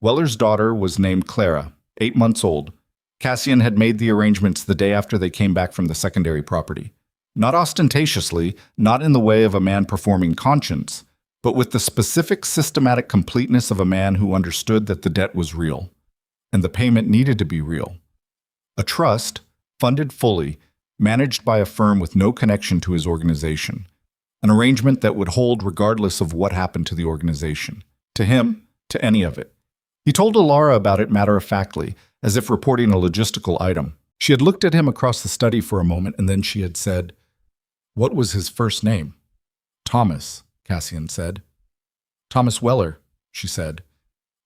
Weller's daughter was named Clara, 8 months old. Cassian had made the arrangements the day after they came back from the secondary property. Not ostentatiously, not in the way of a man performing conscience, but with the specific systematic completeness of a man who understood that the debt was real, and the payment needed to be real. A trust, funded fully, managed by a firm with no connection to his organization. An arrangement that would hold regardless of what happened to the organization. To him, to any of it. He told Elara about it matter-of-factly, as if reporting a logistical item. She had looked at him across the study for a moment, and then she had said, "What was his first name?" "Thomas," Cassian said. "Thomas Weller," she said.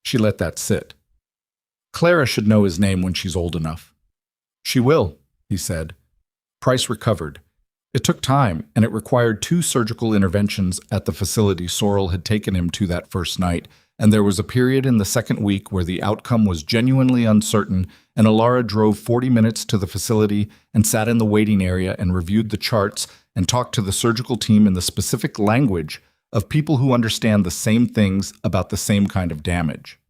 She let that sit. "Clara should know his name when she's old enough." "She will," he said. Price recovered. It took time, and it required 2 surgical interventions at the facility Sorrel had taken him to that first night, and there was a period in the second week where the outcome was genuinely uncertain, and Elara drove 40 minutes to the facility and sat in the waiting area and reviewed the charts and talked to the surgical team in the specific language of people who understand the same things about the same kind of damage.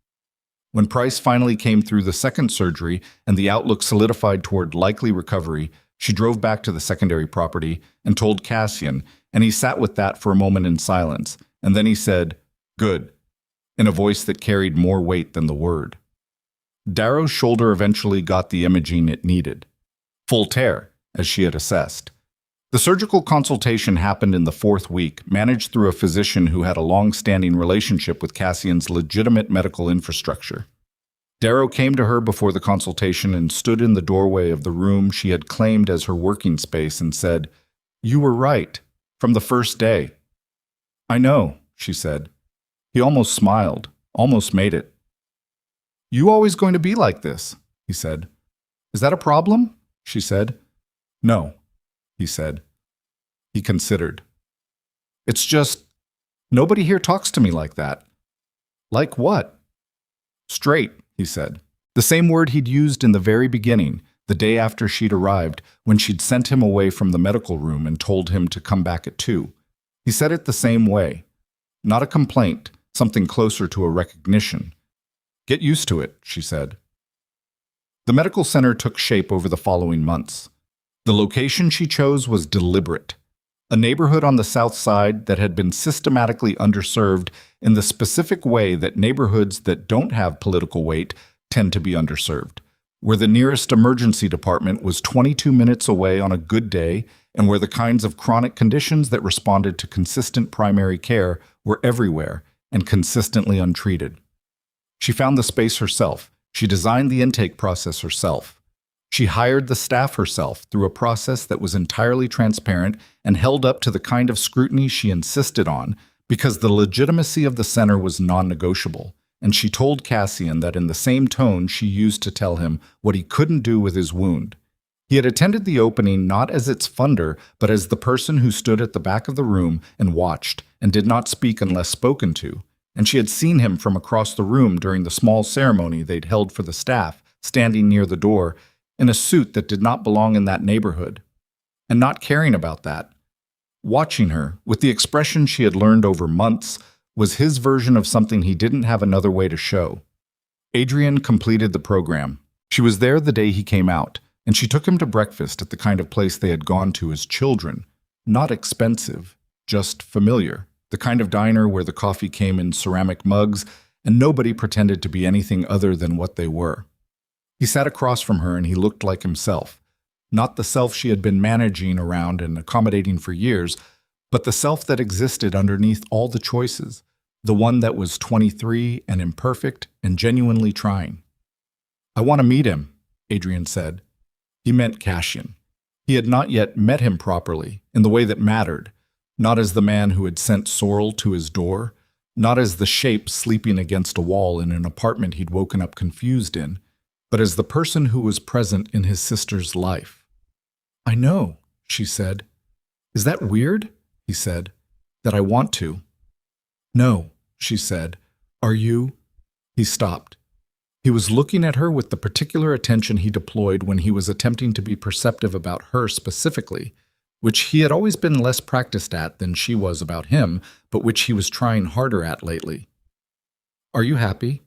When Price finally came through the second surgery and the outlook solidified toward likely recovery, she drove back to the secondary property and told Cassian, and he sat with that for a moment in silence, and then he said, "Good," in a voice that carried more weight than the word. Darrow's shoulder eventually got the imaging it needed. Full tear, as she had assessed. The surgical consultation happened in the 4th week, managed through a physician who had a long-standing relationship with Cassian's legitimate medical infrastructure. Darrow came to her before the consultation and stood in the doorway of the room she had claimed as her working space and said, "You were right, from the first day." "I know," she said. He almost smiled, almost made it. "You always going to be like this?" he said. "Is that a problem?" she said. "No," he said. He considered. "It's just, nobody here talks to me like that." "Like what?" "Straight," he said. The same word he'd used in the very beginning, the day after she'd arrived, when she'd sent him away from the medical room and told him to come back at 2. He said it the same way. Not a complaint, something closer to a recognition. "Get used to it," she said. The medical center took shape over the following months. The location she chose was deliberate. A neighborhood on the south side that had been systematically underserved in the specific way that neighborhoods that don't have political weight tend to be underserved, where the nearest emergency department was 22 minutes away on a good day, and where the kinds of chronic conditions that responded to consistent primary care were everywhere and consistently untreated. She found the space herself. She designed the intake process herself. She hired the staff herself through a process that was entirely transparent and held up to the kind of scrutiny she insisted on because the legitimacy of the center was non-negotiable. And she told Cassian that in the same tone she used to tell him what he couldn't do with his wound. He had attended the opening not as its funder, but as the person who stood at the back of the room and watched and did not speak unless spoken to. And she had seen him from across the room during the small ceremony they'd held for the staff, standing near the door, in a suit that did not belong in that neighborhood. And not caring about that. Watching her, with the expression she had learned over months, was his version of something he didn't have another way to show. Adrian completed the program. She was there the day he came out, and she took him to breakfast at the kind of place they had gone to as children. Not expensive, just familiar. The kind of diner where the coffee came in ceramic mugs, and nobody pretended to be anything other than what they were. He sat across from her and he looked like himself. Not the self she had been managing around and accommodating for years, but the self that existed underneath all the choices, the one that was 23 and imperfect and genuinely trying. "I want to meet him," Adrian said. He meant Cassian. He had not yet met him properly, in the way that mattered, not as the man who had sent Sorrel to his door, not as the shape sleeping against a wall in an apartment he'd woken up confused in, but as the person who was present in his sister's life. "I know," she said. "Is that weird?" he said. "That I want to." "No," she said. "Are you?" He stopped. He was looking at her with the particular attention he deployed when he was attempting to be perceptive about her specifically, which he had always been less practiced at than she was about him, but which he was trying harder at lately. "Are you happy?"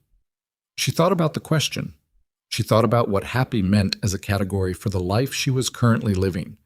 She thought about the question. She thought about what happy meant as a category for the life she was currently living,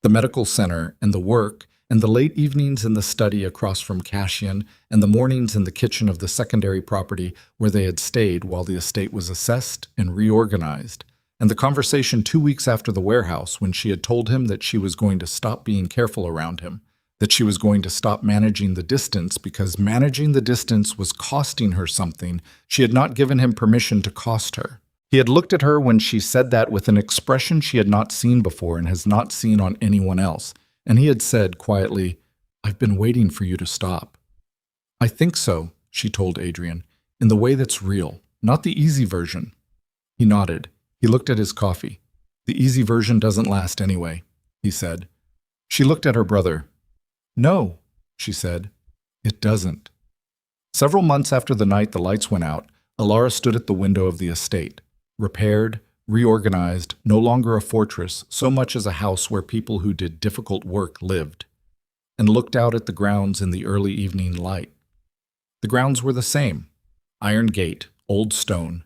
the medical center and the work, and the late evenings in the study across from Cassian, and the mornings in the kitchen of the secondary property where they had stayed while the estate was assessed and reorganized, and the conversation 2 weeks after the warehouse when she had told him that she was going to stop being careful around him, that she was going to stop managing the distance because managing the distance was costing her something she had not given him permission to cost her. He had looked at her when she said that with an expression she had not seen before and has not seen on anyone else, and he had said quietly, "I've been waiting for you to stop." "I think so," she told Adrian, "in the way that's real, not the easy version." He nodded. He looked at his coffee. "The easy version doesn't last anyway," he said. She looked at her brother. "No," she said, "it doesn't." Several months after the night the lights went out, Elara stood at the window of the estate. Repaired, reorganized, no longer a fortress, so much as a house where people who did difficult work lived, and looked out at the grounds in the early evening light. The grounds were the same. Iron gate, old stone,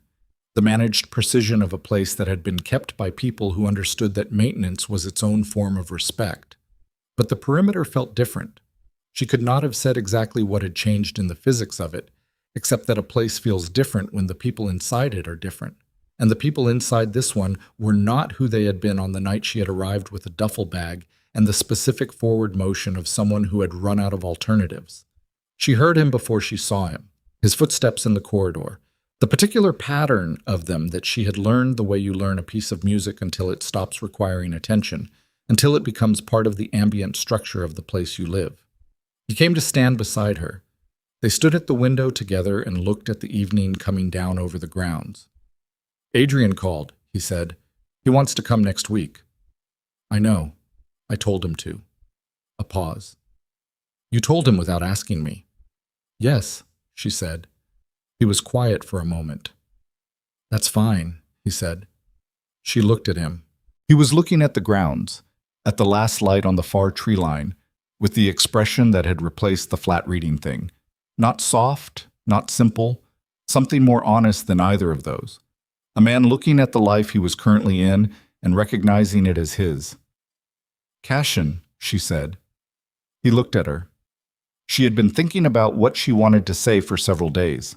the managed precision of a place that had been kept by people who understood that maintenance was its own form of respect. But the perimeter felt different. She could not have said exactly what had changed in the physics of it, except that a place feels different when the people inside it are different. And the people inside this one were not who they had been on the night she had arrived with a duffel bag and the specific forward motion of someone who had run out of alternatives. She heard him before she saw him, his footsteps in the corridor, the particular pattern of them that she had learned the way you learn a piece of music until it stops requiring attention, until it becomes part of the ambient structure of the place you live. He came to stand beside her. They stood at the window together and looked at the evening coming down over the grounds. "Adrian called," he said. "He wants to come next week." "I know. I told him to." A pause. "You told him without asking me." "Yes," she said. He was quiet for a moment. "That's fine," he said. She looked at him. He was looking at the grounds, at the last light on the far tree line, with the expression that had replaced the flat reading thing. Not soft, not simple, something more honest than either of those. A man looking at the life he was currently in and recognizing it as his. "Cassian," she said. He looked at her. She had been thinking about what she wanted to say for several days.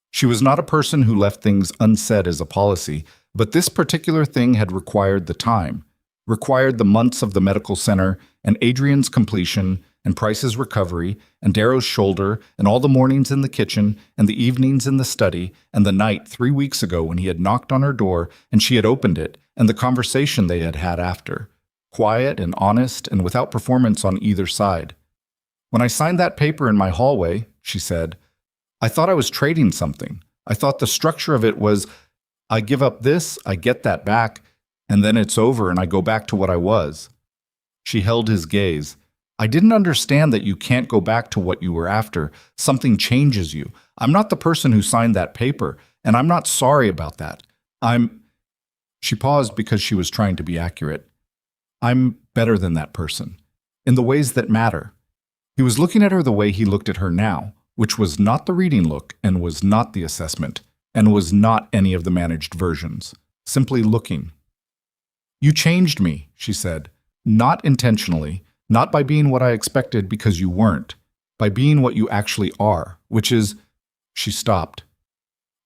She was not a person who left things unsaid as a policy, but this particular thing had required the time, required the months of the medical center and Adrian's completion and Price's recovery, and Darrow's shoulder, and all the mornings in the kitchen, and the evenings in the study, and the night 3 weeks ago when he had knocked on her door and she had opened it, and the conversation they had had after. Quiet and honest and without performance on either side. "When I signed that paper in my hallway," she said, "I thought I was trading something. I thought the structure of it was, I give up this, I get that back, and then it's over and I go back to what I was." She held his gaze. "I didn't understand that you can't go back to what you were after. Something changes you. I'm not the person who signed that paper, and I'm not sorry about that. She paused because she was trying to be accurate. "I'm better than that person, in the ways that matter." He was looking at her the way he looked at her now, which was not the reading look and was not the assessment, and was not any of the managed versions. Simply looking. "You changed me," she said. "Not intentionally, not by being what I expected because you weren't, by being what you actually are, which is—" She stopped.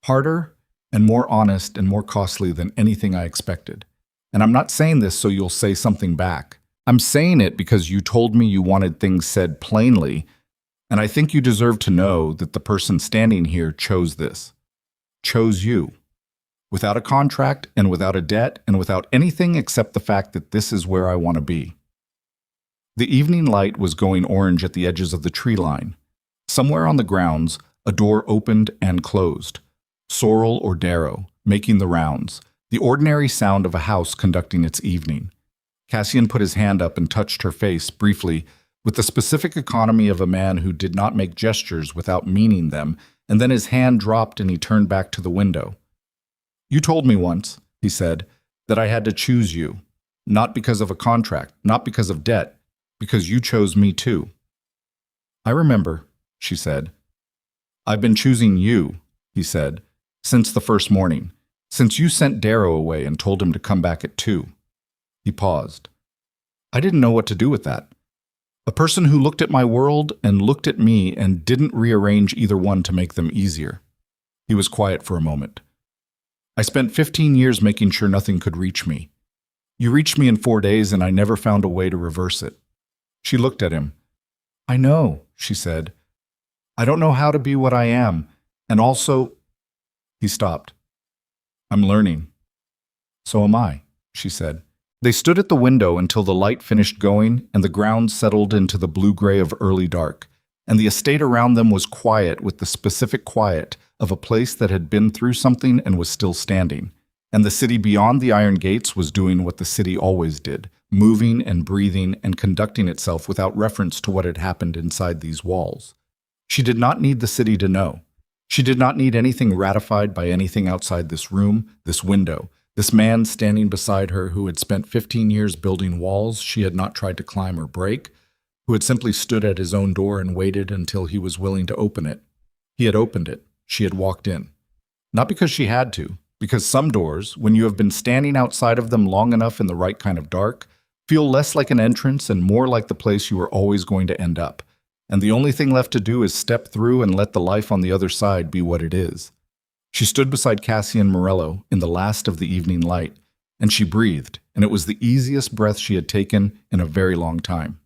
"Harder and more honest and more costly than anything I expected. And I'm not saying this so you'll say something back. I'm saying it because you told me you wanted things said plainly, and I think you deserve to know that the person standing here chose this. Chose you. Without a contract and without a debt and without anything except the fact that this is where I want to be." The evening light was going orange at the edges of the tree line. Somewhere on the grounds, a door opened and closed. Sorrel or Darrow, making the rounds, the ordinary sound of a house conducting its evening. Cassian put his hand up and touched her face, briefly, with the specific economy of a man who did not make gestures without meaning them, and then his hand dropped and he turned back to the window. "You told me once," he said, "that I had to choose you, not because of a contract, not because of debt, because you chose me too." "I remember," she said. "I've been choosing you," he said, "since the first morning, since you sent Darrow away and told him to come back at 2. He paused. "I didn't know what to do with that. A person who looked at my world and looked at me and didn't rearrange either one to make them easier." He was quiet for a moment. "I spent 15 years making sure nothing could reach me. You reached me in 4 days and I never found a way to reverse it." She looked at him. "I know," she said. "I don't know how to be what I am, and also—" He stopped. "I'm learning." "So am I," she said. They stood at the window until the light finished going and the ground settled into the blue-gray of early dark, and the estate around them was quiet with the specific quiet of a place that had been through something and was still standing, and the city beyond the iron gates was doing what the city always did, moving and breathing and conducting itself without reference to what had happened inside these walls. She did not need the city to know. She did not need anything ratified by anything outside this room, this window, this man standing beside her who had spent 15 years building walls she had not tried to climb or break, who had simply stood at his own door and waited until he was willing to open it. He had opened it. She had walked in. Not because she had to, because some doors, when you have been standing outside of them long enough in the right kind of dark, feel less like an entrance and more like the place you are always going to end up. And the only thing left to do is step through and let the life on the other side be what it is. She stood beside Cassian Morello in the last of the evening light, and she breathed, and it was the easiest breath she had taken in a very long time.